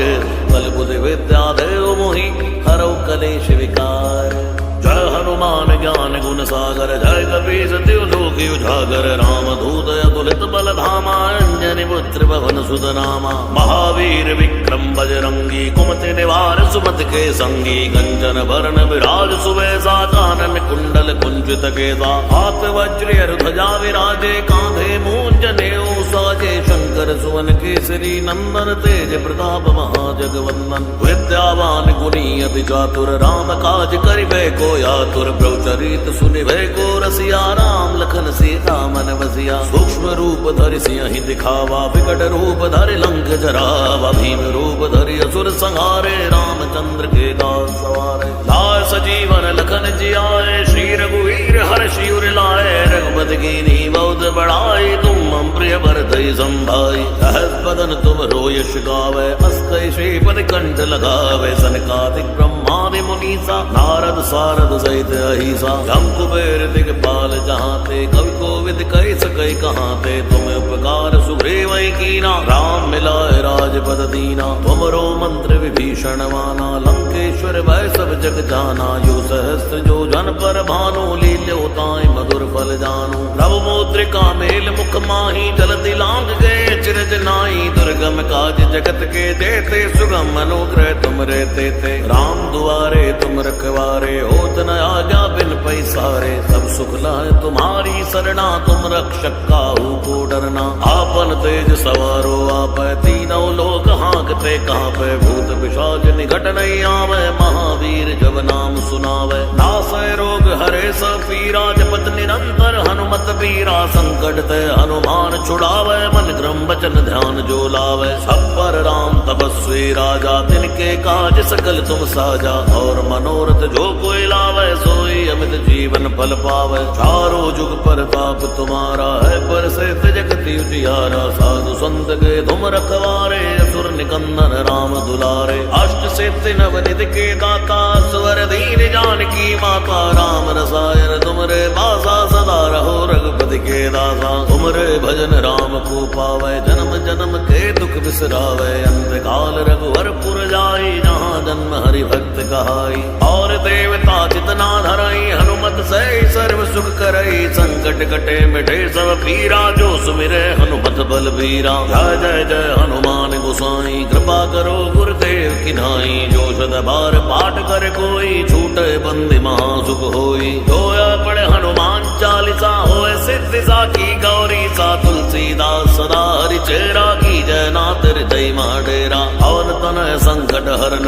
बल बुद्धि विद्या देव मोहि, हरौ कलेश विकार। जय हनुमान ज्ञान गुण सागर, जय कपीस तिहु लोक उजागर, रामदूत अतुलित बल धामा, अंजनी पुत्र पवन सुत नामा। महावीर विक्रम बजरंगी, कुमति निवार सुमति के संगी, कंचन बरन विराज सुबेसा, कानन कुंडल कुंजित केसा। हाथ वज्र ध्वजा विराजे, कांधे मूंज नेऊ साजे, शंकर सुवन केसरी नंदन, तेज प्रताप महाजगवंदन। विद्यावान गुणी अति चातुर, राम काज करिबे को आतुर, प्रभुचरित सुनिबे को रसिया, राम लखन सीता मन बसिया। सूक्ष्म रूप धरि सियहि दिखावा, विकट रूप धरि लंक जरावा, भीम रूप धरि असुर संहारे, रामचंद्र के दास सवारे। लाए सजीवन लखन जियाए, श्री रघुवीर हर्षि उर लाए, रघुपति कीन्ही बहुत बड़ाई, तुम मम प्रिय भरतहि संभाई। सहस बदन तुम रोयश गावे, अस्कै श्रीपति कंठ लगावे, सनकादिक ब्रह्मादि मुनीसा, नारद सारद सहित अहिसा। जम कुबेर दिगपाल जहाँते, कवि कोविद कहि सकै कहाँते, तुम उपकार सुग्रीव कीना, राम मिलाए राजपद दीना। तुमरो मंत्र विभीषण माना, लंकेश्वर भय सब जग जाना, यो सहस्त्र जो जन पर भानु, लील्यो ताहि मधुर फल जानू। प्रभु मुद्रिका मेल मुख माही, जलधि लांघ गए चिरज नाई, दुर्गम काज जगत के देते, सुगम अनुग्रह तुमरे तेते। राम दुआरे तुम रखवारे, होत न आज्ञा बिन पैसारे, सब सुख लहै तुम्हारी सरना, तुम रक्षक काहू को डरना। आपन तेज सवारो आप, तीनों लोक हाँकते कांपे, भूत पिशाच निकट नहीं आवे, महावीर जब नाम सुनावे। नासै रोग हरे सब पीरा, जपत निरंतर हनुमत बीरा, संकट ते हनुमान छुड़ावे, मन क्रम वचन ध्यान जो लावे। सब पर राम तपस्वी राजा, तिनके काज सकल तुम साजा, और मनोरथ जो कोई लावे, सोई अमित जीवन फल पावे। चारों जुग प्रताप तुम्हारा है, पर से जगति उजियारा, साधु संत के तुम रखवारे, असुर निकंदन राम दुलारे। अष्ट सिद्धि नवनिधि के दाता, स्वर दीन जानकी माता, राम रसायन तुमरे बासा, सदा रहो रघुपति के दासा। तुमरे भजन राम को पावे, जन्म जन्म के दुख बिसरावे, अंत काल रघुवर पुर जाई, जहाँ जन्म हरि भक्त कहाई। और देवता चितना धरई, हनुमत से सर्व सुख करई, संकट कटे मिटे सब पीरा, जो सुमिरे हनुमत बलबीरा। जय जय जय हनुमान गोसाई, कृपा करो गुरुदेव की नाई, जो सद बार पाठ कर कोई, छूटे बंदी महासुख होई। जोया पढ़े हनुमान चालीसा, होए सिद्धि साखी गौरी सा, तुलसीदास सदा हरि चेरा, की जय नाथ हृदय डेरा। अवध तनय संकट हरन,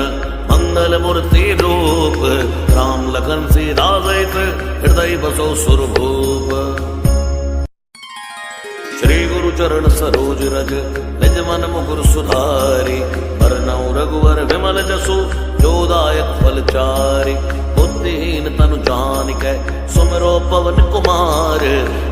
मंगल मूर्ति रूप, राम लखन सीता सहित हृदय बसो सुरभूप। श्री गुरु चरण सरोज रज निज मन मुकुर सुधारी बरनउँ रघुवर विमल जसु जो दायक फल चारि बुद्धिहीन तनु जानिकै सुमिरो पवन कुमार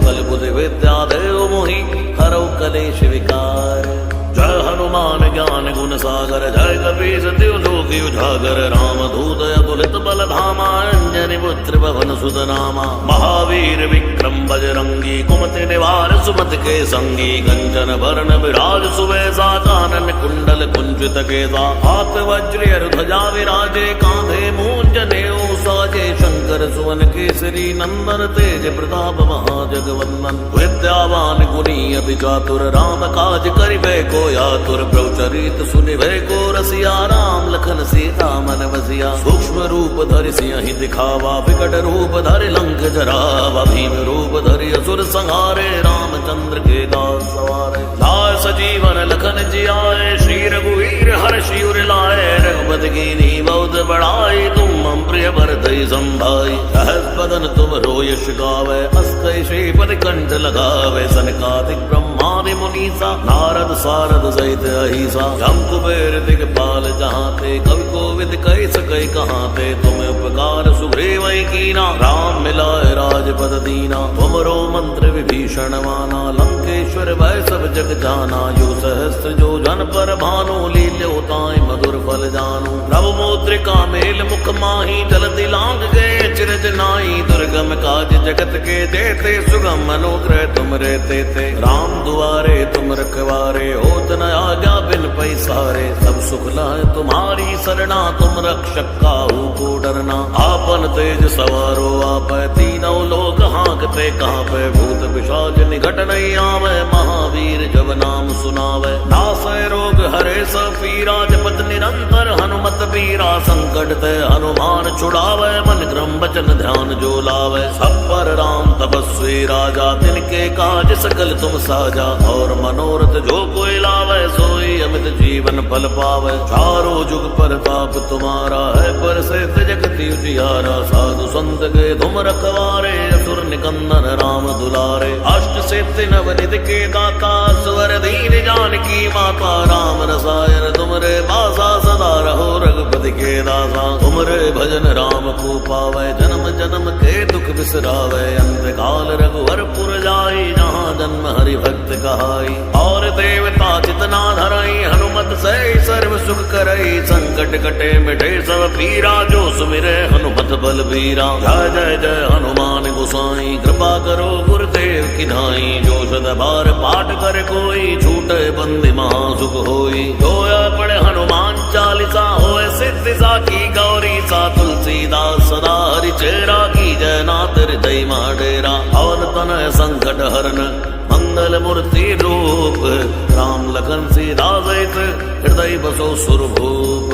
बल बुद्धि विद्या देव मोहि हरौ कलेश विकार। जय हनुमान ज्ञान गुण सागर जय कपीस तिहु लोक उजागर रामदूत अतुलित बल धामा अंजनी पुत्र पवन सुत नामा। महावीर विक्रम बजरंगी कुमति निवार सुमति के संगी कंचन बरन विराज सुवेशा कानन कुंडल कुंचित केसा हाथ वज्र ध्वजा विराजे कांधे मूंज नेऊ साजे शंकर सुवन केसरी नंदन तेज प्रताप महाजगवंदन। विद्यावान गुणी अति चातुर राम काज करिबे को यातुर प्रभु चरित सुनिबे को रसिया राम लखन सीता मन बसिया। सूक्ष्म रूप धरि सिंहि दिखावा विकट रूप धरि लंक जरावा भीम रूप धरि असुर संहारे रामचंद्र के दास सवारे। लाय सजीवन लखन जियाए श्री रघुवीर हर्षि उर लाए रघुपति कीन्ही बहुत बड़ाई तुम मम प्रिय भरतहि संभाई। सहस बदन तुम रोयश गावे अस कहि श्रीपति कंठ लगावे सनकादिक ब्रह्मादि मुनीसा नारद सारद सहित अहिसा। जम कुबेर दिगपाल जहाँ ते कवि कोविद कहि सकै कहाँ ते तुम उपकार सुग्रीव कीना राम मिलाए राजपद दीना। तुमरो मंत्र विभीषण माना लंकेश्वर भय सब जग जाना यो सहस्त्र जो जन पर भानु लील्यो ताहि मधुर फल जानु। प्रभु मुद्रिका मेल मुख माही जलति लांग गए चिरज नाई दुर्गम काज जगत के देते सुगम अनुग्रह तुम रहते थे। राम दुआरे तुम रखवारे होत न आज्ञा बिन पैसारे सब सुख लाए तुम्हारी सरना तुम रक्षक काहू को डरना। आपन तेज सवारो आप तीनों लोग हाँकते कांपे भूत पिशाच निकट नहीं आवे महावीर जब नाम सुनावे। नासै रोग हरे सब पीरा जपत निरंतर हनुमत पीरा संकट ते हनुमान छुड़ावे मन क्रम वचन ध्यान जो लावे। सब पर राम तपस्वी राजा तिनके काज सकल तुम साजा और मनोरथ जो कोई लावे सोई अमित जीवन फल पावे। चारों जुग परताप तुम्हारा है प्रसिद्ध जगत उजियारा साधु संत के तुम रखवारे असुर निकंदन राम दुलारे। अष्ट सिद्धि नवनिधि के दाता स्वर दीन जानकी माता राम रसायन तुमरे बासा सदा रहो रघुपति के दासा। तुमरे भजन राम को पावे जन्म जन्म के दुख बिसरावे अंत काल रघुवर पुर जाई जहाँ जन्म हरि भक्त कहाई। और देवता चितना धरई हनुमत से सर्व सुख करई संकट कटे मिटे सब पीरा जो सुमिरे हनुमत बल बीरा। जय जय जय हनुमान गोसाई कृपा करो गुरुदेव की नाई। जो सद बार पाठ कर कोई छूटे बंदी महासुख होई। जो पढ़े हनुमान चालीसा होए सिद्धि साखी गौरी सा तुलसीदास सदा हरि चेरा की जय नाथ हृदय डेरा। और तनय संकट हरन मंगल मूर्ति रूप राम लखन सीता सहित हृदय बसो सुरभूप।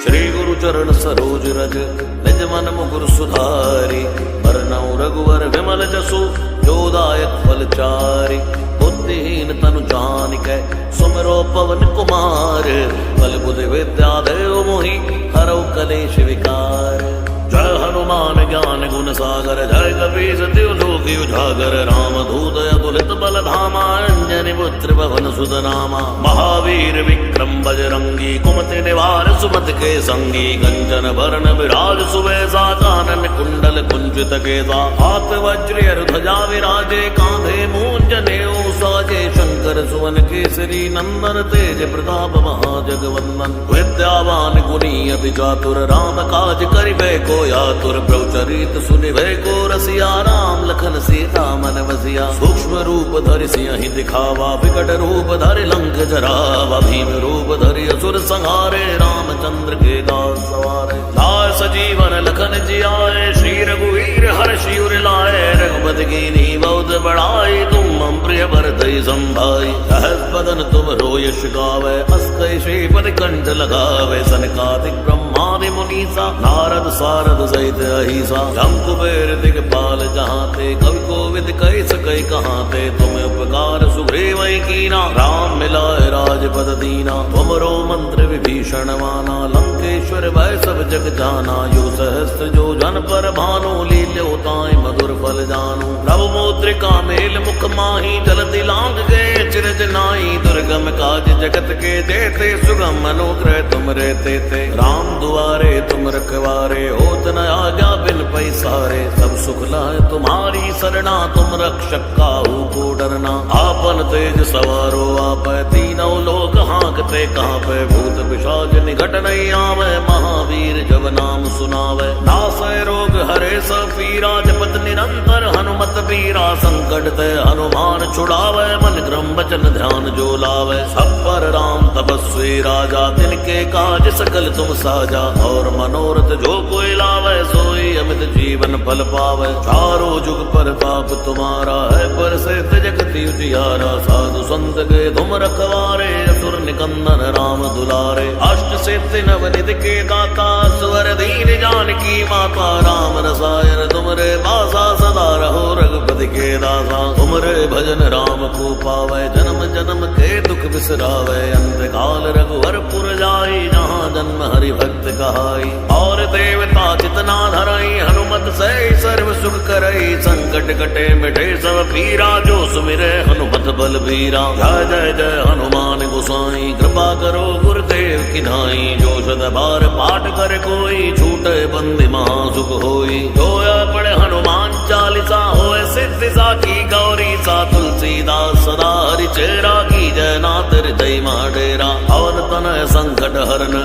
श्री गुरु चरण सरोज रज निज मन मुकुर सुधारी बरनउँ रघुवर विमल जसु जो दायक फल चारि। बुद्धिहीन तनु जानिकै सुमिरो पवन कुमार बल बुद्धि विद्या देव मोहि हरौ कलेश विकार। जय हनुमान ज्ञान गुण सागर जय कपीस तिहु लोक उजागर रामदूत अतुलित बल धामा अंजनी पुत्र पवन सुत नामा। महावीर विक्रम बजरंगी कुमति निवार सुमति के संगी कंचन बरन विराज सुवेशा कानन कुंडल कुंचित केसा हाथ वज्र ध्वजा विराजे कांधे मूंज नेऊ साजे शंकर सुवन केसरी नंदन तेज प्रताप महाजगवंदन। विद्यावान गुणी अति चातुर राम काज करिबे को यातुर प्रभु चरित सुनिबे को रसिया राम लखन सीता मन बसिया। सूक्ष्म रूप धरि सिंहि दिखावा विकट रूप धरि लंक जरावा भीम रूप धरि असुर संहारे रामचंद्र के दास सवारे। लाय सजीवन लखन जियाए श्री रघुवीर हर्षि उर लाए रघुपति कीन्ही बहुत बड़ाई तुम मम प्रिय भरतहि संभाई। सहस बदन तुम रोयश गावे अस कहि श्रीपति कंठ लगावे सनकादिक ब्रह्मादि मुनीसा नारद सारद सहित अहिसा। जम कुबेर दिगपाल जहाँ ते कवि कोविद कहि सकै कहाँ ते तुम उपकार सुग्रीव कीना राम मिलाए राजपद दीना। तुमरो मंत्र विभीषण माना लंकेश्वर भय सब जग जाना यो सहस्त्र जो जन पर भानु लील्यो ताहि मधुर फल जानु। प्रभु मुद्रिका मुद्रिका मेल मुख माही जलति लांग गए चिरज नाई दुर्गम काज जगत के देते सुगम अनुग्रह तुम रहते थे राम दुआरे तुम रखवारे होत न आज्ञा बिन पैसारे सब सुख लाए तुम्हारी सरना तुम रक्षक काहू को डरना आपन तेज सवारो आप तीनों लोग हाँकते कहाँ पे भूत पिशाच निकट नहीं आवे महावीर जब नाम सुनावे नासै रोग हरे सब पीरा जपत निरंतर हनुमत पीरा संकट ते हनुमान छुड़ावे मन क्रम वचन ध्यान जो लावे सब पर राम तपस्वी राजा तिनके काज सकल तुम साजा और मनोरथ जो कोई लावे सोई अमित जीवन फल पावे चारों जुग पर ताप तुम्हारा है पर से जगति उजियारा साधु संत के तुम रखवारे असुर निकंदन राम दुलारे अष्ट सिद्धि नवनिधि के दाता स्वर दीन जानकी माता राम रसायन तुमरे पासा सदा रहो रघुपति के दासा तुमरे भजन राम को पावे जन्म जन्म के दुख बिसरावे अंत काल रघुवर पुर जाई जहाँ जन्म हरि भक्त कहाई और देवता चितना धराई हनुमत से सर्व सुख करई संकट कटे मिटे सब पीरा जो सुमिरे हनुमत बल बीरा जय जय जय हनुमान गोसाई कृपा करो गुरुदेव की नाई जो सद बार पाठ कर कोई छूटे बंदी महासुख होई जोया पड़े हनुमान चालीसा होए सिद्धि साखी गौरी सा तुलसीदास सदा हरि चेरा की जय नाथ हृदय डेरा पवन तनय संकट हरन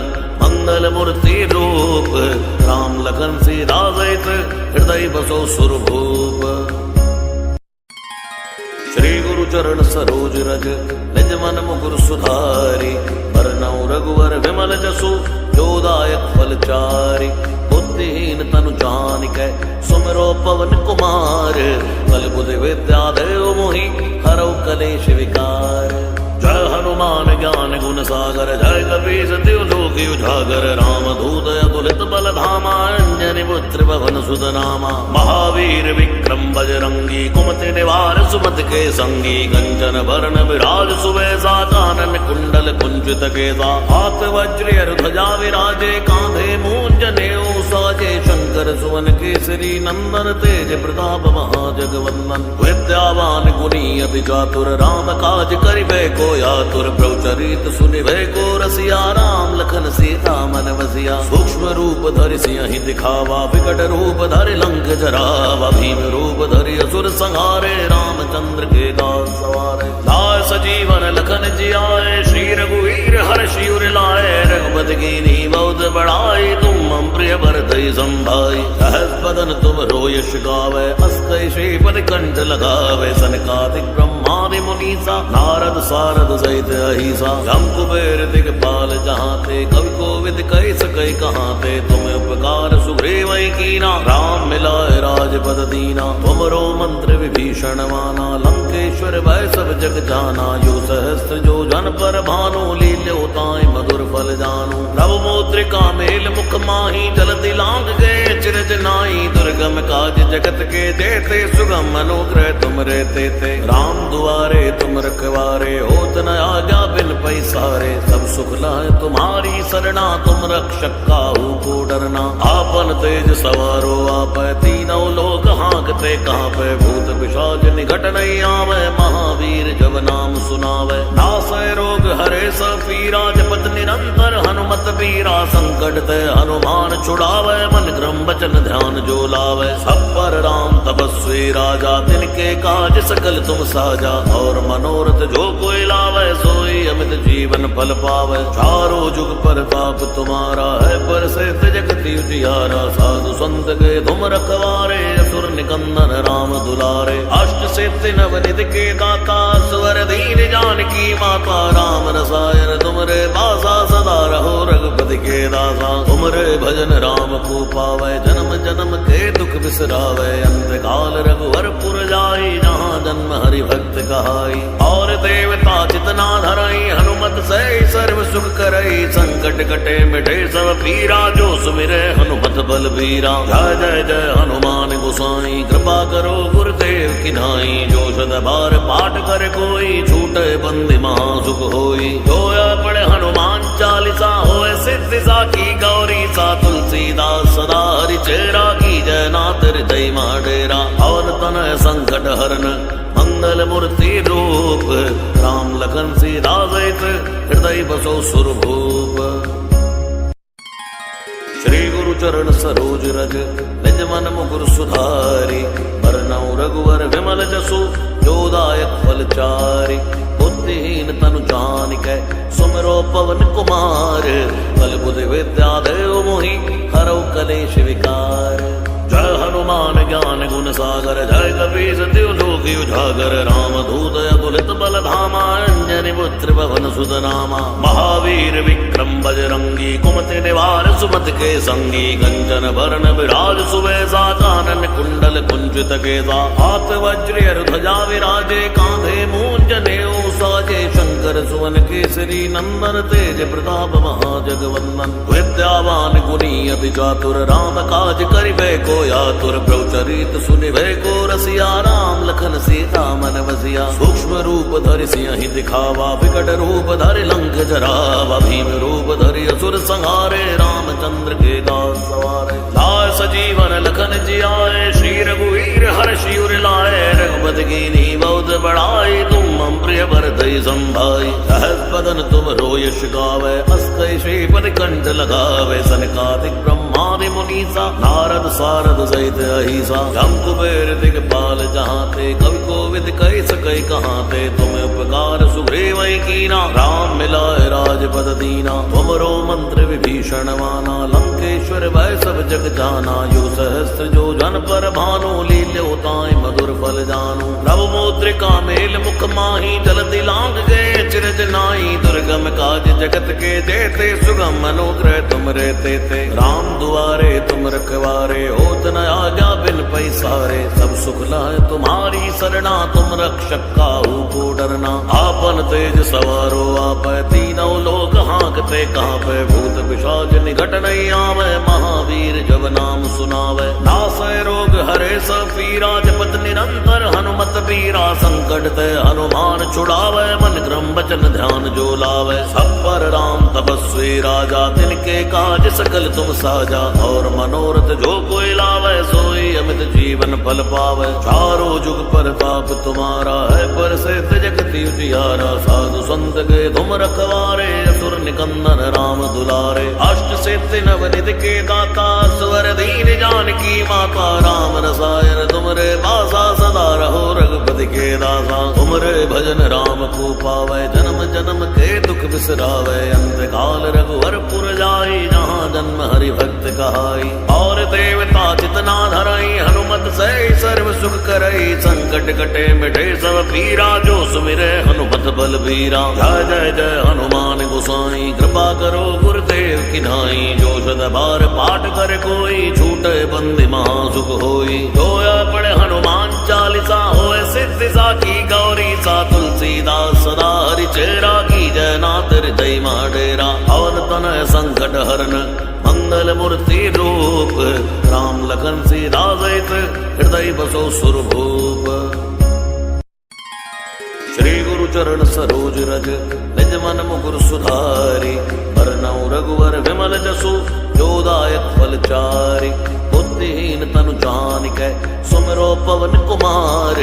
मंगल मूर्ति रूप राम लखन सीता सहित हृदय बसो सुरभूप श्री गुरु चरण सरोज रज निज मन मुकुर सुधारी वरनौ रघुवर विमल जसु जोदायक फल चारि बुद्धिहीन तनु जानिकै सुमिरो पवन कुमार बल बुद्धि विद्या देव मोहि हरौ कलेश विकार जय हनुमान ज्ञान गुण सागर जय कपीस तिहु लोक उजागर राम दूत अतुलित बल धामा अंजनी पुत्र पवन सुत नामा महावीर विक्रम बजरंगी कुमति निवार सुमति के संगी कंचन वरण विराज सुवेशा कानन कुंडल कुंचित केसा हाथ वज्र ध्वजा विराजे कांधे मूंज नेऊ साजे शंकर सुवन केसरी नंदन तेज प्रताप महाजगवंदन विद्यावान गुणी अति चातुर राम काज करिबे को यातुर प्रचरित सुनिभे को रसिया राम लखन सीता मन बसिया सूक्ष्म रूप धरि सिंहि दिखावा विकट रूप धरि लंक जरावा भीम रूप धरि असुर संहारे रामचंद्र के दास सवारे लाए सजीवन लखन जियाए श्री रघुवीर हर्षि उर लाए रघुपति कीन्ही बहुत बड़ाई तुम मम प्रिय भरतहि संभाई सहस बदन तुम रोयश गावे अस्कै श्रीपति कंठ लगावे सनकादिक ब्रह्मादि मुनीसा नारद सारद सहित अहिसा जम कुबेर दिगपाल जहाँ थे कवि कोविद कही सकै कहाँ थे तुम उपकार सुग्रीव कीना राम मिलाए राजपद दीना तुमरो मंत्र विभीषण माना लंकेश्वर भय सब जग जाना यो सहस्त्र जो जन पर भानु लील्योताय मधुर फल जानू नव मुद्रिका मेल मुख माही जलति लांग गए चिरज नाई दुर्गम काज जगत के देते सुगम अनुग्रह तुम रहते थे राम दुआरे तुम रखवारे होत न आज्ञा बिन पैसारे सब सुख लाए तुम्हारी सरना तुम रक्षक काहू को डरना आपन तेज सवारो आप तीनों लोग हाँकते कहाँ पे भूत पिशाच निकट नहीं आवे महावीर जब नाम सुनावे नासै रोग हरे सब पीरा जपत निरंतर हनुमत पीरा संकट ते हनुमान छुड़ावे मन क्रम वचन ध्यान जो लावे सब पर राम तपस्वी राजा तिनके काज सकल तुम साजा और मनोरथ जो कोई लावे सोई अमित जीवन फल पावे चारों जुग पर ताप तुम्हारा है पर से जगति उजियारा साधु संत के तुम रखवारे असुर निकंदन राम दुलारे अष्ट सिद्धि नवनिधि के दाता स्वर दीन जानकी माता राम रसायन तुमरे पासा सदा रहो रघुपति के दासा तुमरे भजन राम को पावे जन्म जन्म के दुख बिसरावे अंत काल रघुवर पुर जाई जहाँ जन्म हरि भक्त कहाई और देवता चितना धराई हनुमत से सर्व सुख करई संकट कटे मिटे सब पीरा जो सुमिरे हनुमत बल बीरा जय जय जय हनुमान गोसाई कृपा करो गुरुदेव की नाई जो सद बार पाठ कर कोई छूटे बंदी महासुख होई जोया पड़े हनुमान चालीसा होए सिद्धि साखी गौरी सा तुलसीदास सदा हरि चेरा की जय नाथ हृदय डेरा पवन तनय संकट हरन मंगल मूर्ति रूप। राम लखन सीता सहित हृदय बसो सुरभूप। श्री गुरु चरण सरोज रज निज मन मुकुर सुधारी। बरनउँ रघुवर विमल जसु जोदायक फलचारि। बुद्धिहीन तनु जानिकै सुमिरो पवन कुमार। बल बुद्धि विद्या देव मोहि हरौ कलेश विकार। जय हनुमान ज्ञान गुण सागर जय कपीस तिहु लोक उजागर। राम दूत अतुलित बल धामा अंजनी पुत्र पवन सुत नामा। महावीर विक्रम बजरंगी कुमति निवार सुमति के संगी। कंचन बरन विराज सुबेसा कानन कुंडल कुंचित केसा। हाथ वज्र ध्वजा विराजे कांधे मूंज नेऊ साजे। शंकर सुवन केसरी नंदन तेज प्रताप महाजगवंदन। विद्यावान गुणी अति चातुर राम काज करिबे को आतुर। प्रभुचरित सुनिबे को रसिया राम लखन सीता मन बसिया। सूक्ष्म रूप धरि सिंहि दिखावा विकट रूप धरि लंक जरावा। भीम रूप धरि असुर संहारे रामचंद्र के दास सवारे। लाय सजीवन लखन जियाए श्री रघुवीर हर्षि उर लाए। रघुपति कीन्ही बहुत बड़ाई तुम मम प्रिय भरतहि संभाई। सहस बदन तुम रोयश गावै अस कहि श्रीपति कंठ लगावे। सनकादिक ब्रह्मादि मुनीसा नारद सारद सहित अहिसा। जम कुबेर दिगपाल जहांते कवि कोविद कहि सकै कहांते। तुम उपकार सुग्रीव कीना राम मिलाए राजपद दीना। तुमरो मंत्र विभीषण माना लंकेश्वर भय सब जग जाना। यो सहस्त्र जो जन पर भानु लील्यो ताहि मधुर फल जानु। प्रभु मुद्रिका मेल मुख माहि जलधि लांग गए चिरज नाहि। दुर्गम काज जगत के जेते सुगम अनुग्रह तुम रे तेते। राम दुआरे तुम रखवारे होत न आज्ञा बिन पैसारे। सब सुख लाए तुम्हारी सरना तुम रक्षक काहू को डरना। आपन तेज सवारो आपै तीनों लोक हाँकते कांपै। भूत पिशाच निकट नहीं आवे महावीर जब नाम सुनावे। नासै रोग हरे सब पीरा जपत निरंतर हनुमत बीरा। संकट ते हनुमान छुड़ावे मन क्रम वचन ध्यान जो लावे। सब पर राम तपस्वी राजा तिनके काज सकल तुम साजा। और मनोरथ जो कोई लावे सोई अमित जीवन फल पावे। चारों जुग परताप तुम्हारा है पर से जगति उजियारा। साधु संत के तुम रखवारे असुर निकंदन राम दुलारे। अष्ट सिद्धि नवनिधि के दाता स्वर दीन जानकी माता। राम रसायन तुमरे पासा सदा रहो रघुपति के दासा। तुमरे भजन राम को पावे जन्म जन्म के दुख बिसरावे। अंत काल रघुवर पुर जाई जहाँ जन्म हरि भक्त कहाई। और देवता जितना धरई हनुमत से सर्व सुख करई। संकट कटे मिटे सब पीरा जो सुमिरे हनुमत बल बीरा। जय जय जय हनुमान गोसाई कृपा करो गुरुदेव की नाई। जो सद बार पाठ कर कोई छूटे बंदी महासुख होई। जोया पढ़े हनुमान चालीसा होए सिद्धि साखी गौरी सा। तुलसीदास सदा हरि चेरा की जय नाथ हृदय माडेरा। पवन तनय संकट हरन मंगल मूर्ति रूप। राम लखन सीता सहित हृदय बसो सुरभूप। श्री गुरु चरण सरोज रज निज मन मुकुर सुधारी। बरनउँ रघुवर विमल जसु जोदायक फलचारि। बुद्धिहीन तनु जानिकै सुमिरो पवन कुमार।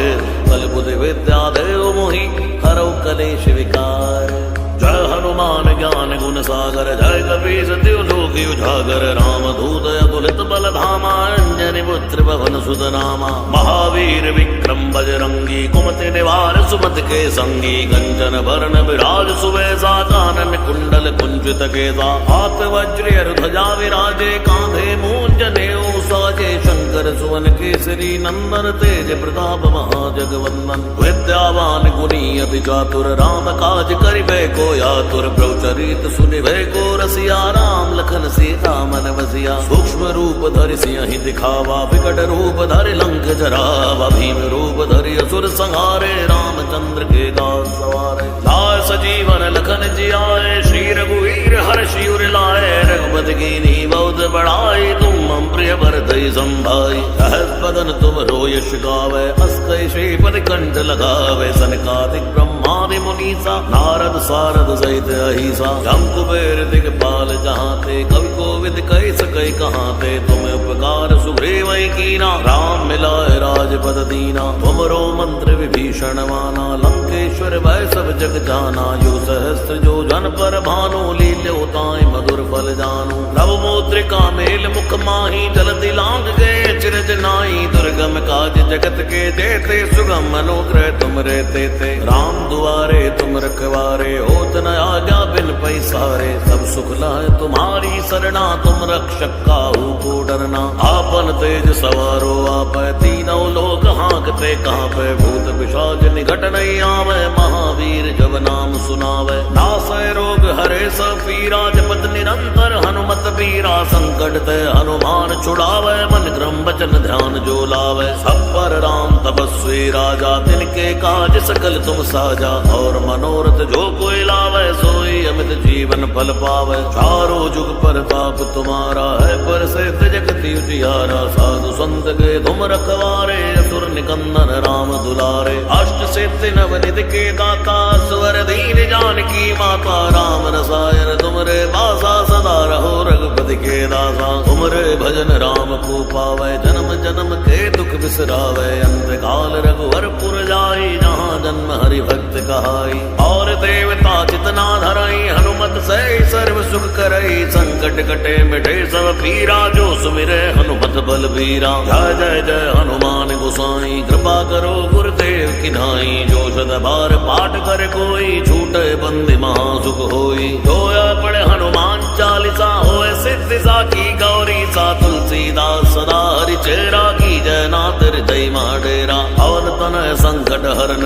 बल बुद्धि विद्या देव मोहि हरौ कलेश विकार। जय हनुमान ज्ञान गुण सागर जय कपीस तिहु लोक उजागर। राम दूत अतुलित बल धामा अंजनी पुत्र पवन सुत नामा। महावीर विक्रम बजरंगी कुमति निवार सुमति के संगी। कंचन बरन विराज सुबेसा कानन कुंडल कुंचित केसा। हाथ वज्र ध्वजा विराजे कांधे मूंज नेऊ साजे। शंकर सुवन केसरी नंदन तेज प्रताप महाजगवंदन। विद्यावान गुणी अति चातुर राम काज करिबे को आतुर। प्रभुचरित सुनिबे को रसिया राम लखन सीता मन बसिया। सूक्ष्म रूप धरि सिंहि दिखावा विकट रूप धरि लंक जरावा। भीम रूप धरि असुर संहारे रामचंद्र के दास सवारे। लाय सजीवन लखन जियाए श्री रघुवीर हर्षि उर लाए। रघुपति कीन्ही बहुत बड़ाई तुम मम प्रिय भरतहि संभाई। सहस बदन तुम रोयश गावै अस कहि श्रीपति कंठ लगावे। सनकादिक ब्रह्मादि मुनीसा नारद सारद सहित अहिसा। जम कुबेर दिगपाल जहांते कवि कोविद कहि सकै कहांते। तुम उपकार सुग्रीव कीना राम मिलाए राज राजपद दीना। तुमरो मंत्र विभीषण माना, लंकेश्वर भय सब जग जाना। यो सहस्त्र जो जन पर भानु, लील्यो ताई मधुर फल जानू। नव मुद्रिका मेल मुख माही, जलति लांग गए चिरज नाई। दुर्गम काज जगत के जेते, सुगम अनुग्रह तुम रहते थे। राम दुआरे तुम रखवारे, होत न आज्ञा बिन पैसारे। सब सुख लाए तुम्हारी सरना, तुम रक्षक काहू को डरना। आपन तेज सवारो आप, तीनों लोक हाँकते कांपे। भूत पिशाच निकट नहीं आवे, महावीर जब नाम सुनावे। नासै रोग हरे सब पीरा, जपत निरंतर हनुमत बीरा। संकट ते हनुमान छुड़ावे, मन क्रम वचन ध्यान जो लावे। सब पर राम तपस्वी राजा, तिनके काज सकल तुम साजा। और मनोरथ जो कोई लावे, सोई अमित जीवन फल पावे। चारों जुग प्रताप तुम्हारा है, पर से जगति उजियारा। साधु संत के तुम रखवारे, असुर निकंदन राम दुलारे। अष्ट सिद्धि नवनिधि के दाता, स्वर दीन जानकी माता। राम रसायन तुमरे बासा, सदा रहो रघुपति के दासा। तुमरे भजन राम को पावे, जन्म जन्म के दुख बिसरावे। अंत काल रघुवर पुर जाई, जहाँ जन्म हरि भक्त कहाई। और देवता चितना धरई, हनुमत से सर्व सुख करई। संकट कटे मिटे सब पीरा, जो सुमिरे हनुमत बलबीरा। जय जय जय हनुमान गोसाई, कृपा करो गुरुदेव की नाई। जो शत बार पाठ कर कोई, छूटे बंदी महासुख होई। जोया पढ़े हनुमान चालीसा, होए सिद्धि साखी गौरी सा। तुलसीदास सदा हरि चेरा, की जय नाथ जय माडेरा। पवन तनय संकट हरन,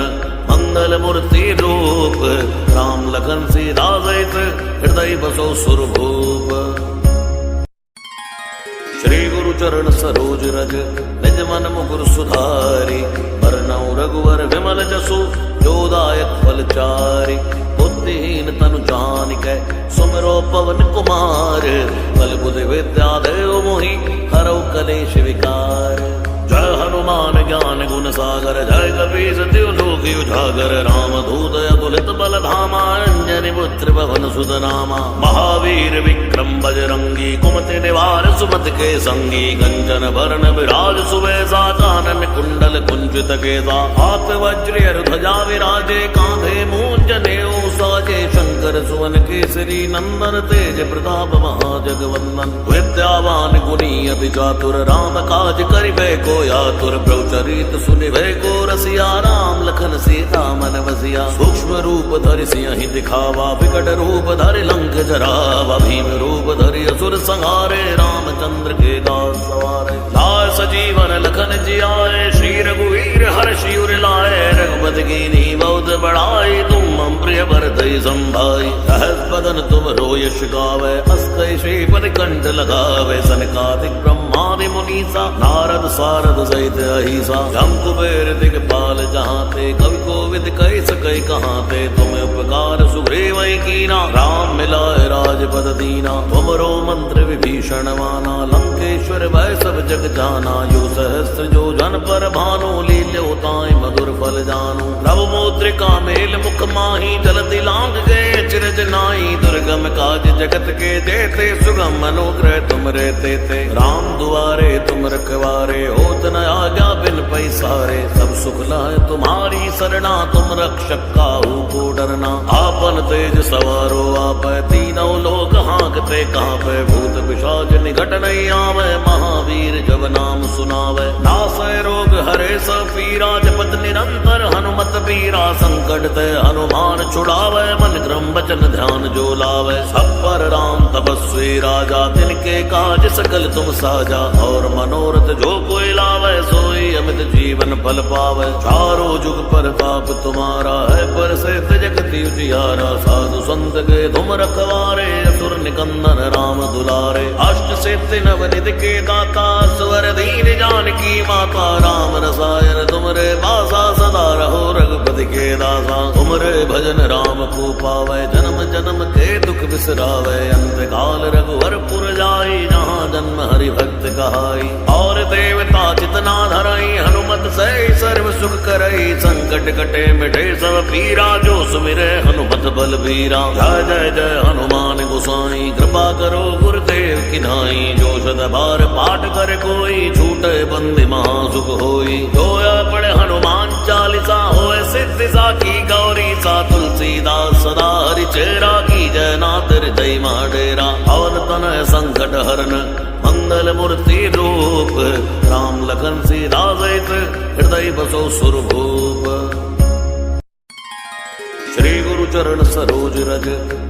मंगल मूर्ति रूप। राम लखन सीता सहित, हृदय बसो सुरभूप। श्री गुरु चरण सरोज रज, निज मन मुकुर सुधारी। बरनउँ रघुवर विमल जसु, जो दायक फल चारि। बुद्धिहीन तनु जानिकै, सुमिरो पवन कुमार। बल बुद्धि विद्या देव मोहि, हरौ कलेश विकार। जय हनुमान ज्ञान गुण सागर, जय कपीस तिहु लोक उजागर। राम दूत अतुलित बल धामा, अंजनी पुत्र पवन सुत नामा। महावीर विक्रम बजरंगी, कुमति निवार सुमति के संगी। कंचन वरण विराज सुवेशा, कानन कुंडल कुंचित केसा। हाथ वज्र ध्वजा विराजे, कांधे मूंज नेऊ साजे। शंकर सुवन केसरी नंदन, तेज प्रताप महाजगवंदन। विद्यावान गुणी अति चातुर, राम काज करिबे को आतुर। प्रभुचरित सुनिबे को रसिया, राम लखन सीता मन बसिया। सूक्ष्म रूप धरि सियहि दिखावा, विकट रूप धरि लंक जरावा। भीम रूप धरि असुर संहारे, रामचंद्र के दास सवारे। लाय सजीवन लखन जियाए, श्री रघुवीर हर्षि उर लाए। रघुपति कीन्ही बहुत बड़ाई, तुम मम प्रिय भरतहि संभाई। सहस बदन तुम यश गावे, अस कहि श्रीपति कंठ लगावे। सनकादिक ब्रह्मादि मुनीसा, नारद सारद सहित अहिसा। जम कुबेर दिगपाल जहाँते, कवि कोविद कहि सकै कहाँते। तुम्हें उपकार सुग्रीव कीना, राम मिलाए राजपद दीना। तुमरो मंत्र विभीषण माना, लंकेश्वर भय सब जग जाना। यो सहस्त्र जो जन पर भानु, लील्यो ताई मधुर फल जानू। नव मुद्रिका मेल मुख माही, जलति लांग गए चिरज नाई। दुर्गम काज जगत के जेते, सुगम अनुग्रह तुम रहते थे। राम दुआरे तुम रखवारे, होत न आज्ञा बिन पैसारे। सब सुख लाए तुम्हारी सरना, तुम रक्षक काहू को डरना। आपन तेज सवारो आप, तीनों लोक हाँकते कांपे। भूत पिशाच निकट नहीं आवे, महावीर जब नाम सुनावे। नासै रोग हरे सब पीरा, जपत निरंतर हनुमत बीरा। संकट ते हनुमान छुड़ावे, मन क्रम वचन ध्यान जो लावे। सब पर राम तपस्वी राजा, तिनके काज सकल तुम साजा। और मनोरथ जो कोई लावे, सोई अमित जीवन फल पावे। चारों जुग प्रताप तुम्हारा है, पर से जगति उजियारा। साधु संत के तुम रखवारे, असुर निकंदन राम दुलारे। अष्ट सिद्धि नवनिधि के दाता, स्वर दीन जानकी माता। राम रसायन तुमरे बासा, सदा रहो रघुपति के दासा। तुमरे भजन राम को पावे, जन्म जन्म के दुख बिसरावे। अंत काल रघुवर पुर जाई, जहाँ जन्म हरि भक्त कहाई। और देवता चितना धरई, हनुमत से सर्व सुख करई। संकट कटे मिटे सब पीरा, जो सुमिरे हनुमत बलबीरा। जय जय जय हनुमान गोसाई, माई कृपा करो गुरुदेव की नाई। जो सद बार पाठ कर कोई छूटे बंदी महासुख होई। जोया पढ़े हनुमान चालीसा होए सिद्धि साखी गौरी सा। तुलसीदास सदा हरि चेरा की जय नाथ हृदय माडेरा। अवध तनय संकट हरन मंगल मूर्ति रूप। राम लखन सीता सहित हृदय बसो सुरभूप। श्री गुरु चरण सरोज रज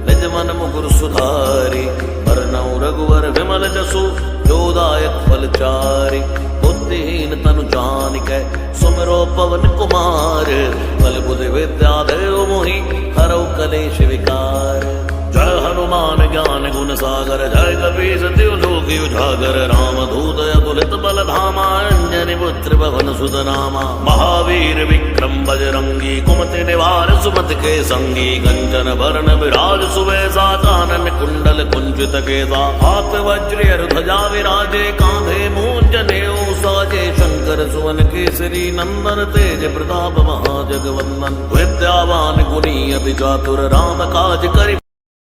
निज मन मुकुर सुधारी। बरनउँ रघुवर विमल जसु जोदायक फलचारी। बुद्धिहीन तनु जानिकै सुमिरो पवन कुमार। बल बुद्धि विद्या देव मोहि हरौ कलेश विकार। जय हनुमान ज्ञान गुण सागर जय कपीस तिहु लोक उजागर। राम दूत अतुलित बल धामा अंजनी पुत्र पवन सुत नामा। महावीर विक्रम बजरंगी कुमति निवार सुमति के संगी। कंचन बरन विराज सुवेसा कानन कुंडल कुंचित केसा। हाथ वज्र ध्वजा विराजे कांधे मूंज नेऊ साजे। शंकर सुवन केसरी नंदन तेज प्रताप महाजगवंदन। विद्यावान गुणी अति चातुर राम काज करि